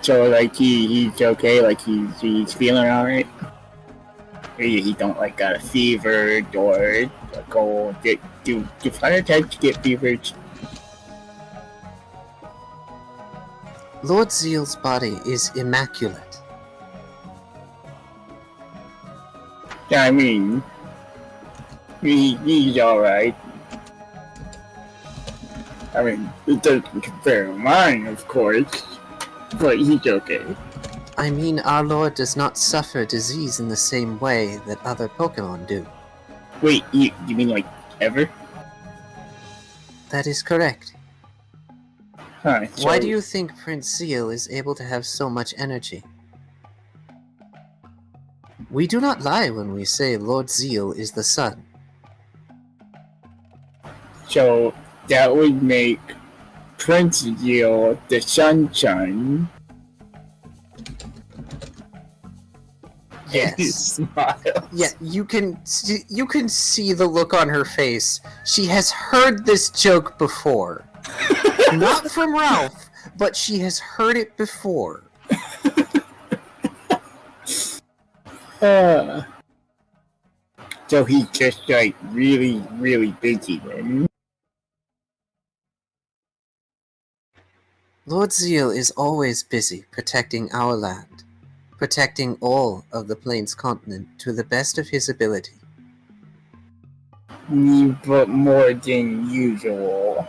So, like, he's okay, like, he's feeling alright? He don't, like, got a fever, or, like, oh, do fire types get fevers? Lord Zeal's body is immaculate. Yeah, I mean, he's alright. I mean, it doesn't compare to mine, of course, but he's okay. I mean, our Lord does not suffer disease in the same way that other Pokemon do. Wait, you mean, like, ever? That is correct. Huh, Why do you think Prince Zeal is able to have so much energy? We do not lie when we say Lord Zeal is the sun. So, that would make Prince Zeal the sunshine. Yes. He smiles. Yeah, you can see the look on her face. She has heard this joke before. Not from Ralph, but she has heard it before. So he's just, like, really, really busy then. Lord Zeal is always busy protecting our land, protecting all of the Plains continent to the best of his ability. But more than usual.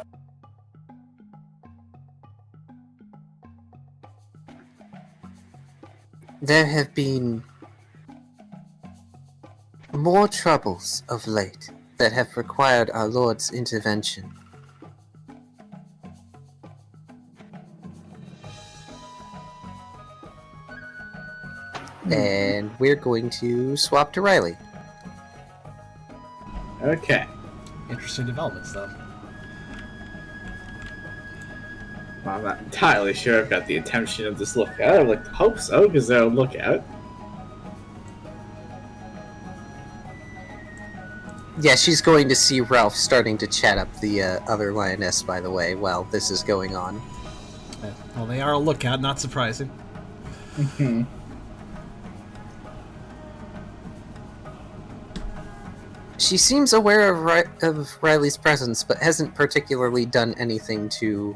There have been more troubles of late that have required our Lord's intervention. And we're going to swap to Riley. Okay. Interesting developments, though. Well, I'm not entirely sure I've got the attention of this lookout. I'd like to hope so, because they're a lookout. Yeah, she's going to see Ralph starting to chat up the other lioness, by the way, while this is going on. Yeah. Well, they are a lookout, not surprising. Mm-hmm. She seems aware of Riley's presence, but hasn't particularly done anything to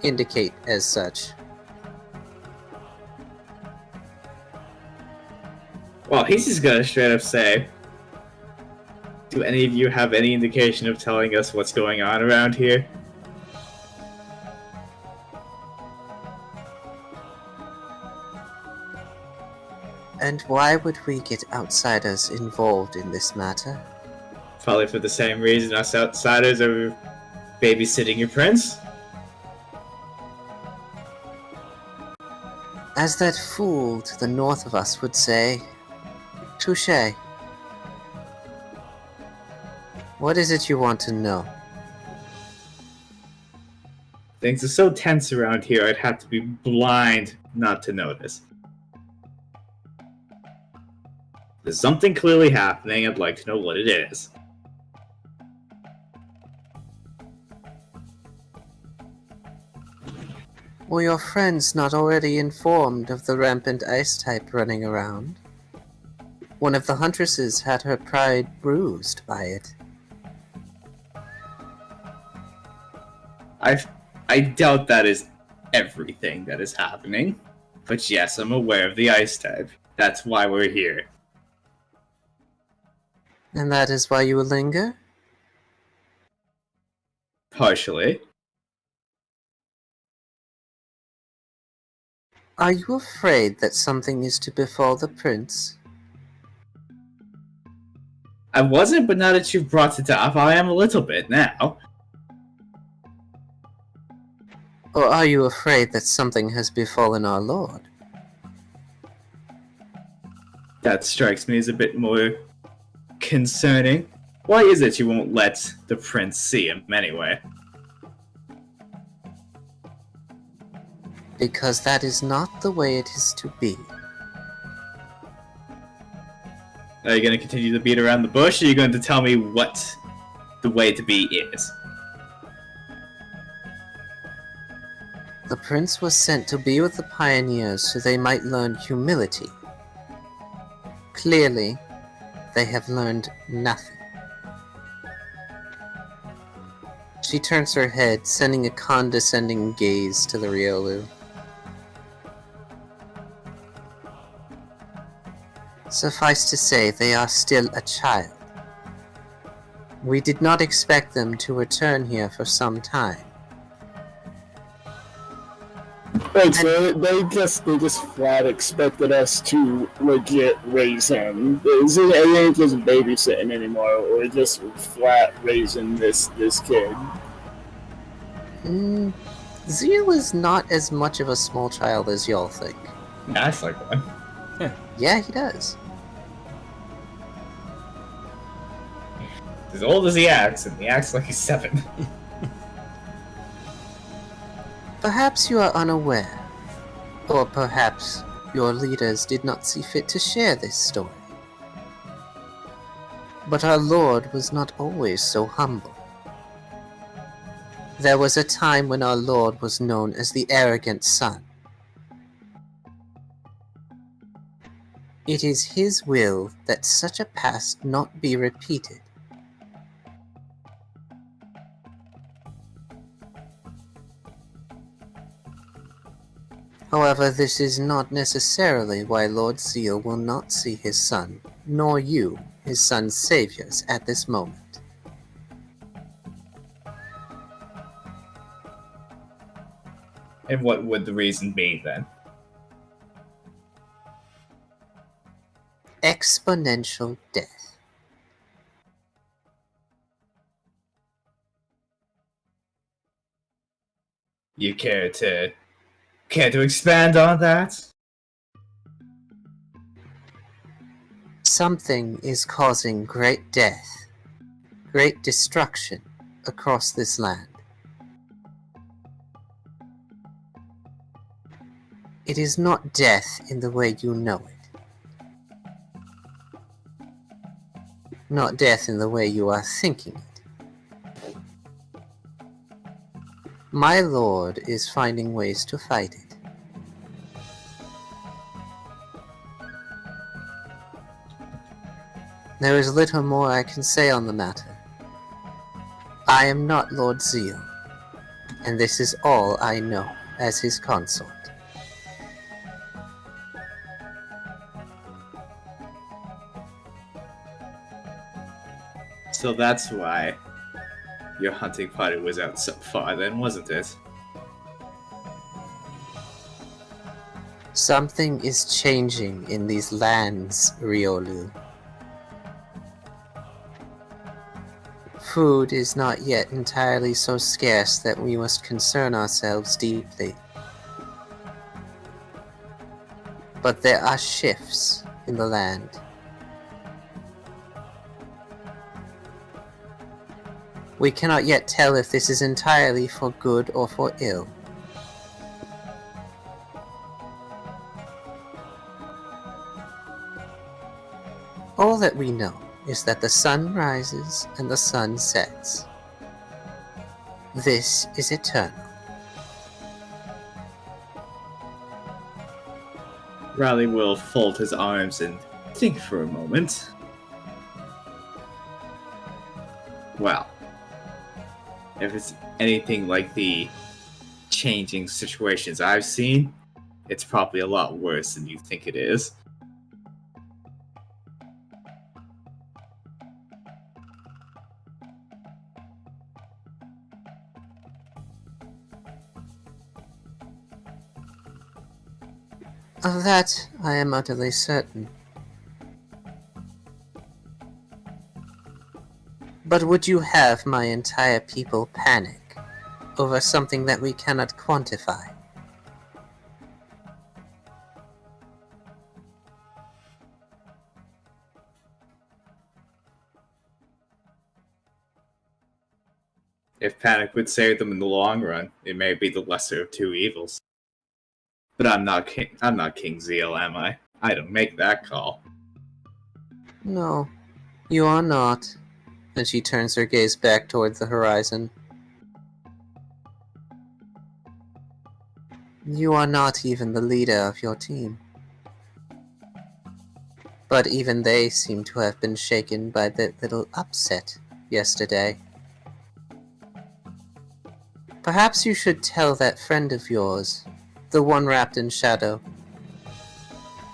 indicate as such. Well, he's just gonna straight up say, do any of you have any indication of telling us what's going on around here? And why would we get outsiders involved in this matter? Probably for the same reason us outsiders are babysitting your prince. As that fool to the north of us would say, touché. What is it you want to know? Things are so tense around here, I'd have to be blind not to notice. There's something clearly happening, I'd like to know what it is. Were your friends not already informed of the rampant ice type running around? One of the huntresses had her pride bruised by it. I doubt that is everything that is happening. But yes, I'm aware of the ice type. That's why we're here. And that is why you will linger? Partially. Are you afraid that something is to befall the prince? I wasn't, but now that you've brought it up, I am a little bit now. Or are you afraid that something has befallen our lord? That strikes me as a bit more concerning. Why is it you won't let the prince see him anyway? Because that is not the way it is to be. Are you going to continue to beat around the bush, or are you going to tell me what the way to be is? The prince was sent to be with the pioneers so they might learn humility. Clearly, they have learned nothing. She turns her head, sending a condescending gaze to the Riolu. Suffice to say, they are still a child. We did not expect them to return here for some time. Wait, so they just flat expected us to legit raise him. It ain't just babysitting anymore, or just flat raising this kid. Zeal is not as much of a small child as y'all think. That's like one. Yeah, he does. As old as he acts, and he acts like he's 7. Perhaps you are unaware, or perhaps your leaders did not see fit to share this story. But our Lord was not always so humble. There was a time when our Lord was known as the Arrogant Son. It is his will that such a past not be repeated. However, this is not necessarily why Lord Zeal will not see his son, nor you, his son's saviors, at this moment. And what would the reason be, then? Exponential death. You care to expand on that? Something is causing great death, great destruction across this land. It is not death in the way you know it. Not death in the way you are thinking it. My lord is finding ways to fight it. There is little more I can say on the matter. I am not Lord Zeal, and this is all I know as his consort. So that's why your hunting party was out so far then, wasn't it? Something is changing in these lands, Riolu. Food is not yet entirely so scarce that we must concern ourselves deeply. But there are shifts in the land. We cannot yet tell if this is entirely for good or for ill. All that we know is that the sun rises and the sun sets. This is eternal. Riley will fold his arms and think for a moment. Well, if it's anything like the changing situations I've seen, it's probably a lot worse than you think it is. Of that, I am utterly certain. But would you have my entire people panic over something that we cannot quantify? If panic would save them in the long run, it may be the lesser of two evils. But I'm not King Zeal, am I? I don't make that call. No, you are not. And she turns her gaze back toward the horizon. You are not even the leader of your team. But even they seem to have been shaken by that little upset yesterday. Perhaps you should tell that friend of yours, the one wrapped in shadow.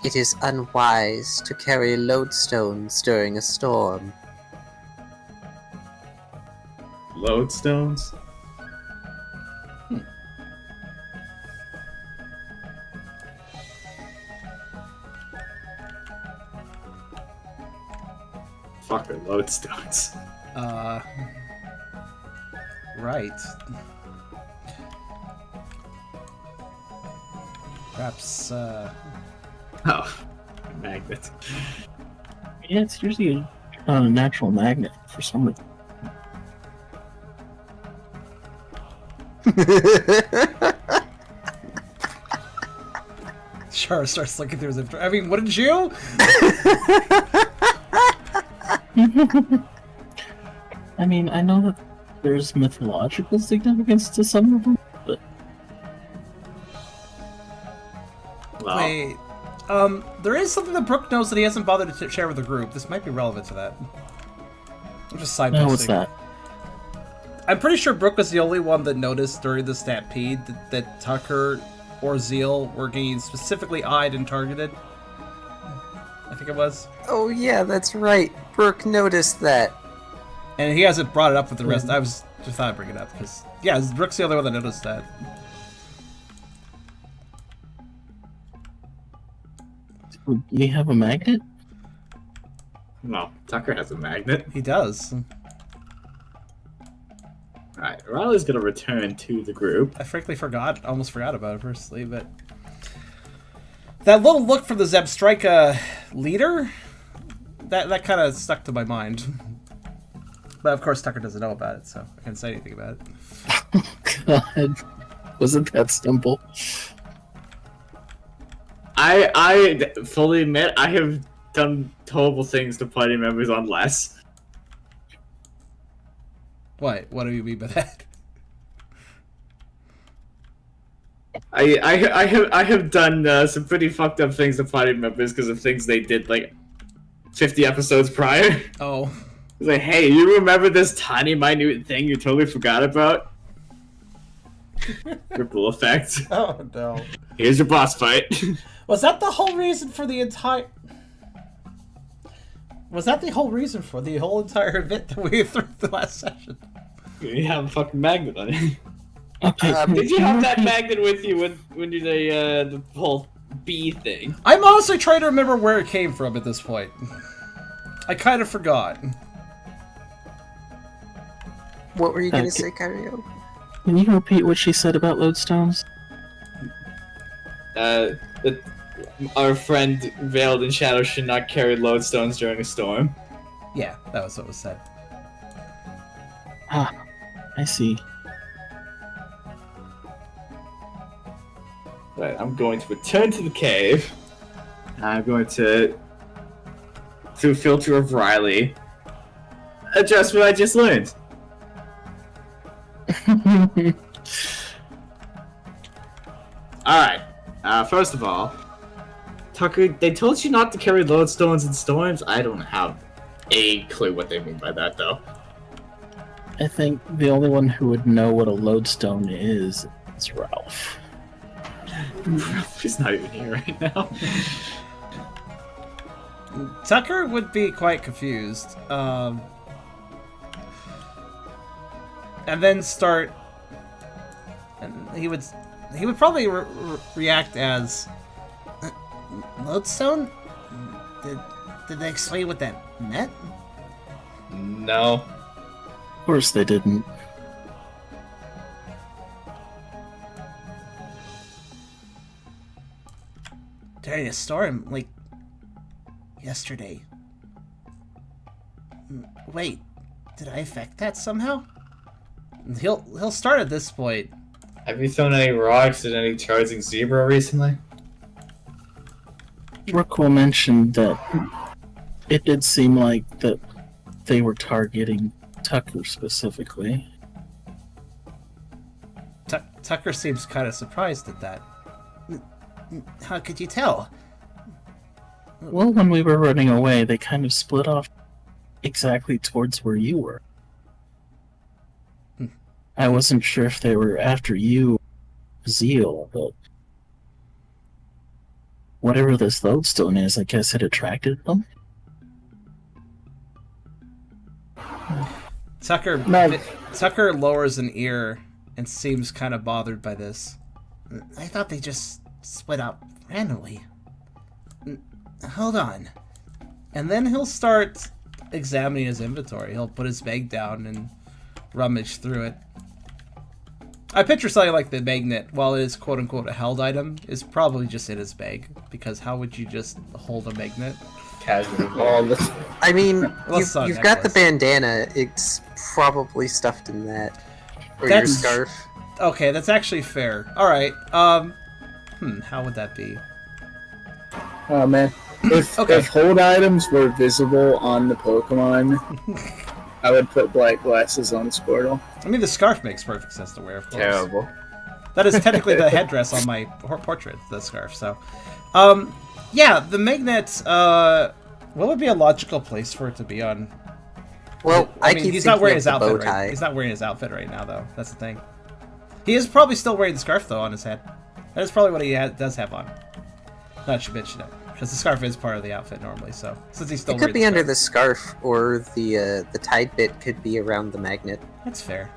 It is unwise to carry lodestones during a storm. Lodestones? Fuck are lodestones? Right. Perhaps, Oh, magnet. Yeah, it's usually a natural magnet for some reason. Char starts looking through his inventory. I mean, wouldn't you? I mean, I know that there's mythological significance to some of them, but Well, Wait. There is something that Brooke knows that he hasn't bothered to share with the group. This might be relevant to that. I'm just side no, what's posting. that? I'm pretty sure Brooke was the only one that noticed during the stampede that Tucker or Zeal were getting specifically eyed and targeted. I think it was. Oh yeah, that's right. Brooke noticed that. And he hasn't brought it up with the rest. I was just thought I'd bring it up because yeah, Brooke's the only one that noticed that. Do we have a magnet? no, Tucker has a magnet. He does. Alright, Riley's gonna return to the group. I frankly almost forgot about it personally, but that little look from the Zebstrika leader, that kind of stuck to my mind. But of course, Tucker doesn't know about it, so I can't say anything about it. God, wasn't that simple? I fully admit I have done terrible things to party members on less. What? What do you mean by that? I have done some pretty fucked up things to party members because of things they did like 50 episodes prior. Oh. It's like, hey, you remember this tiny minute thing you totally forgot about? Ripple effect. Oh no. Here's your boss fight. Was that the whole reason for the entire? Was that the whole reason for the whole entire event that we threw the last session? You have a fucking magnet on it. Okay, Did you have that magnet with you when you did the whole bee thing? I'm honestly trying to remember where it came from at this point. I kind of forgot. What were you gonna Okay. say, Kyrio? Can you repeat what she said about lodestones? That our friend veiled in shadow should not carry lodestones during a storm. Yeah, that was what was said. Ah, I see. Right, I'm going to return to the cave. I'm going to, through filter of Riley, address what I just learned. Alright, first of all, Tucker, they told you not to carry lodestones in storms? I don't have a clue what they mean by that, though. I think the only one who would know what a lodestone is Ralph. He's not even here right now. Tucker would be quite confused. And then start... And he would probably react as... Lodestone? Did they explain what that meant? No. Of course they didn't. During a storm, like yesterday. Wait, did I affect that somehow? He'll start at this point. Have you thrown any rocks at any charging zebra recently? Rookwell mentioned that it did seem like that they were targeting Tucker specifically. Tucker seems kind of surprised at that. How could you tell? Well, when we were running away, they kind of split off exactly towards where you were. I wasn't sure if they were after you, Zeal, but whatever this lodestone is, I guess it attracted them? Tucker lowers an ear and seems kind of bothered by this. I thought they just split up randomly. Hold on. And then he'll start examining his inventory. He'll put his bag down and rummage through it. I picture something like the magnet, while it is quote-unquote a held item, is probably just in his bag. Because how would you just hold a magnet? Casually. I mean, Well, you've got the bandana. It's probably stuffed in that. Or your That's- scarf. Okay, that's actually fair. Alright, how would that be? Oh man, if hold items were visible on the Pokemon, I would put black glasses on Squirtle. I mean, the scarf makes perfect sense to wear, of course. Terrible. That is technically the headdress on my portrait, the scarf, so. Yeah, the magnet, what would be a logical place for it to be on? Well, I mean, keep he's not wearing his thinking of the outfit bow right. tie. He's not wearing his outfit right now, though. That's the thing. He is probably still wearing the scarf, though, on his head. That is probably what he does have on. Not to mention it, because the scarf is part of the outfit normally. So since he's still It wearing could be the under scarf, the scarf, or the tied bit could be around the magnet. that's fair.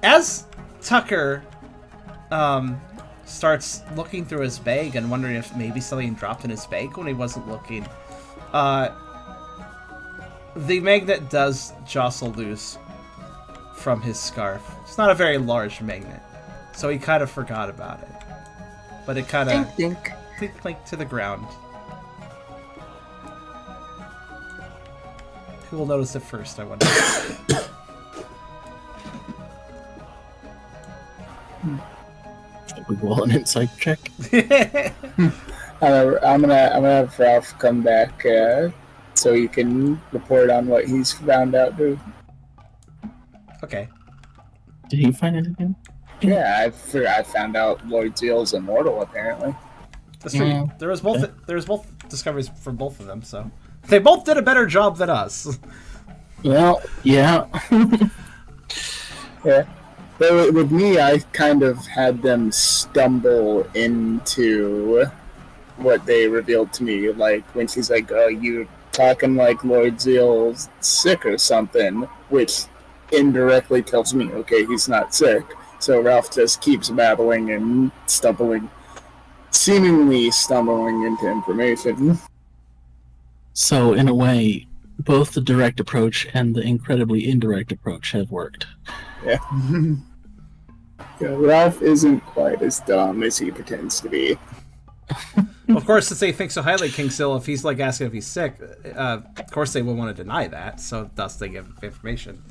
As Tucker starts looking through his bag and wondering if maybe something dropped in his bag when he wasn't looking, the magnet does jostle loose from his scarf. It's not a very large magnet, so he kind of forgot about it. But it kind of Dink. clinked to the ground. Who will notice it first, I wonder? We roll an insight check. I'm gonna have Ralph come back so he can report on what he's found out, dude. Okay. Did he find anything? Yeah, I found out Lord Zeal's immortal apparently. That's true. There was both discoveries from both of them, so they both did a better job than us. Well, yeah. Yeah. But with me, I kind of had them stumble into what they revealed to me. Like, when she's like, oh, you're talking like Lord Zeal's sick or something, which indirectly tells me, okay, he's not sick. So Ralph just keeps battling and seemingly stumbling into information. So, in a way, both the direct approach and the incredibly indirect approach have worked. Yeah. Yeah, Ralph isn't quite as dumb as he pretends to be. Of course, since they think so highly of King Sil, if he's like asking if he's sick, of course they will want to deny that, so thus they give information.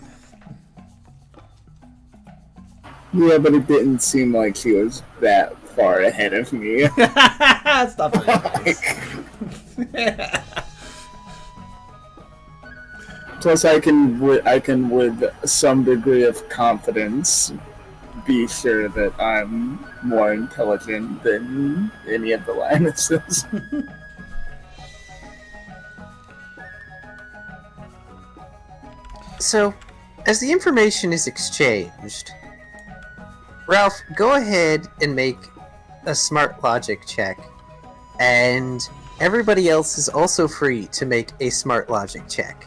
Yeah, but it didn't seem like he was that far ahead of me. That's not very nice. Plus, I can with some degree of confidence be sure that I'm more intelligent than any of the Linuses. So, as the information is exchanged, Ralph, go ahead and make a smart logic check, and everybody else is also free to make a smart logic check.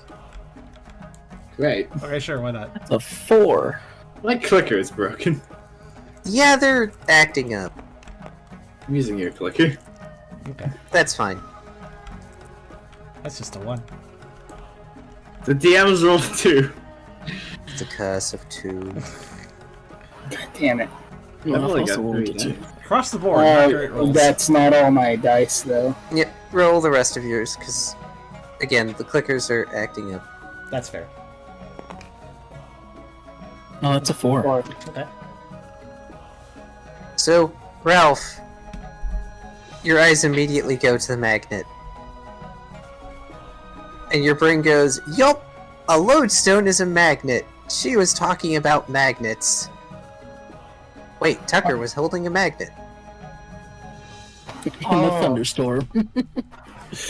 Great. Okay, sure, why not? That's a 4. My clicker is broken. Yeah, they're acting up. I'm using your clicker. Okay, That's fine. that's just a 1. The DM's rolled 2. It's a curse of 2. God damn it. I've I've only also got rolled 3 a 2. dice. Across the board, not great rolls. That's not all my dice, though. Yep, roll the rest of yours, because, again, the clickers are acting up. That's fair. Oh, that's a 4. Or Okay. So, Ralph, your eyes immediately go to the magnet. And your brain goes, yup, a lodestone is a magnet. She was talking about magnets. Wait, Tucker was holding a magnet. In the Oh. thunderstorm.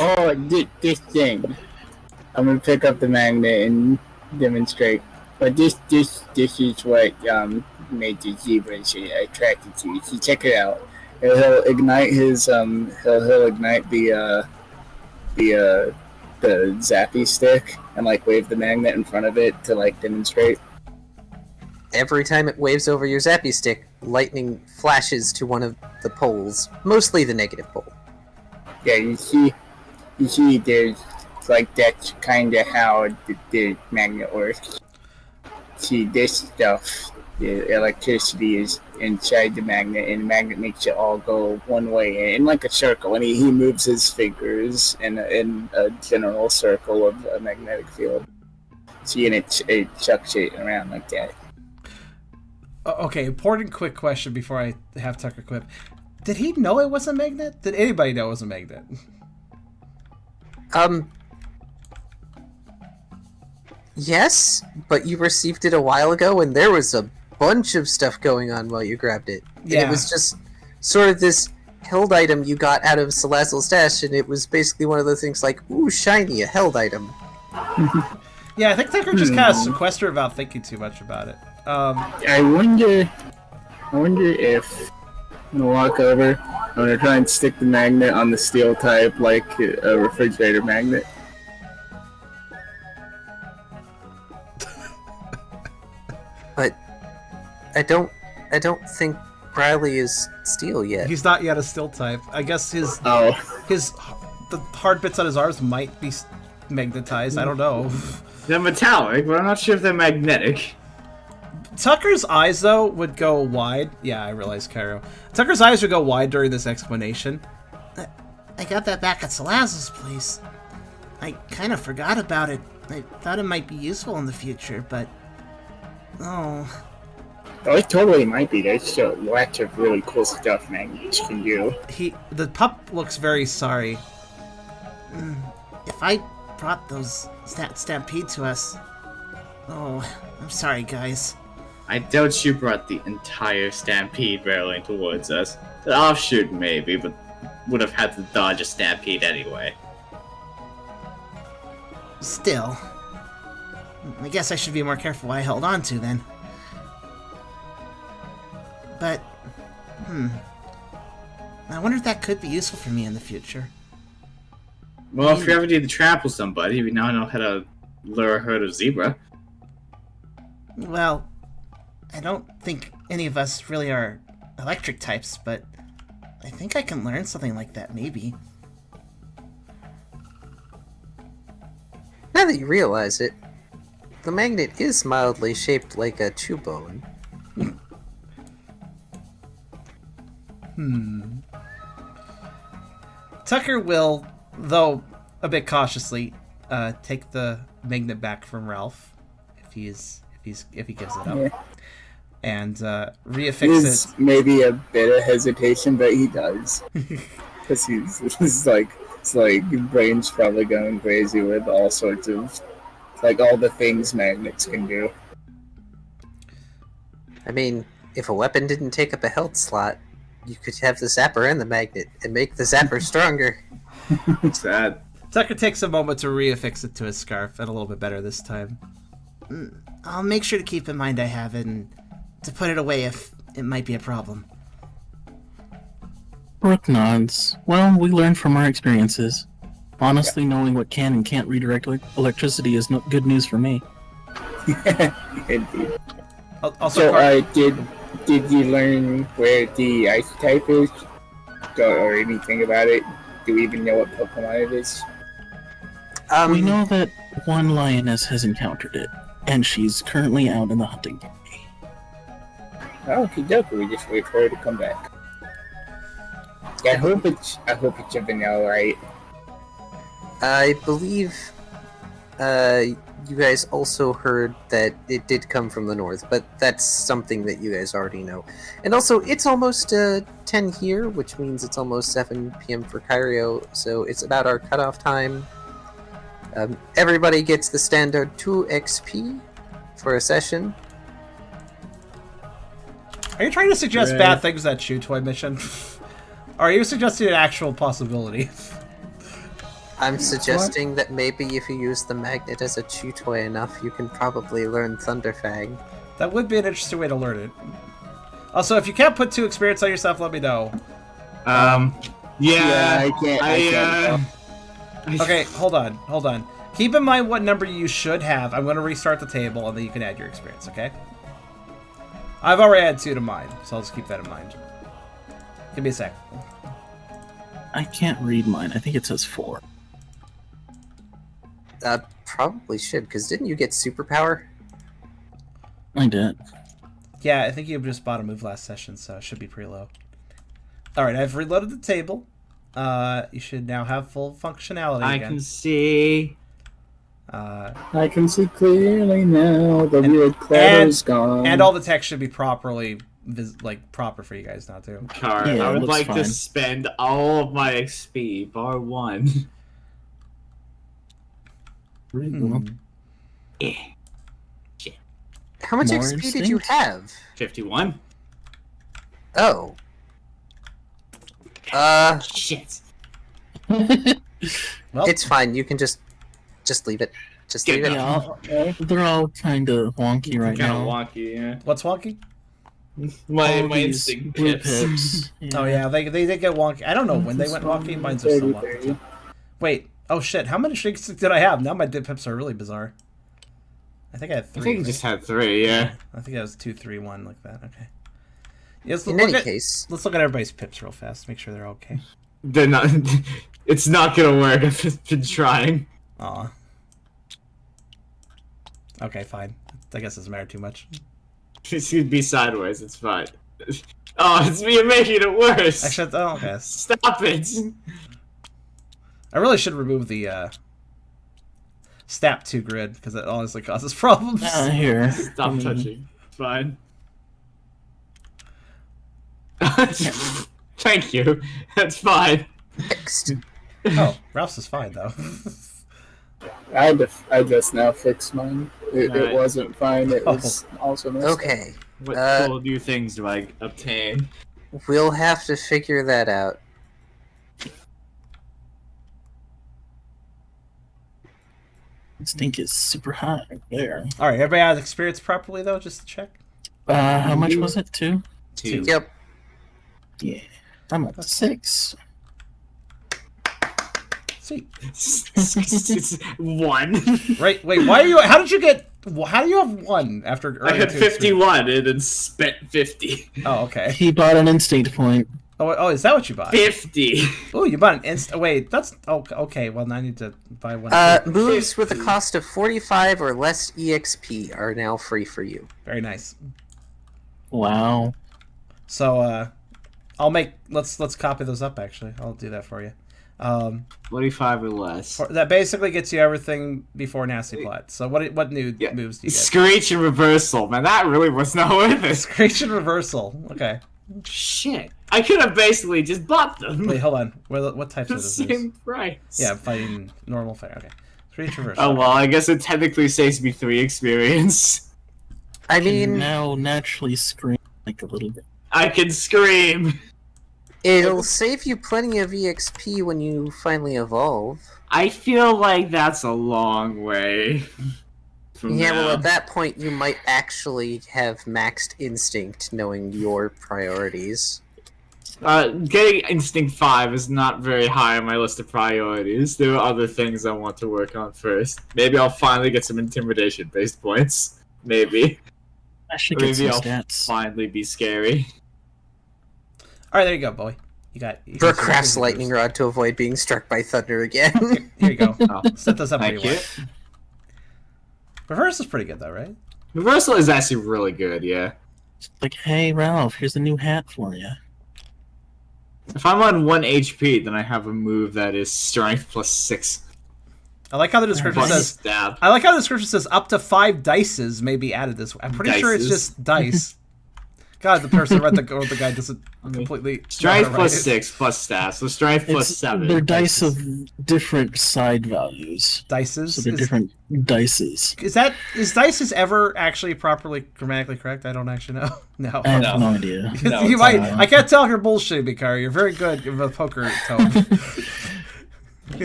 Oh, this thing. I'm gonna pick up the magnet and demonstrate. But this is what made the zebras attracted to you. So check it out. He'll ignite his he'll ignite the zappy stick and like wave the magnet in front of it to like demonstrate. Every time it waves over your zappy stick, lightning flashes to one of the poles, mostly the negative pole. Yeah, you see there's like that's kinda how the magnet works. See, this stuff, the electricity is inside the magnet, and the magnet makes it all go one way in like a circle. And he moves his fingers in a general circle of a magnetic field. See, and it chucks it around like that. Okay, important quick question before I have Tucker quip. Did he know it was a magnet? Did anybody know it was a magnet? Yes, but you received it a while ago, and there was a bunch of stuff going on while you grabbed it. And Yeah. it was just sort of this held item you got out of Salazzle's stash, and it was basically one of those things like, ooh, shiny, a held item. Yeah, I think Tucker just kind of sequestered without thinking too much about it. I wonder if I'm gonna walk over. I'm gonna try and stick the magnet on the steel type like a refrigerator magnet. But I don't think Riley is steel yet. he's not yet a still type. I guess the hard bits on his arms might be magnetized. I don't know. They're metallic, but I'm not sure if they're magnetic. Tucker's eyes, though, would go wide. Yeah, I realized, Kyrio. Tucker's eyes would go wide during this explanation. I got that back at Salazzle's place. I kind of forgot about it. I thought it might be useful in the future, but... Oh... Oh, it totally might be. There's lots of really cool stuff magnets can do. The pup looks very sorry. If I brought those Stampede to us... Oh, I'm sorry, guys. I doubt you brought the entire stampede barreling towards us. The offshoot maybe, but would have had to dodge a stampede anyway. Still... I guess I should be more careful what I held on to, then. But... I wonder if that could be useful for me in the future. Well, if you ever need to trample somebody, we now know how to lure a herd of zebra. Well, I don't think any of us really are electric types, but I think I can learn something like that, maybe. Now that you realize it, the magnet is mildly shaped like a chew bone. Tucker will, though a bit cautiously, take the magnet back from Ralph if he gives it up, Yeah. and reaffix There's it. maybe a bit of hesitation, but he does. Because it's like brain's probably going crazy with all sorts of, like, all the things magnets can do. I mean, if a weapon didn't take up a health slot, you could have the zapper and the magnet, and make the zapper stronger. Sad. Tucker takes a moment to reaffix it to his scarf, and a little bit better this time. I'll make sure to keep in mind I have it and to put it away if it might be a problem. Brooke nods. Well, we learn from our experiences. Honestly, knowing what can and can't redirect electricity is not good news for me. Indeed. Also, So, did you learn where the ice type is? Or anything about it? Do we even know what Pokemon it is? We know that one lioness has encountered it, and she's currently out in the hunting party. Oh, okie we just wait for her to come back. Yeah, I hope it's a vanilla, right? I believe you guys also heard that it did come from the north, but that's something that you guys already know. And also, it's almost 10 here, which means it's almost 7 p.m. for Kyrio, so it's about our cutoff time. Everybody gets the standard 2 XP for a session. are you trying to suggest bad things that Chew Toy mission? Or are you suggesting an actual possibility? I'm suggesting that maybe if you use the magnet as a chew toy enough, you can probably learn Thunderfang. That would be an interesting way to learn it. Also, if you can't put 2 experience on yourself, let me know. Yeah, I can't. Okay, hold on. Keep in mind what number you should have. I'm going to restart the table, and then you can add your experience, okay? I've already added 2 to mine, so I'll just keep that in mind. Give me a sec. I can't read mine. I think it says 4. Probably should, because didn't you get superpower? I did. Yeah, I think you just bought a move last session, so it should be pretty low. Alright, I've reloaded the table. You should now have full functionality again. I can see. I can see clearly now. The weird cloud is gone. And all the text should be properly, proper for you guys now, too. Card. Yeah, I it would looks like fine. to spend all of my XP, bar 1. Eh. How much More XP did you instinct? have? 51. Oh. Shit. Well, It's fine. You can just leave it. Just leave it. Yeah, they're all kind of wonky right Kind of now. wonky, yeah. what's wonky? My All these instinct blue pips. pips. Oh, yeah, they did get wonky. I don't know when they went wonky. Mine's are still wonky. Wait. Oh, shit. How many shakes did I have? Now my dip pips are really bizarre. I think I had 3. I think you just had 3, yeah. I think that was 2, 3, 1, like that. Okay. Yes. In any case, Let's look at everybody's pips real fast. Make sure they're okay. They're not. It's not gonna work. I've just been trying. Aw. Okay, fine. I guess it doesn't matter too much. It's gonna be sideways. It's fine. Oh, it's me making it worse. Actually, oh, okay. Stop it. I really should remove the Stap 2 grid because it honestly causes problems. Here. Stop touching. It's fine. Thank you. That's fine. fixed. Oh, Ralph's is fine though. I just now fixed mine. It Alright. wasn't fine. It was also messed up. Okay. What cool new things do I obtain? We'll have to figure that out. Stink is super high there. All right, everybody has experience properly though, just to check. How much was it? 2? 2. Yep. Yeah. I'm up to 6. Sweet. 1. Right. Wait. Why are you? How did you get? How do you have 1 after? I earning had 2 51 and then spent 50. Oh, okay. He bought an instinct point. Oh, is that what you bought? 50. Oh, you bought an instant. Wait, that's okay. Well, now I need to buy 1. Moves with a cost of 45 or less EXP are now free for you. Very nice. Wow. So, I'll make. Let's copy those up. Actually, I'll do that for you. 45 or less. That basically gets you everything before Nasty Plot. So what new moves do you get? Screech and Reversal. Man, that really was not worth it. Screech and Reversal. Okay. Shit. I could have basically just bought them. Wait, hold on. What types The of this? same price. Yeah, fighting normal fire. Okay. Screech Reversal. Oh, well, I guess it technically saves me 3 experience. I Can mean, now naturally scream like a little bit. I can scream. it'll save you plenty of EXP when you finally evolve. I feel like that's a long way from Yeah, well, now. at that point, you might actually have maxed instinct, knowing your priorities. Getting Instinct 5 is not very high on my list of priorities. There are other things I want to work on first. Maybe I'll finally get some intimidation-based points. Maybe. I should get some Maybe I'll stats. finally be scary. All right, there you go, boy. You got Brooke some crafts moves. lightning rod to avoid being struck by thunder again. Here you go. Oh, Set those up thank pretty you. well. Reverse is pretty good though, right? Reversal is actually really good, yeah. Like, hey, Ralph, here's a new hat for you. If I'm on 1 HP, then I have a move that is Strength plus 6 I like how the description plus says. Stab. I like how the description says up to 5 dices may be added this way. I'm pretty sure it's Dices. just dice. God, the person who read the guy doesn't completely. Strength know how to plus write it. 6 plus Stab, so Strength plus It's, 7. they're dice of different side values. Dices. So they're Is, different dices. is dices ever actually properly grammatically correct? I don't actually know. No. I have No. no idea. No, you it's might. not. I can't tell if you're bullshitting me, Kyrio. You're very good with a poker tone.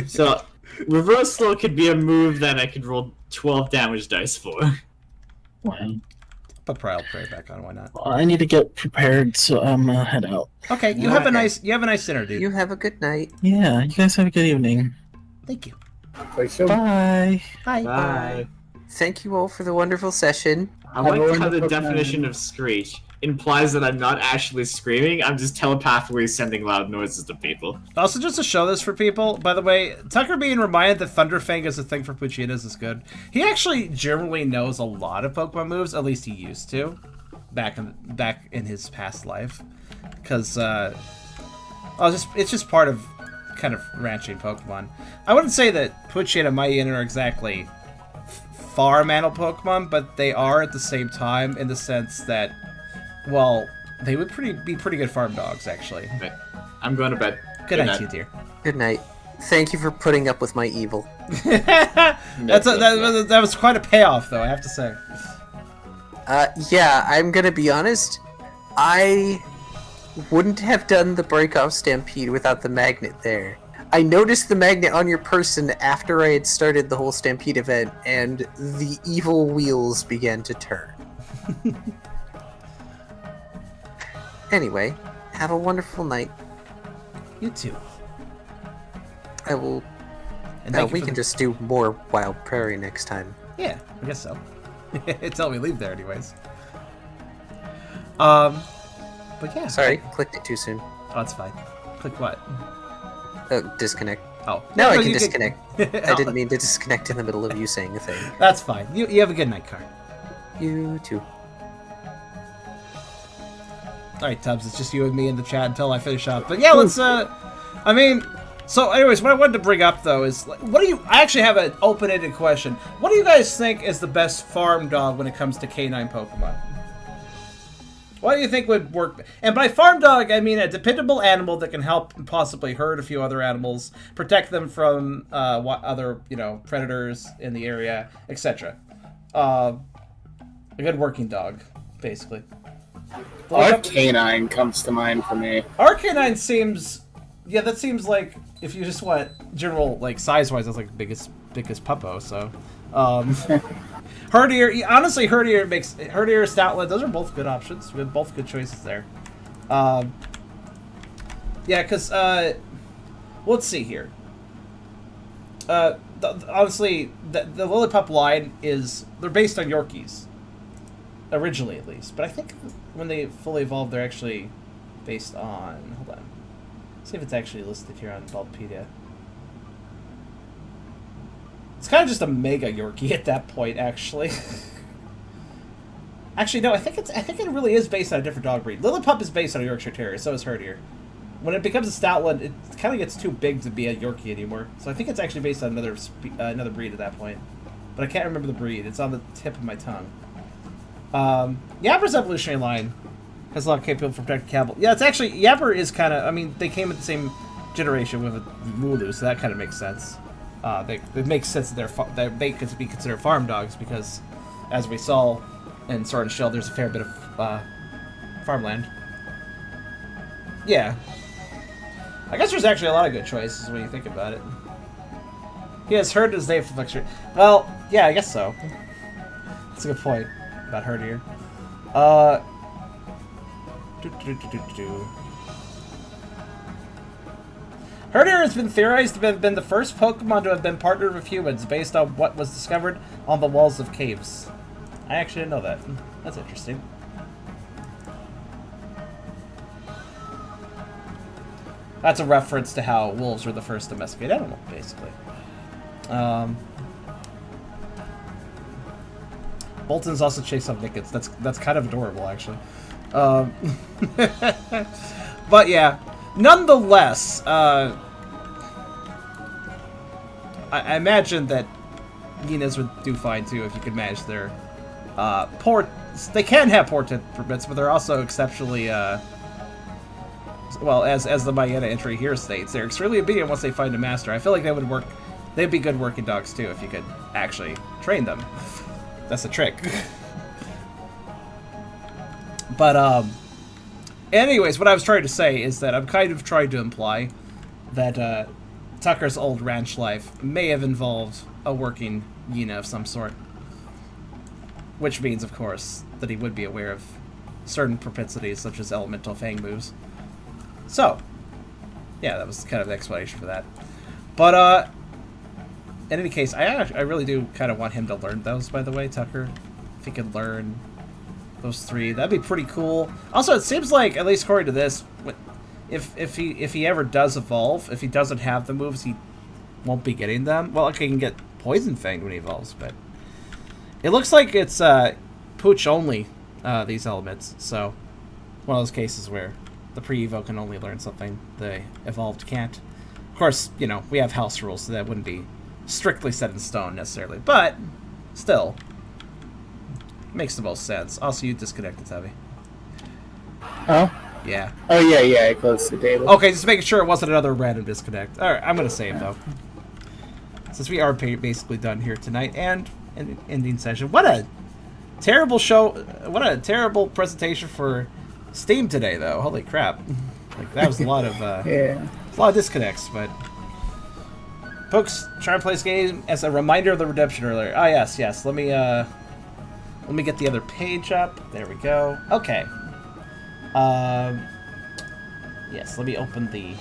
So, Reversal could be a move that I could roll 12 damage dice for. Wow. But probably I'll pray back on. Why not? Well, I need to get prepared, so I'm gonna head out. Okay, you Yeah, have a okay. nice. You have a nice dinner, dude. You have a good night. Yeah, you guys have a good evening. Thank you. For sure. Bye. Bye. Bye. Thank you all for the wonderful session. I like how the wonderful definition time. of screech implies that I'm not actually screaming, I'm just telepathically sending loud noises to people. Also, just to show this for people, by the way, Tucker being reminded that Thunderfang is a thing for Puccinas is good. He actually generally knows a lot of Pokemon moves, at least he used to, back in his past life, because it's just part of kind of ranching Pokemon. I wouldn't say that Puccina and Mayan are exactly farm animal Pokemon, but they are at the same time in the sense that, well, they would be pretty good farm dogs, actually. Right. I'm going to bed. Good night to you, dear. Good night. Thank you for putting up with my evil. that was quite a payoff, though, I have to say. Yeah, I'm gonna be honest. I wouldn't have done the break-off stampede without the magnet there. I noticed the magnet on your person after I had started the whole stampede event, and the evil wheels began to turn. Anyway, have a wonderful night. You too. I will. And thank you We for can the- just do more Wild Prairie next time. Yeah, I guess so. Until we leave there, anyways. But yeah. Sorry, clicked it too soon. Oh, that's fine. Click what? Disconnect. Oh. No, I you can disconnect. I didn't mean to disconnect in the middle of you saying a thing. That's fine. You have a good night, Car. You too. Alright, Tubbs, it's just you and me in the chat until I finish up. But yeah, let's, so anyways, what I wanted to bring up, though, is, I actually have an open-ended question. What do you guys think is the best farm dog when it comes to canine Pokemon? What do you think would work? And by farm dog, I mean a dependable animal that can help and possibly herd a few other animals, protect them from other, predators in the area, etc. A good working dog, basically. Arcanine comes to mind for me. Arcanine seems, that seems like if you just want general size-wise, that's like biggest puppo. So, Herdier, honestly, Herdier, Stoutland, those are both good options. We have both good choices there. Yeah, because let's see here. Honestly, the Lillipup line they're based on Yorkies. Originally, at least. But I think when they fully evolve, they're actually based on... Hold on. Let's see if it's actually listed here on Bulbapedia. It's kind of just a Mega Yorkie at that point, actually. Actually, no, I think it really is based on a different dog breed. Lillipup is based on a Yorkshire Terrier, so is Herdier. When it becomes a Stoutland, it kind of gets too big to be a Yorkie anymore. So I think it's actually based on another breed at that point. But I can't remember the breed. It's on the tip of my tongue. Yapper's evolutionary line has a lot of capability for protecting cattle. Yeah, it's actually... Yapper is kind of... I mean, they came at the same generation with Wooloo, so that kind of makes sense. It makes sense that they could be considered farm dogs because, as we saw in Sword and Shield, there's a fair bit of farmland. Yeah. I guess there's actually a lot of good choices when you think about it. He has heard his name for lecture. Well, yeah, I guess so. That's a good point about Herdier. Herdier has been theorized to have been the first Pokemon to have been partnered with humans based on what was discovered on the walls of caves. I actually didn't know that. That's interesting. That's a reference to how wolves were the first domesticated animal, basically. Bolton's also chased up Nickets. That's kind of adorable, actually. But yeah, nonetheless, I imagine that Yinas would do fine too if you could manage their poor. They can have poor temperaments, but they're also exceptionally. Well, as the Mayana entry here states, they're extremely obedient once they find a master. I feel like they would work. They'd be good working dogs too if you could actually train them. That's a trick. But anyways, what I was trying to say is that I'm kind of trying to imply that Tucker's old ranch life may have involved a working Yina of some sort. Which means, of course, that he would be aware of certain propensities, such as elemental fang moves. So, yeah, that was kind of the explanation for that. But, in any case, I really do kind of want him to learn those, by the way, Tucker. If he could learn those 3, that'd be pretty cool. Also, it seems like, at least according to this, if he ever does evolve, if he doesn't have the moves, he won't be getting them. Well, okay, he can get Poison Fanged when he evolves, but it looks like it's Pooch only, these elements. So, one of those cases where the pre-evo can only learn something the evolved can't. Of course, you know, we have house rules, so that wouldn't be strictly set in stone necessarily, but still makes the most sense. Also, you disconnected, Tubby. Oh? Yeah. Oh, yeah, I closed the table. Okay, just making sure it wasn't another random disconnect. Alright, I'm gonna save, though. Since we are basically done here tonight, and an ending session. What a terrible show. What a terrible presentation for Steam today, though. Holy crap. Like, that was a lot of, yeah. a lot of disconnects, but folks, try to play this game as a reminder of the redemption earlier. Ah, yes. Let me get the other page up. There we go. Okay. Yes, let me open the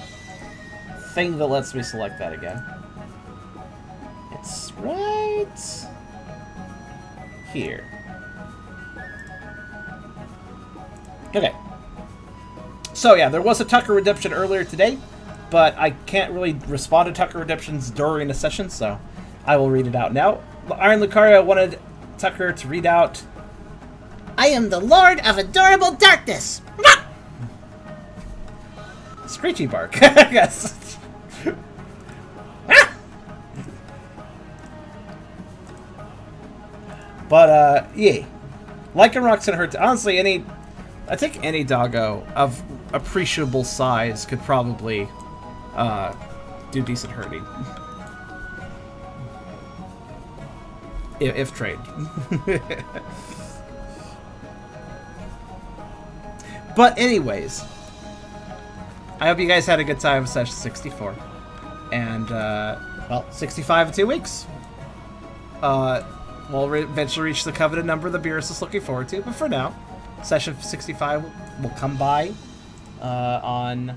thing that lets me select that again. It's right here. Okay. So yeah, there was a Tucker redemption earlier today, but I can't really respond to Tucker redemptions during a session, so I will read it out now. Iron Lucario wanted Tucker to read out, I am the Lord of Adorable Darkness! Screechy bark, I guess. But, yeah. Lycanrocs and Hurt. Honestly, I think any doggo of appreciable size could probably do decent hurting. If trained. But anyways, I hope you guys had a good time with session 64. And, well, 65 in 2 weeks. We'll eventually reach the coveted number the Beerus is looking forward to. But for now, session 65 will come by on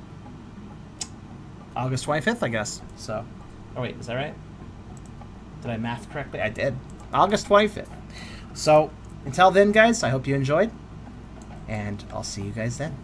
August 25th, I guess. So, oh wait, is that right? Did I math correctly? I did. August 25th. So, until then, guys, I hope you enjoyed. And I'll see you guys then.